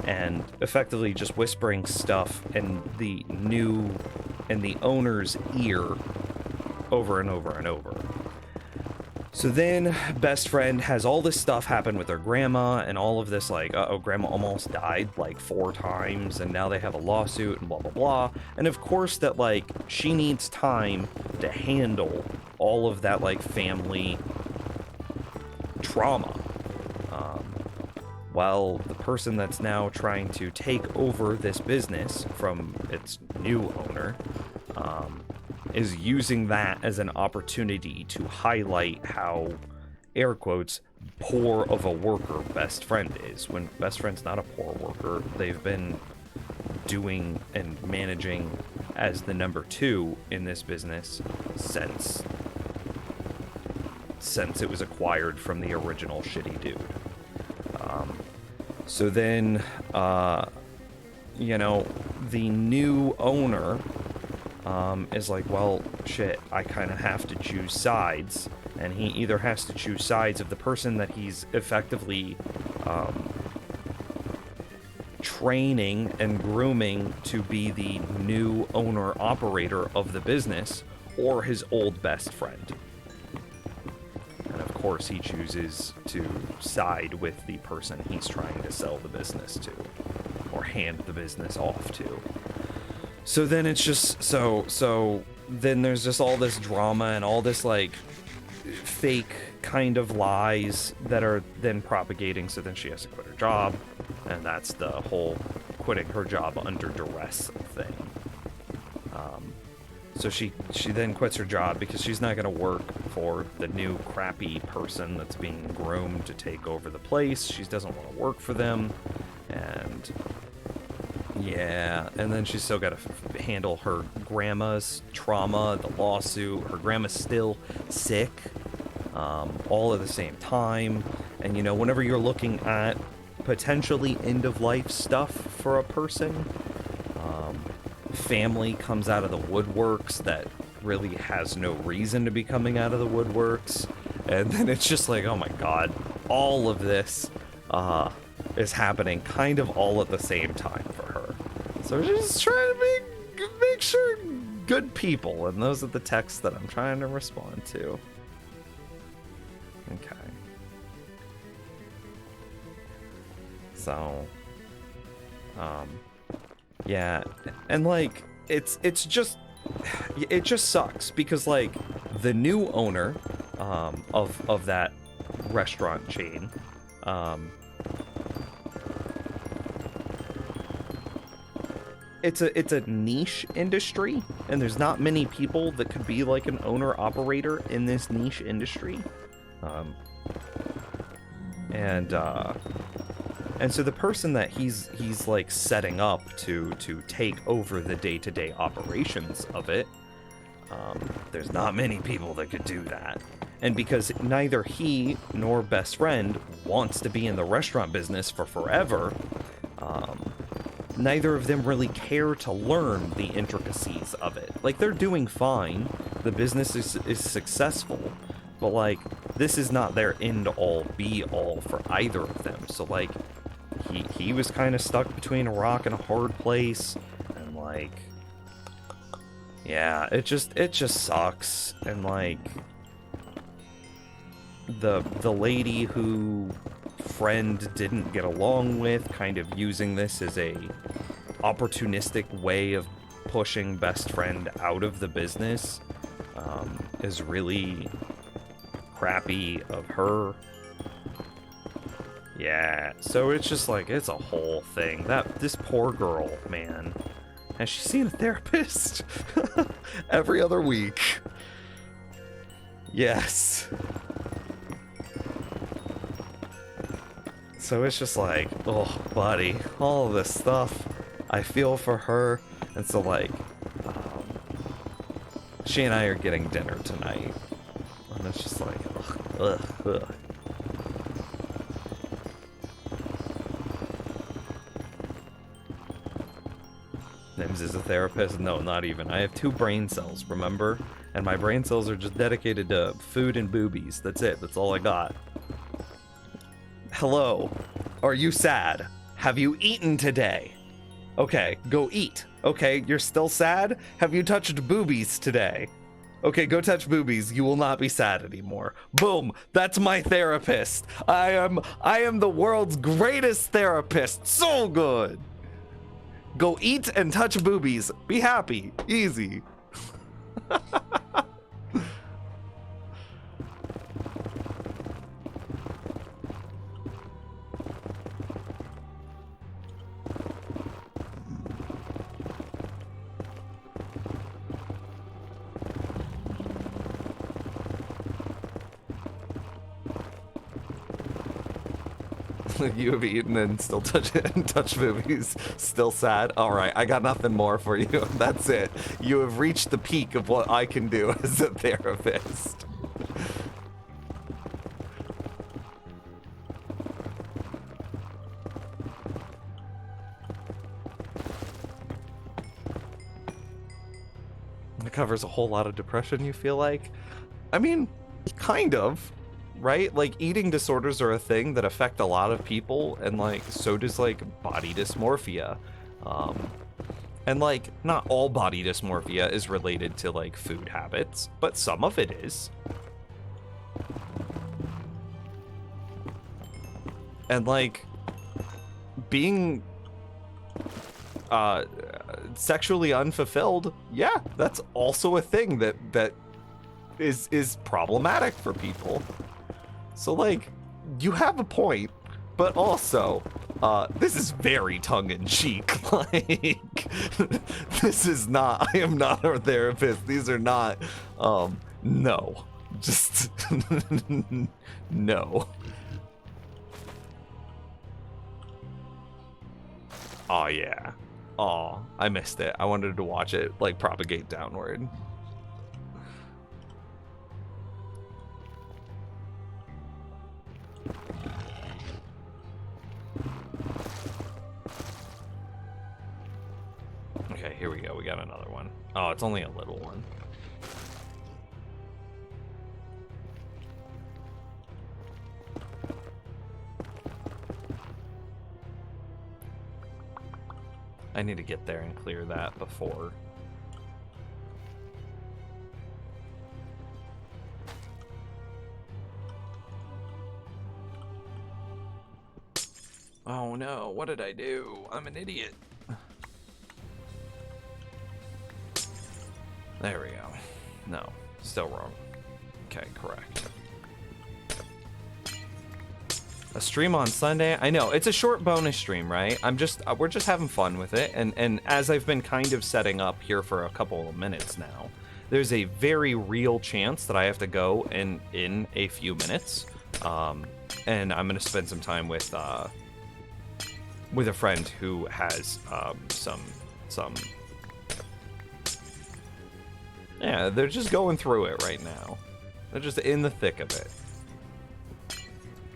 And effectively just whispering stuff in the owner's ear over and over and over. So then best friend has all this stuff happen with their grandma and all of this, like, uh-oh, grandma almost died like 4 times and now they have a lawsuit and blah blah blah. And of course that, like, she needs time to handle all of that, like, family trauma. While the person that's now trying to take over this business from its new owner is using that as an opportunity to highlight how, air quotes, poor of a worker best friend is, when best friend's not a poor worker. They've been doing and managing as the number 2 in this business since it was acquired from the original shitty dude. So then, you know, the new owner is like, well, shit, I kind of have to choose sides. And he either has to choose sides of the person that he's effectively training and grooming to be the new owner-operator of the business, or his old best friend. And of course he chooses to side with the person he's trying to sell the business to, or hand the business off to. So then it's just, so then there's just all this drama and all this, like, fake kind of lies that are then propagating, so then she has to quit her job, and that's the whole quitting her job under duress thing. So she then quits her job because she's not going to work for the new crappy person that's being groomed to take over the place. She doesn't want to work for them, and yeah, and then she's still got to handle her grandma's trauma, the lawsuit. Her grandma's still sick, all at the same time. And, you know, whenever you're looking at potentially end-of-life stuff for a person, family comes out of the woodworks that really has no reason to be coming out of the woodworks. And then it's just like, oh my god, all of this is happening kind of all at the same time for her. So she's just trying to make sure good people, and those are the texts that I'm trying to respond to. Okay. So, yeah, and like, it just sucks because, like, the new owner of that restaurant chain, it's a niche industry, and there's not many people that could be like an owner operator in this niche industry, and so the person that he's like setting up to take over the day-to-day operations of it, there's not many people that could do that. And because neither he nor best friend wants to be in the restaurant business for forever, neither of them really care to learn the intricacies of it. Like, they're doing fine, the business is successful, but, like, this is not their end-all, be-all for either of them. So, like, he was kind of stuck between a rock and a hard place, and, like, yeah, it just sucks. And, like, the lady who friend didn't get along with, kind of using this as a opportunistic way of pushing best friend out of the business, is really crappy of her. Yeah, so it's just like, it's a whole thing. This poor girl, man. Has she seen a therapist? Every other week. Yes. So it's just like, oh, buddy, all of this stuff, I feel for her. And so, like, she and I are getting dinner tonight. And it's just like, ugh. Nims is a therapist? No, not even. I have 2 brain cells, remember? And my brain cells are just dedicated to food and boobies. That's it. That's all I got. Hello. Are you sad? Have you eaten today? Okay, go eat. Okay, you're still sad? Have you touched boobies today? Okay, go touch boobies. You will not be sad anymore. Boom. That's my therapist. I am the world's greatest therapist. So good. Go eat and touch boobies. Be happy. Easy. You have eaten and still touch boobies. Still sad. All right, I got nothing more for you. That's it. You have reached the peak of what I can do as a therapist. It covers a whole lot of depression, you feel like? I mean, kind of. Right? Like, eating disorders are a thing that affect a lot of people, and, like, so does, like, body dysmorphia. And, like, not all body dysmorphia is related to, like, food habits, but some of it is. And, like, being sexually unfulfilled, yeah, that's also a thing that is problematic for people. So, like, you have a point, but also, this is very tongue-in-cheek. Like, this is not, I am not a therapist. These are not, no. Just, no. Oh, yeah. Oh, I missed it. I wanted to watch it, like, propagate downward. Okay, here we go. We got another one. Oh, it's only a little one. I need to get there and clear that before. Oh no, what did I do? I'm an idiot. There we go. No, still wrong. Okay, correct. A stream on Sunday? I know, it's a short bonus stream, right? We're just having fun with it, and as I've been kind of setting up here for a couple of minutes now, there's a very real chance that I have to go in a few minutes, and I'm gonna spend some time with a friend who has some. Yeah, they're just going through it right now. They're just in the thick of it.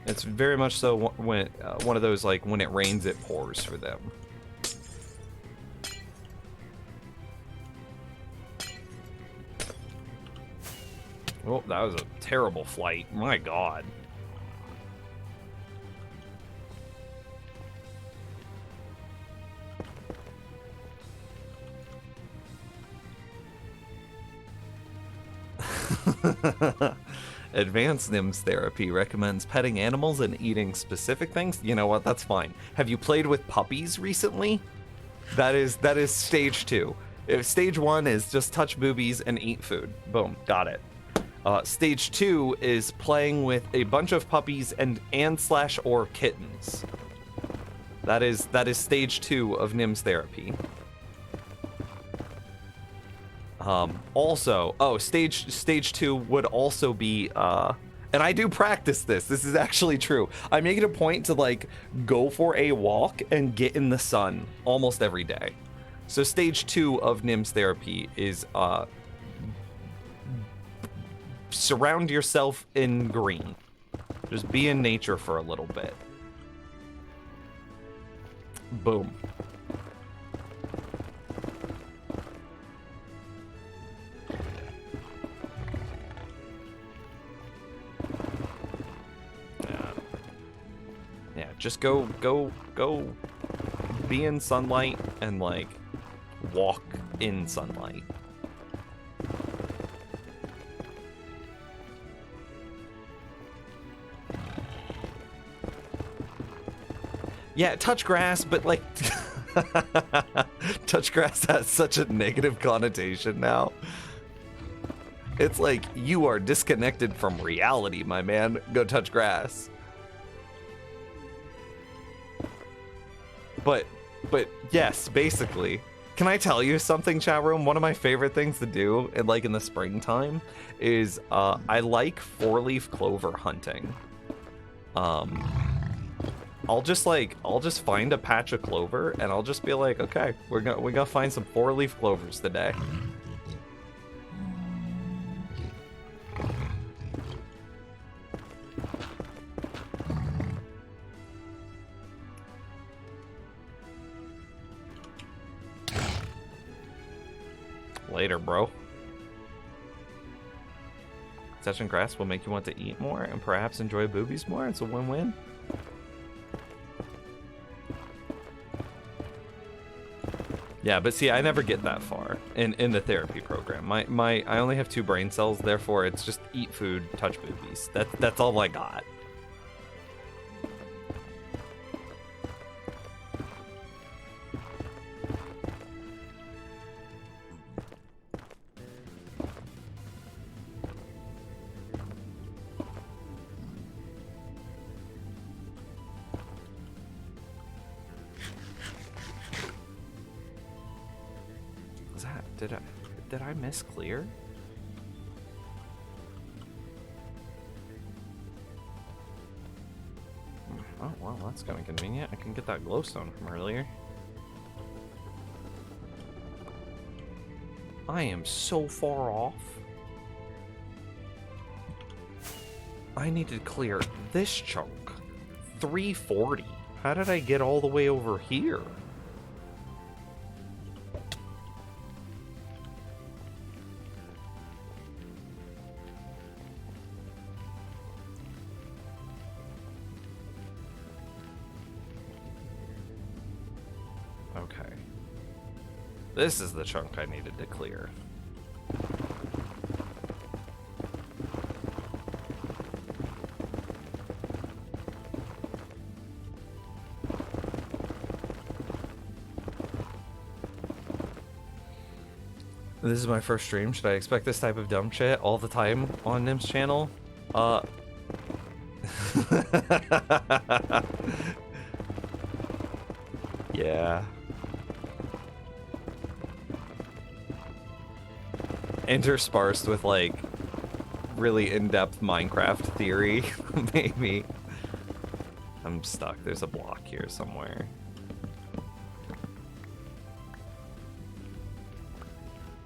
It's very much so when one of those, like, when it rains, it pours for them. Oh, that was a terrible flight. My God. Advanced NIMS therapy recommends petting animals and eating specific things. You know what? That's fine. Have you played with puppies recently? That is stage 2. If stage 1 is just touch boobies and eat food. Boom, got it. Stage 2 is playing with a bunch of puppies and/or kittens. That is stage 2 of NIMS therapy. Also, stage 2 would also be, and I do practice this. This is actually true. I make it a point to, like, go for a walk and get in the sun almost every day. So stage 2 of NIMS therapy is, surround yourself in green. Just be in nature for a little bit. Boom. Yeah, just go be in sunlight and, like, walk in sunlight. Yeah, touch grass, but like touch grass has such a negative connotation now. It's like you are disconnected from reality, my man. Go touch grass. But yes, basically. Can I tell you something, chat room? One of my favorite things to do, in the springtime, is I like 4-leaf clover hunting. I'll just find a patch of clover and I'll just be like, okay, we're gonna find some 4-leaf clovers today. Later, bro. Touching grass will make you want to eat more and perhaps enjoy boobies more. It's a win-win. Yeah, but see, I never get that far in the therapy program. I only have 2 brain cells, therefore it's just eat food, touch boobies. That's all I got. Did I miss clear? Oh, well, that's kind of convenient. I can get that glowstone from earlier. I am so far off. I need to clear this chunk. 340. How did I get all the way over here? Okay. This is the chunk I needed to clear. This is my first stream. Should I expect this type of dumb shit all the time on Nim's channel? Yeah. Interspersed with, like, really in-depth Minecraft theory, maybe. I'm stuck. There's a block here somewhere.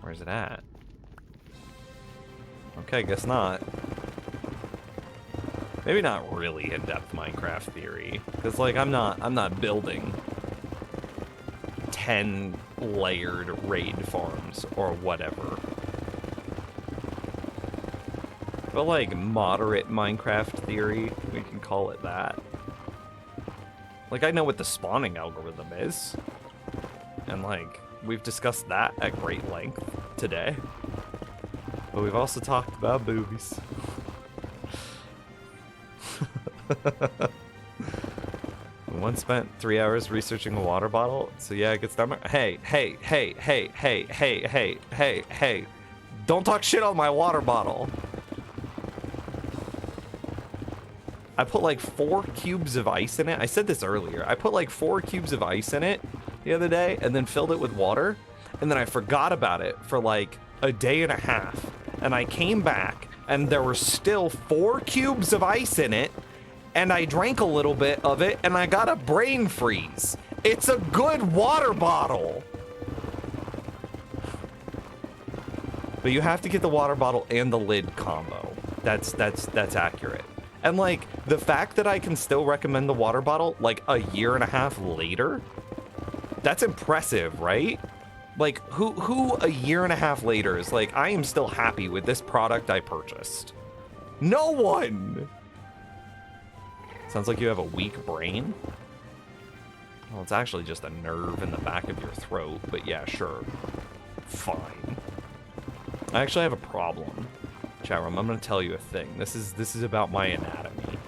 Where's it at? Okay, guess not. Maybe not really in-depth Minecraft theory, because, like, I'm not building 10 layered raid farms or whatever. But, like, moderate Minecraft theory, we can call it that. Like, I know what the spawning algorithm is. And, like, we've discussed that at great length today. But we've also talked about boobies. We once spent 3 hours researching a water bottle, so yeah, it gets done. Hey. Don't talk shit on my water bottle. I put like 4 cubes of ice in it. I said this earlier. I put like 4 cubes of ice in it the other day and then filled it with water. And then I forgot about it for like a day and a half. And I came back and there were still 4 cubes of ice in it. And I drank a little bit of it and I got a brain freeze. It's a good water bottle. But you have to get the water bottle and the lid combo. That's accurate. And, like, the fact that I can still recommend the water bottle, like, a year and a half later, that's impressive, right? Like, who a year and a half later is like, I am still happy with this product I purchased? No one! Sounds like you have a weak brain. Well, it's actually just a nerve in the back of your throat, but yeah, sure. Fine. I actually have a problem. Chat room, I'm gonna tell you a thing. This is about my anatomy.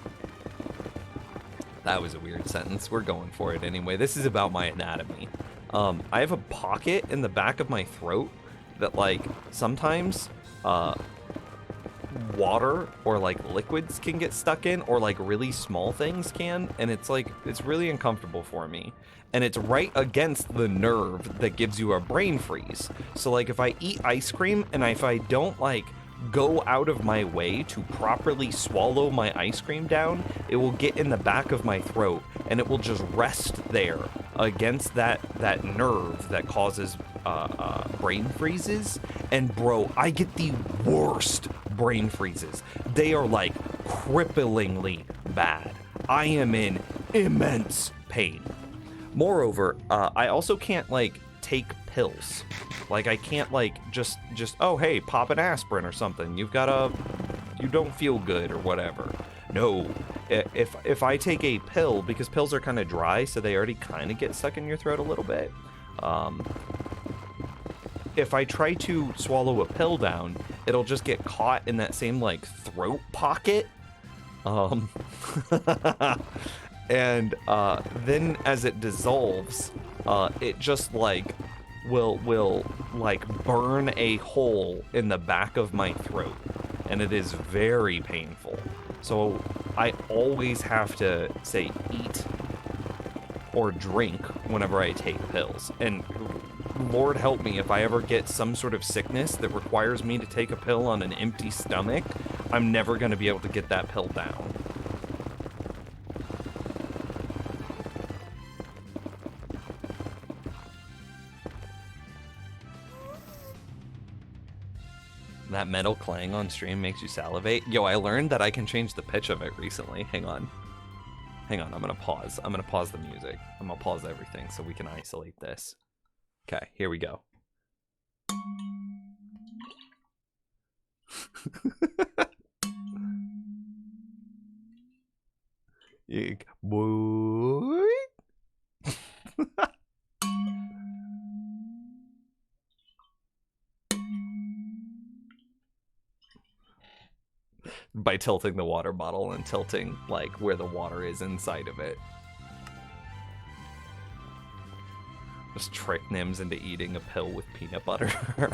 That was a weird sentence. We're going for it anyway. This is about my anatomy. I have a pocket in the back of my throat that, like, sometimes water or like liquids can get stuck in, or like really small things can, and it's like, it's really uncomfortable for me. And it's right against the nerve that gives you a brain freeze. So like if I eat ice cream and if I don't like go out of my way to properly swallow my ice cream down, it will get in the back of my throat and it will just rest there against that nerve that causes brain freezes. And bro, I get the worst brain freezes. They are like cripplingly bad. I am in immense pain. Moreover, I also can't like take pills. Like I can't like just oh hey, pop an aspirin or something. You don't feel good or whatever. No, if I take a pill, because pills are kind of dry, so they already kind of get stuck in your throat a little bit. If I try to swallow a pill down, it'll just get caught in that same like throat pocket. And then as it dissolves, it just like will like burn a hole in the back of my throat, and it is very painful. So I always have to say eat or drink whenever I take pills. And Lord help me, if I ever get some sort of sickness that requires me to take a pill on an empty stomach, I'm never going to be able to get that pill down. That metal clang on stream makes you salivate. Yo, I learned that I can change the pitch of it recently. Hang on, I'm gonna pause. I'm gonna pause the music. I'm gonna pause everything so we can isolate this. Okay, here we go. Boy. By tilting the water bottle and tilting like where the water is inside of it. Just trick Nims into eating a pill with peanut butter.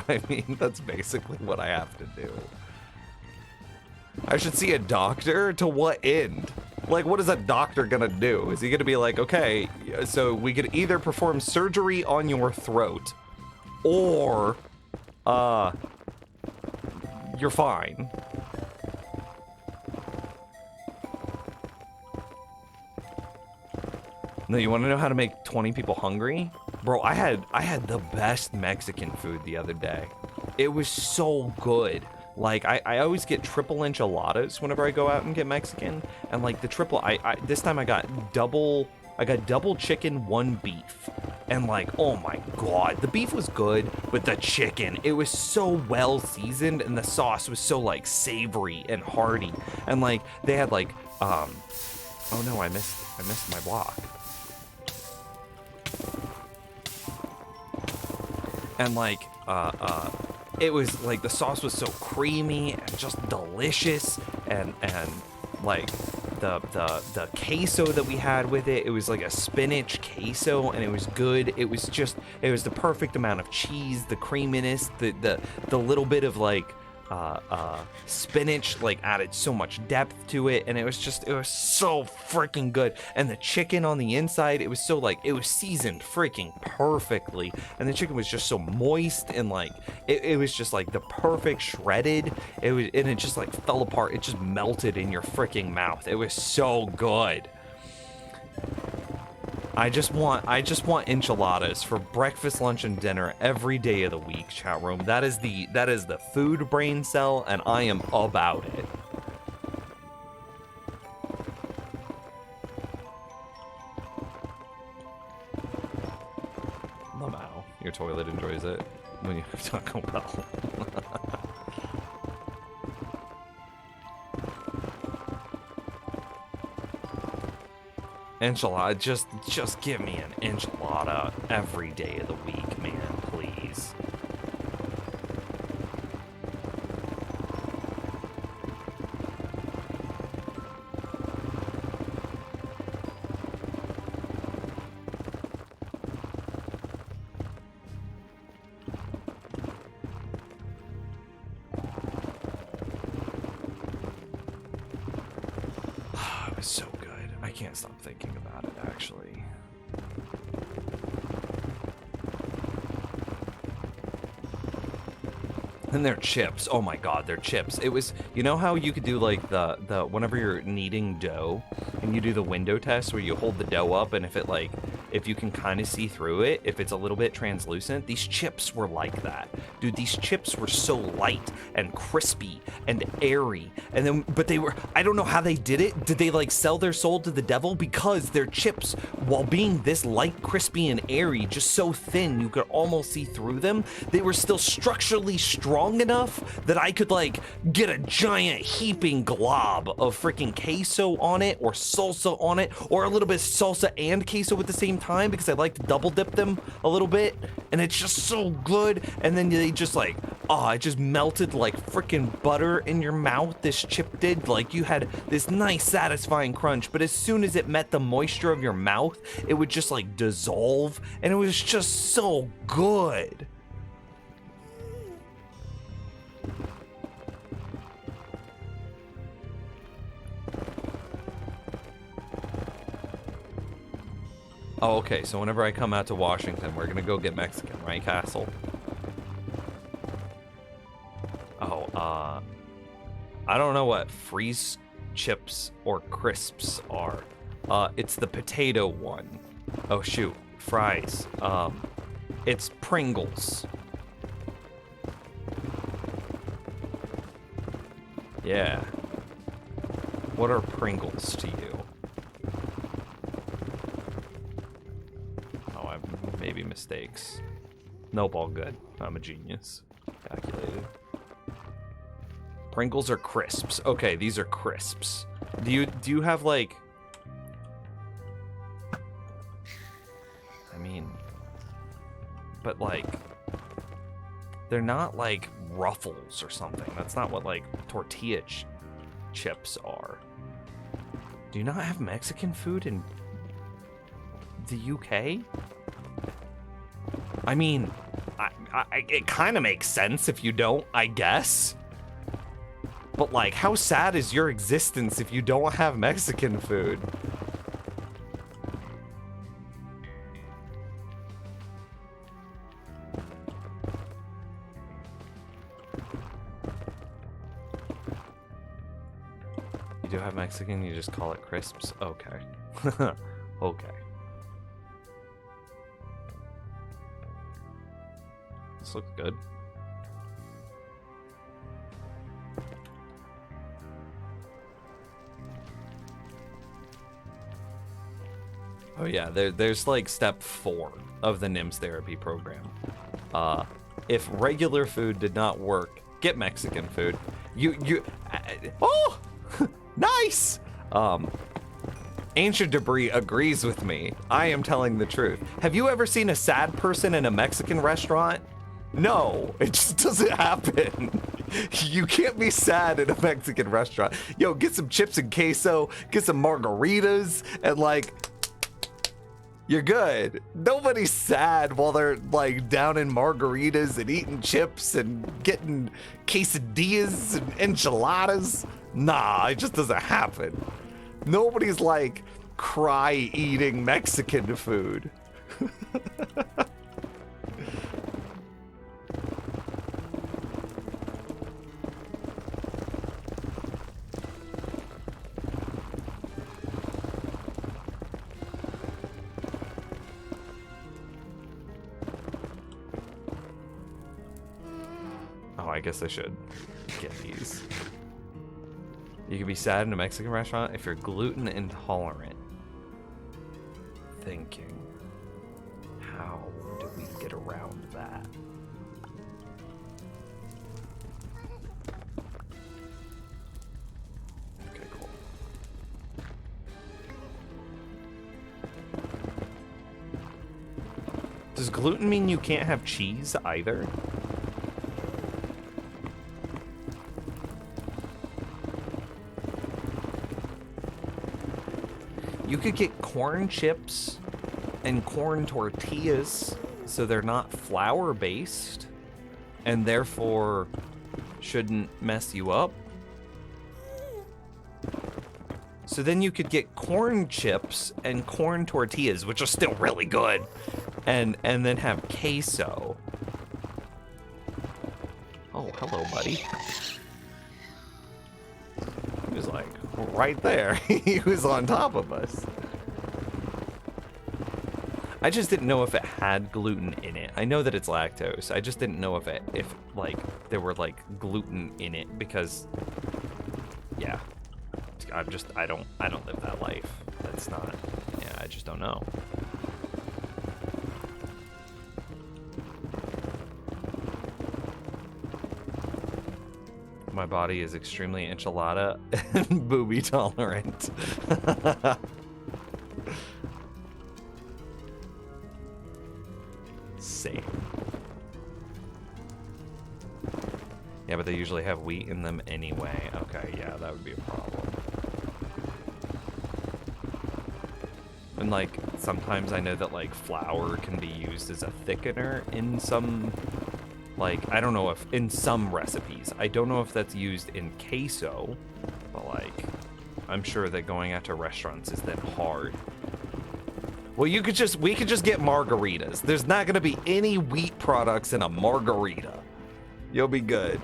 I mean, that's basically what I have to do. I should see a doctor? To what end? Like, what is a doctor gonna do? Is he gonna be like, okay, so we could either perform surgery on your throat, or, you're fine. No, you want to know how to make 20 people hungry? Bro, I had the best Mexican food the other day. It was so good. Like, I always get triple enchiladas whenever I go out and get Mexican. And like the triple, this time I got double chicken, one beef. And like, oh my God, the beef was good, but the chicken, it was so well seasoned and the sauce was so like savory and hearty. And like, they had like, oh no, I missed my block. And like, it was like the sauce was so creamy and just delicious, and like the queso that we had with it, it was like a spinach queso, and it was good. It was the perfect amount of cheese, the creaminess, the little bit of like spinach like added so much depth to it, and it was so freaking good. And the chicken on the inside, it was so like, it was seasoned freaking perfectly, and the chicken was just so moist, and like it was just like the perfect shredded. It just like fell apart. It just melted in your freaking mouth. It was so good. I just want enchiladas for breakfast, lunch, and dinner every day of the week, chat room. That is the food brain cell, and I am about it. Lamau, your toilet enjoys it when you have Taco Bell. Enchilada, just give me an enchilada every day of the week, man, please. so good. I can't stop thinking about it, actually. And their chips. Oh my god, their chips. It was, you know how you could do like the whenever you're kneading dough and you do the window test where you hold the dough up and if you can kind of see through it, if it's a little bit translucent, these chips were like that. Dude, these chips were so light and crispy and airy. And then, but they were, I don't know how they did it. Did they like sell their soul to the devil? Because their chips, while being this light, crispy, and airy, just so thin, you could almost see through them, they were still structurally strong enough that I could like get a giant heaping glob of freaking queso on it or salsa on it, or a little bit of salsa and queso at the same time because I like to double dip them a little bit, and it's just so good. And then they just like, oh, it just melted like freaking butter in your mouth. This chip did. Like, you had this nice satisfying crunch, but as soon as it met the moisture of your mouth, it would just like dissolve, and it was just so good. Oh, okay, so whenever I come out to Washington, we're gonna go get Mexican, right, Castle? Oh, I don't know what freeze chips or crisps are. It's the potato one. Oh, shoot, fries. It's Pringles. Yeah. What are Pringles to you? Maybe mistakes. Nope, all good. I'm a genius. Calculated. Pringles are crisps. Okay, these are crisps. Do you have like, I mean, but like, they're not like Ruffles or something. That's not what like tortilla chips are. Do you not have Mexican food in the UK? I mean, it kind of makes sense if you don't, I guess. But like, how sad is your existence if you don't have Mexican food? You do have Mexican, you just call it crisps? Okay. Okay. This looks good. Oh yeah, there's like step 4 of the NIMS therapy program. If regular food did not work, get Mexican food. Oh, nice. Ancient Debris agrees with me. I am telling the truth. Have you ever seen a sad person in a Mexican restaurant? No, it just doesn't happen. You can't be sad in a Mexican restaurant. Yo, get some chips and queso, get some margaritas, and like, you're good. Nobody's sad while they're like down in margaritas and eating chips and getting quesadillas and enchiladas. Nah, it just doesn't happen. Nobody's like cry eating Mexican food. I guess I should get these. You can be sad in a Mexican restaurant if you're gluten intolerant. Thinking, how do we get around that? Okay, cool. Does gluten mean you can't have cheese either? You could get corn chips and corn tortillas, so they're not flour-based, and therefore shouldn't mess you up. So then you could get corn chips and corn tortillas, which are still really good, and then have queso. Oh, hello, buddy. He was like right there. He was on top of us. I just didn't know if it had gluten in it. I know that it's lactose. I just didn't know if like there were like gluten in it because, yeah, I don't live that life. That's not, yeah, I just don't know. My body is extremely enchilada and booby tolerant. Same. Yeah, but they usually have wheat in them anyway. Okay, yeah, that would be a problem. And like, sometimes I know that like flour can be used as a thickener in some, like, I don't know if, in some recipes. I don't know if that's used in queso, but like, I'm sure that going out to restaurants is then hard. Well, we could just get margaritas. There's not gonna be any wheat products in a margarita. You'll be good.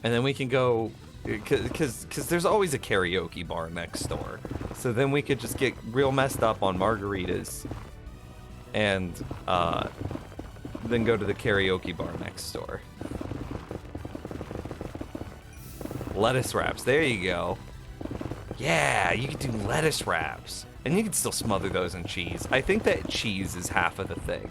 And then we can go, because there's always a karaoke bar next door. So then we could just get real messed up on margaritas and then go to the karaoke bar next door. Lettuce wraps, there you go. Yeah, you could do lettuce wraps. And you can still smother those in cheese. I think that cheese is half of the thing.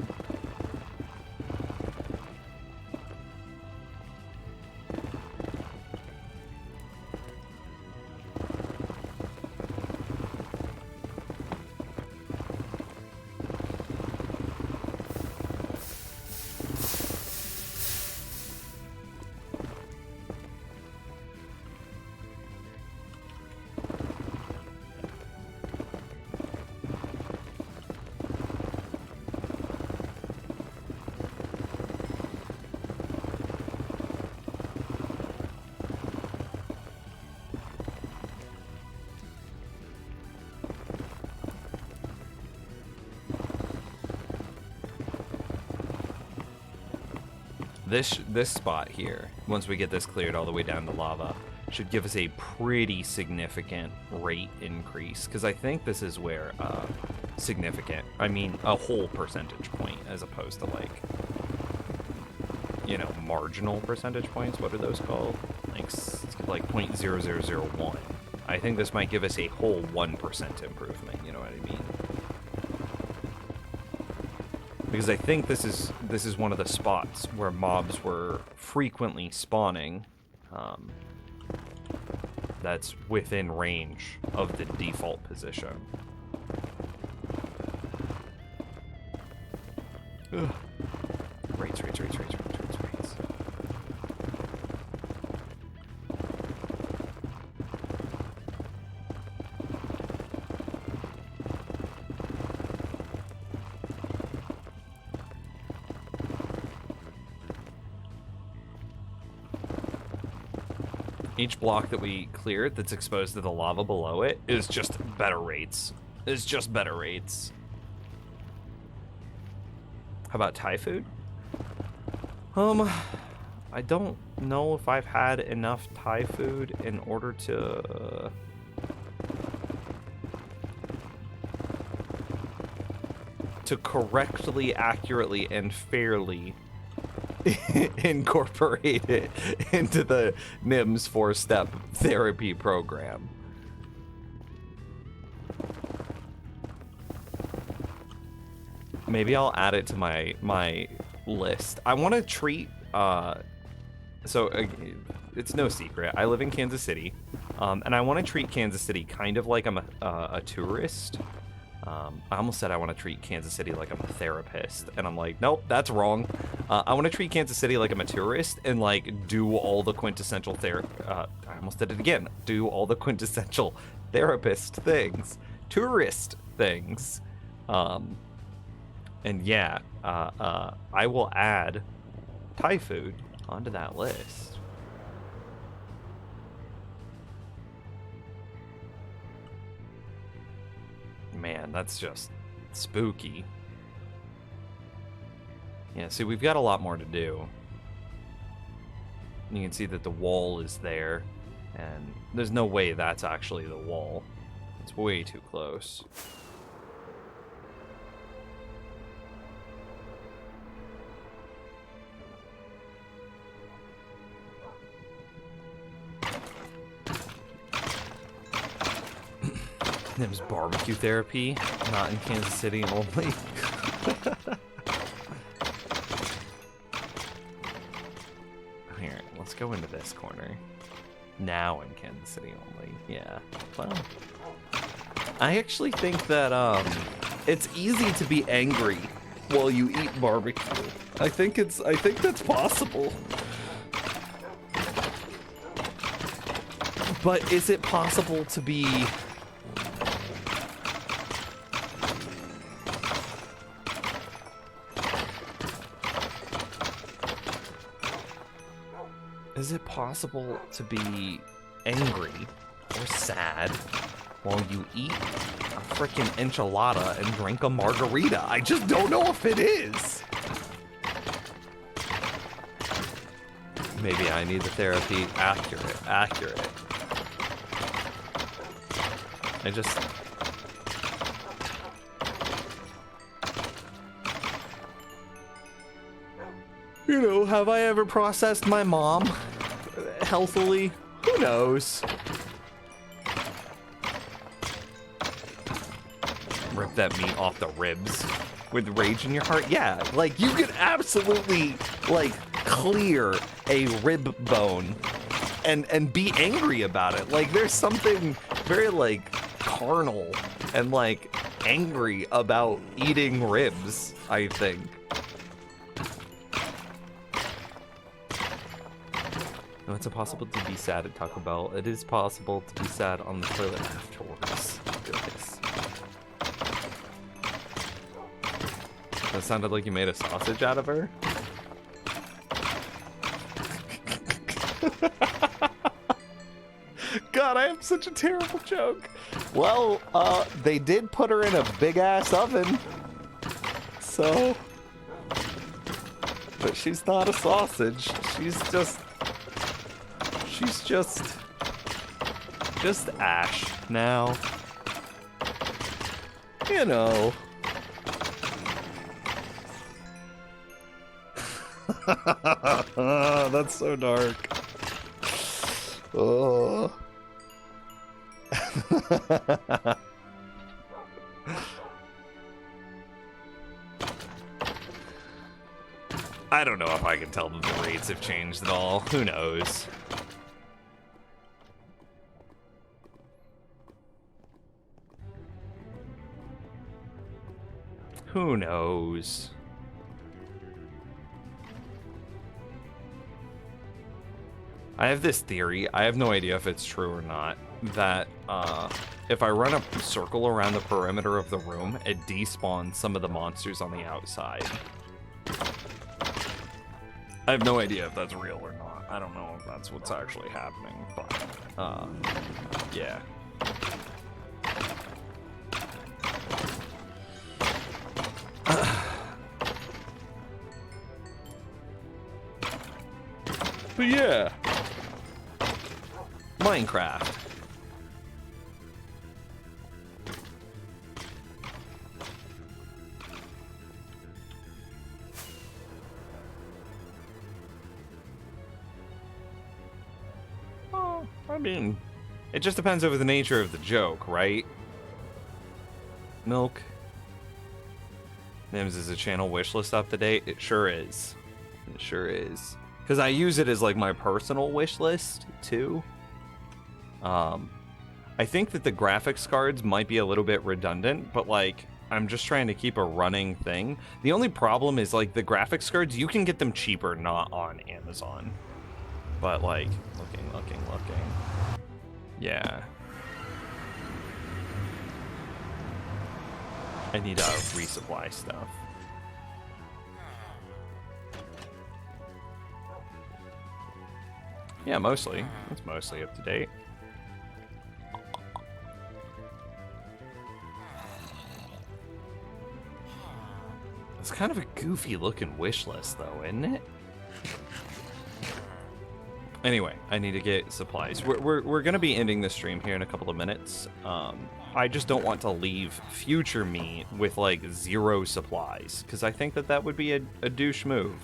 This spot here, once we get this cleared all the way down to lava, should give us a pretty significant rate increase, because I think this is where significant, I mean a whole percentage point, as opposed to like, you know, marginal percentage points. What are those called? Like 0.0001. I think this might give us a whole 1% improvement, you know what I mean? Because I think this is one of the spots where mobs were frequently spawning. That's within range of the default position. Ugh. Rates. Each block that we cleared that's exposed to the lava below it is just better rates. It's just better rates. How about Thai food? I don't know if I've had enough Thai food in order to correctly, accurately, and fairly incorporate it into the NIMS 4-step therapy program. Maybe I'll add it to my list. I want to treat it's no secret, I live in Kansas City, and I want to treat Kansas City kind of like I'm a tourist. I almost said I want to treat Kansas City like I'm a therapist, and I'm like, nope, that's wrong. I want to treat Kansas City like I'm a tourist and like do all the quintessential I almost did it again. Do all the quintessential therapist things, tourist things, And yeah, I will add Thai food onto that list. Man, that's just spooky. Yeah, see, we've got a lot more to do. You can see that the wall is there, and there's no way that's actually the wall. It's way too close. There's barbecue therapy, not in Kansas City only. Here, let's go into this corner. Now in Kansas City only. Yeah. Well, I actually think that it's easy to be angry while you eat barbecue. I think that's possible. But is it possible to be Is it possible to be angry or sad while you eat a freaking enchilada and drink a margarita? I just don't know if it is. Maybe I need the therapy. Accurate. I just... You know, have I ever processed my mom healthily? Who knows? Rip that meat off the ribs with rage in your heart? Yeah, like you could absolutely like clear a rib bone and be angry about it. Like there's something very like carnal and like angry about eating ribs, I think. No, it's impossible to be sad at Taco Bell. It is possible to be sad on the toilet afterwards. Goodness. That sounded like you made a sausage out of her. God, I have such a terrible joke. Well, they did put her in a big-ass oven. So... But she's not a sausage. She's just ash now. You know. That's so dark. Oh. I don't know if I can tell that the rates have changed at all. Who knows? Who knows? I have this theory, I have no idea if it's true or not, that if I run a circle around the perimeter of the room, it despawns some of the monsters on the outside. I have no idea if that's real or not. I don't know if that's what's actually happening, but yeah. But yeah, Minecraft. Oh, I mean, it just depends over the nature of the joke, right? Milk. Nims is a channel wishlist up to date. It sure is. It sure is. Because I use it as like my personal wish list too. I think that the graphics cards might be a little bit redundant, but like I'm just trying to keep a running thing. The only problem is like the graphics cards, you can get them cheaper, not on Amazon. But like, looking. Yeah. I need to resupply stuff. Yeah, mostly. It's mostly up to date. It's kind of a goofy looking wish list, though, isn't it? Anyway, I need to get supplies. We're gonna be ending the stream here in a couple of minutes. I just don't want to leave future me with like 0 supplies, because I think that would be a douche move.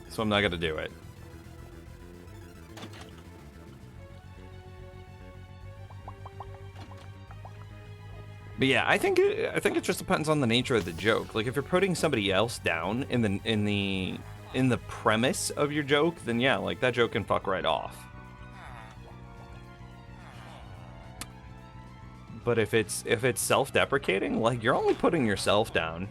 So I'm not gonna do it. But yeah, I think it just depends on the nature of the joke. Like if you're putting somebody else down in the premise of your joke, then yeah, like that joke can fuck right off. But if it's self-deprecating, like you're only putting yourself down.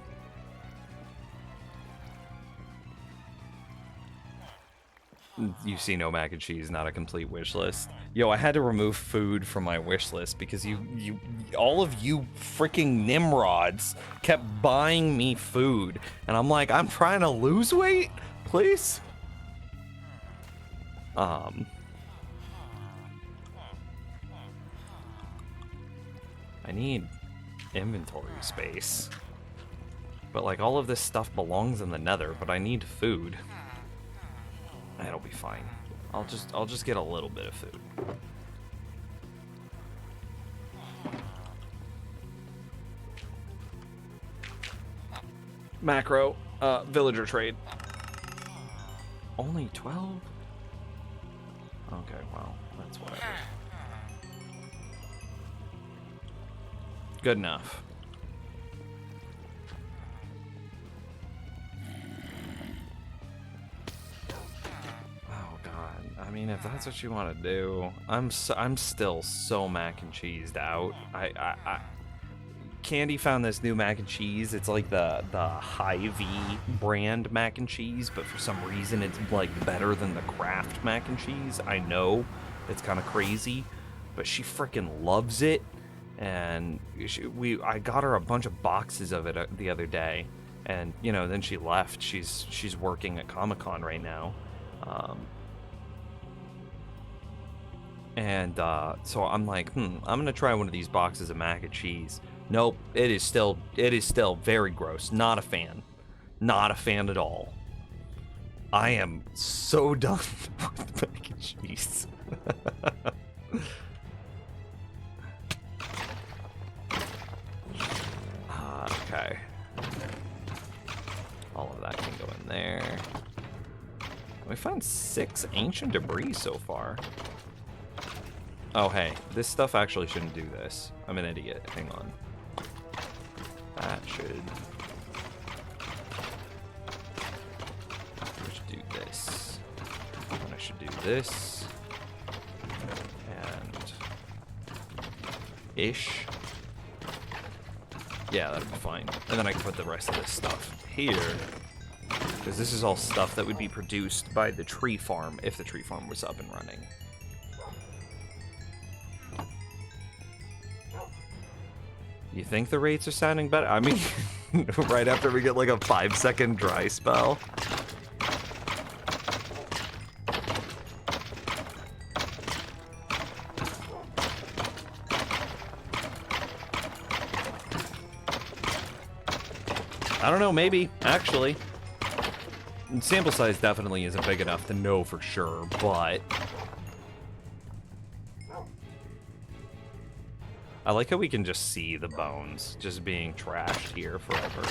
You see no mac and cheese, not a complete wish list. Yo, I had to remove food from my wish list because all of you freaking Nimrods kept buying me food. And I'm like, I'm trying to lose weight, please? I need inventory space. But like all of this stuff belongs in the Nether, but I need food. It'll be fine. I'll just get a little bit of food. Macro, villager trade. Only 12? Okay, well, that's whatever. Good enough. I mean, if that's what you want to do, I'm still so mac and cheesed out. Candy found this new mac and cheese. It's like the Hy-Vee brand mac and cheese, but for some reason it's like better than the Kraft mac and cheese. I know it's kind of crazy, but she freaking loves it. And I got her a bunch of boxes of it the other day, and you know, then she left. She's working at Comic-Con right now. And so I'm like, I'm gonna try one of these boxes of mac and cheese. Nope, it is still very gross. Not a fan. Not a fan at all. I am so done with mac and cheese. Okay. All of that can go in there. We found 6 ancient debris so far. Oh, hey, this stuff actually shouldn't do this. I'm an idiot. Hang on. That should... I should do this. And I should do this. And... ish. Yeah, that'll be fine. And then I can put the rest of this stuff here. Because this is all stuff that would be produced by the tree farm if the tree farm was up and running. You think the rates are sounding better? I mean, right after we get like a 5-second dry spell. I don't know, maybe, actually. Sample size definitely isn't big enough to know for sure, but... I like how we can just see the bones just being trashed here forever.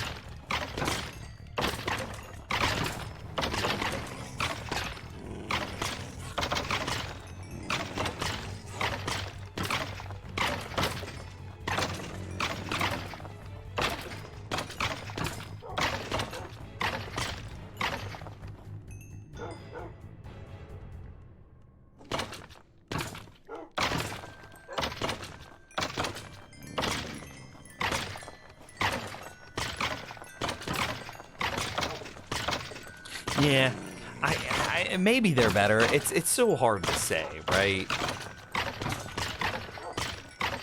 Yeah, maybe they're better. It's so hard to say, right?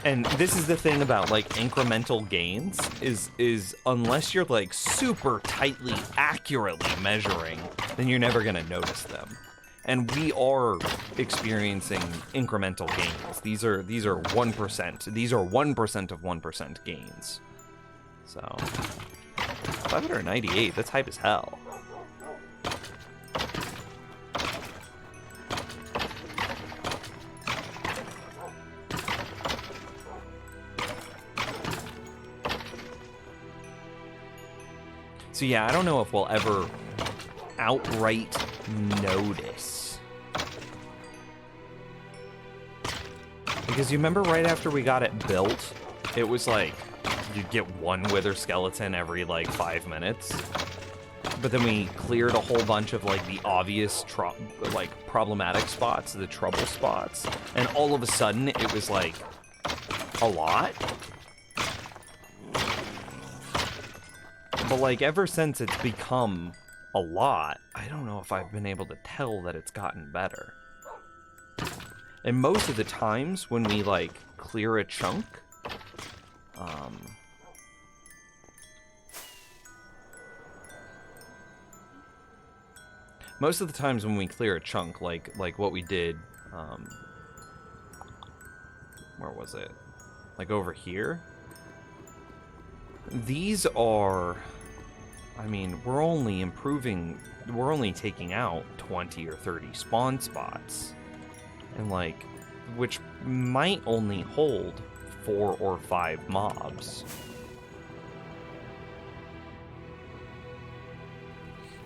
And this is the thing about like incremental gains is unless you're like super tightly, accurately measuring, then you're never gonna notice them. And we are experiencing incremental gains. These are 1%. These are 1% of 1% gains. So 598, that's hype as hell. So yeah, I don't know if we'll ever outright notice. Because you remember right after we got it built, it was like, you'd get one wither skeleton every like 5 minutes. But then we cleared a whole bunch of like the obvious problematic spots, the trouble spots. And all of a sudden it was like a lot. But like ever since it's become a lot, I don't know if I've been able to tell that it's gotten better. And most of the times when we like clear a chunk, most of the times when we clear a chunk, like what we did, where was it? Like over here? These are, I mean, we're only taking out 20 or 30 spawn spots. And like, which might only hold 4 or 5 mobs.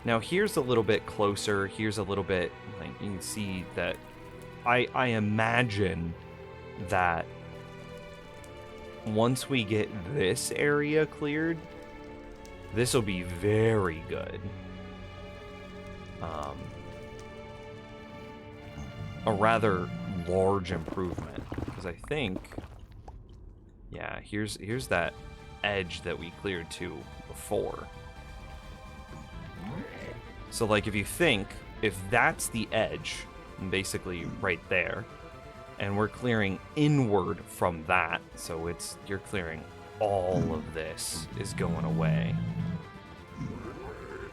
Now here's a little bit closer, here's a little bit, like you can see that I imagine that once we get this area cleared, this will be very good. A rather large improvement, because I think, yeah, here's that edge that we cleared to before. So like if you think, if that's the edge, basically right there, and we're clearing inward from that, so you're clearing all of this is going away.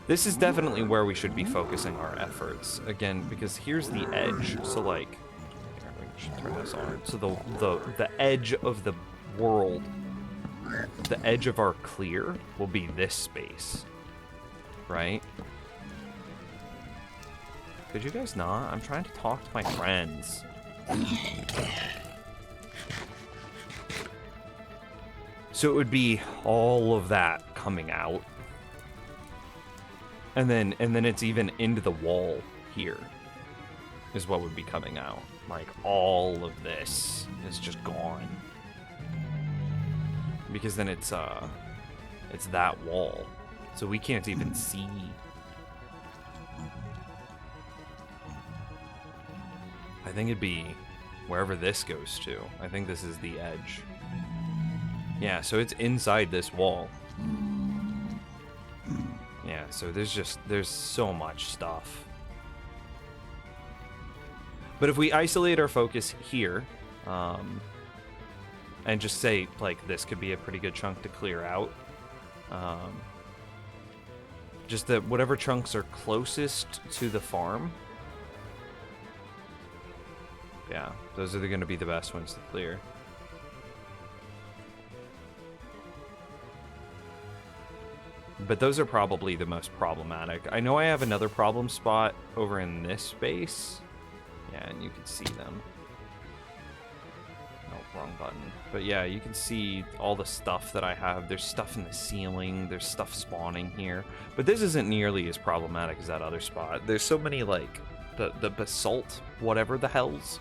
This is definitely where we should be focusing our efforts, again, because here's the edge, so like, here, we should turn this on. So the edge of the world, the edge of our clear will be this space, right? Could you guys not? I'm trying to talk to my friends. So it would be all of that coming out. And then it's even into the wall here is what would be coming out. Like all of this is just gone. Because then it's that wall. So we can't even see. I think it'd be wherever this goes to. I think this is the edge. Yeah, so it's inside this wall. Yeah, so there's so much stuff. But if we isolate our focus here, and just say, like, this could be a pretty good chunk to clear out. Just that whatever chunks are closest to the farm, yeah, those are going to be the best ones to clear. But those are probably the most problematic. I know I have another problem spot over in this space. Yeah, and you can see them. No, wrong button. But yeah, you can see all the stuff that I have. There's stuff in the ceiling. There's stuff spawning here. But this isn't nearly as problematic as that other spot. There's so many, like, the basalt, whatever the hells,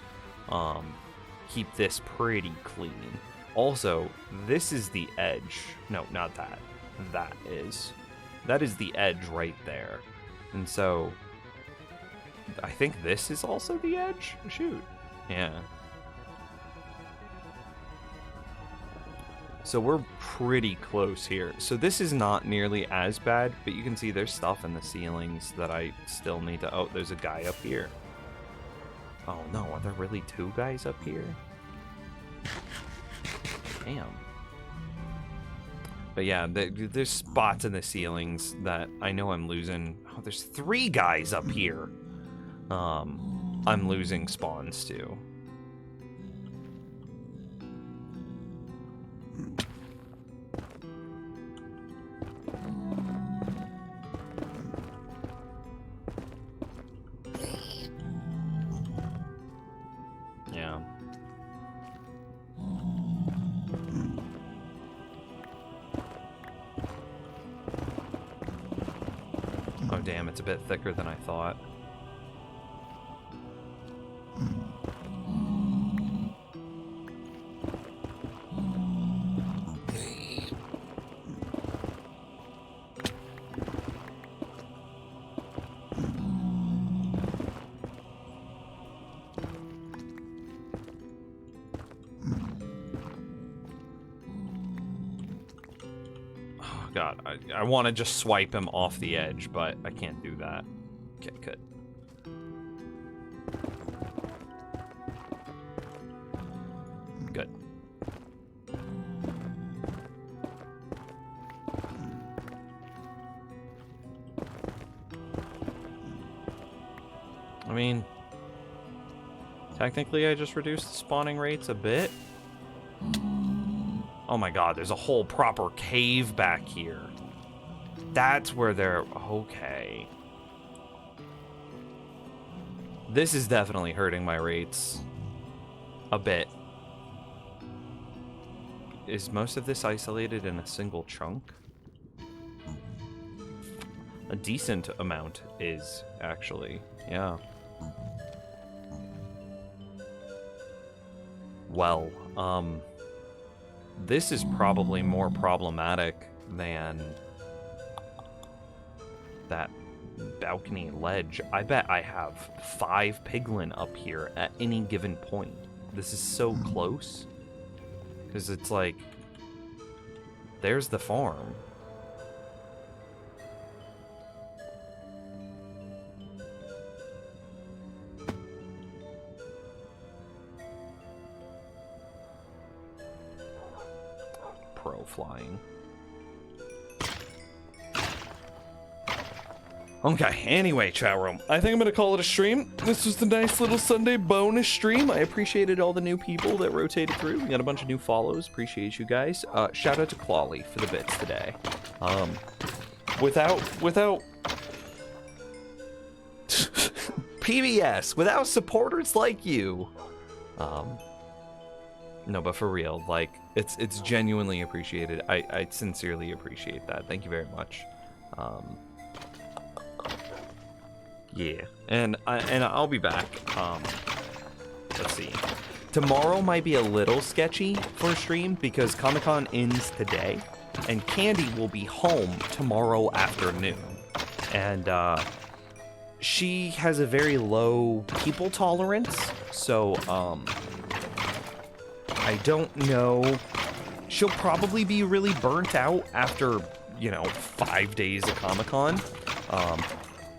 keep this pretty clean. Also, this is the edge. No, not that. That is the edge right there. And so I think this is also the edge. Shoot. Yeah. So we're pretty close here. So this is not nearly as bad, but you can see there's stuff in the ceilings that I still need to... Oh, there's a guy up here. Oh no, are there really two guys up here? Damn. But yeah, there's spots in the ceilings that I know I'm losing. Oh, there's 3 guys up here. I'm losing spawns to. Yeah. Oh damn, it's a bit thicker than I thought. God, I want to just swipe him off the edge, but I can't do that. Okay, good. Good. I mean, technically I just reduced the spawning rates a bit. Oh my god, there's a whole proper cave back here. That's where they're... Okay. This is definitely hurting my rates. A bit. Is most of this isolated in a single chunk? A decent amount is, actually. Yeah. Well, this is probably more problematic than that balcony ledge. I bet I have 5 piglin up here at any given point. This is so close. Because it's like, there's the farm. Pro flying. Okay, anyway, chat room. I think I'm gonna call it a stream. This was the nice little Sunday bonus stream. I appreciated all the new people that rotated through. We got a bunch of new follows. Appreciate you guys. Shout out to Clawley for the bits today. Without PBS, without supporters like you. No, but for real, like, it's genuinely appreciated. I sincerely appreciate that. Thank you very much. Yeah, and I'll be back. Let's see. Tomorrow might be a little sketchy for a stream because Comic-Con ends today, and Candy will be home tomorrow afternoon. And she has a very low people tolerance, so I don't know. She'll probably be really burnt out after, 5 days of Comic-Con.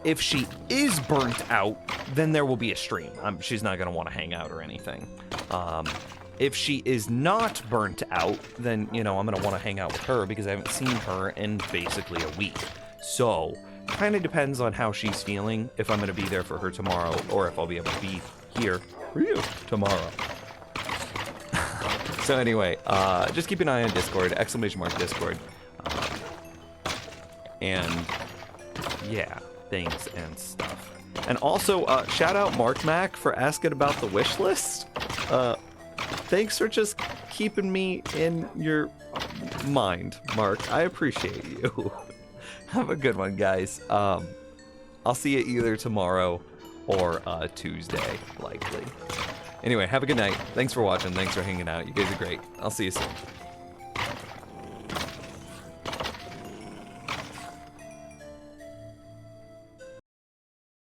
If she is burnt out, then there will be a stream. She's not going to want to hang out or anything. If she is not burnt out, then, I'm going to want to hang out with her because I haven't seen her in basically a week. So, kind of depends on how she's feeling, if I'm going to be there for her tomorrow, or if I'll be able to be here for you tomorrow. So anyway, just keep an eye on Discord, !Discord. And, yeah. Things and stuff. And also, shout out Mark Mac for asking about the wish list. Thanks for just keeping me in your mind, Mark. I appreciate you. Have a good one, guys. I'll see you either tomorrow or Tuesday, likely. Anyway, have a good night. Thanks for watching. Thanks for hanging out. You guys are great. I'll see you soon.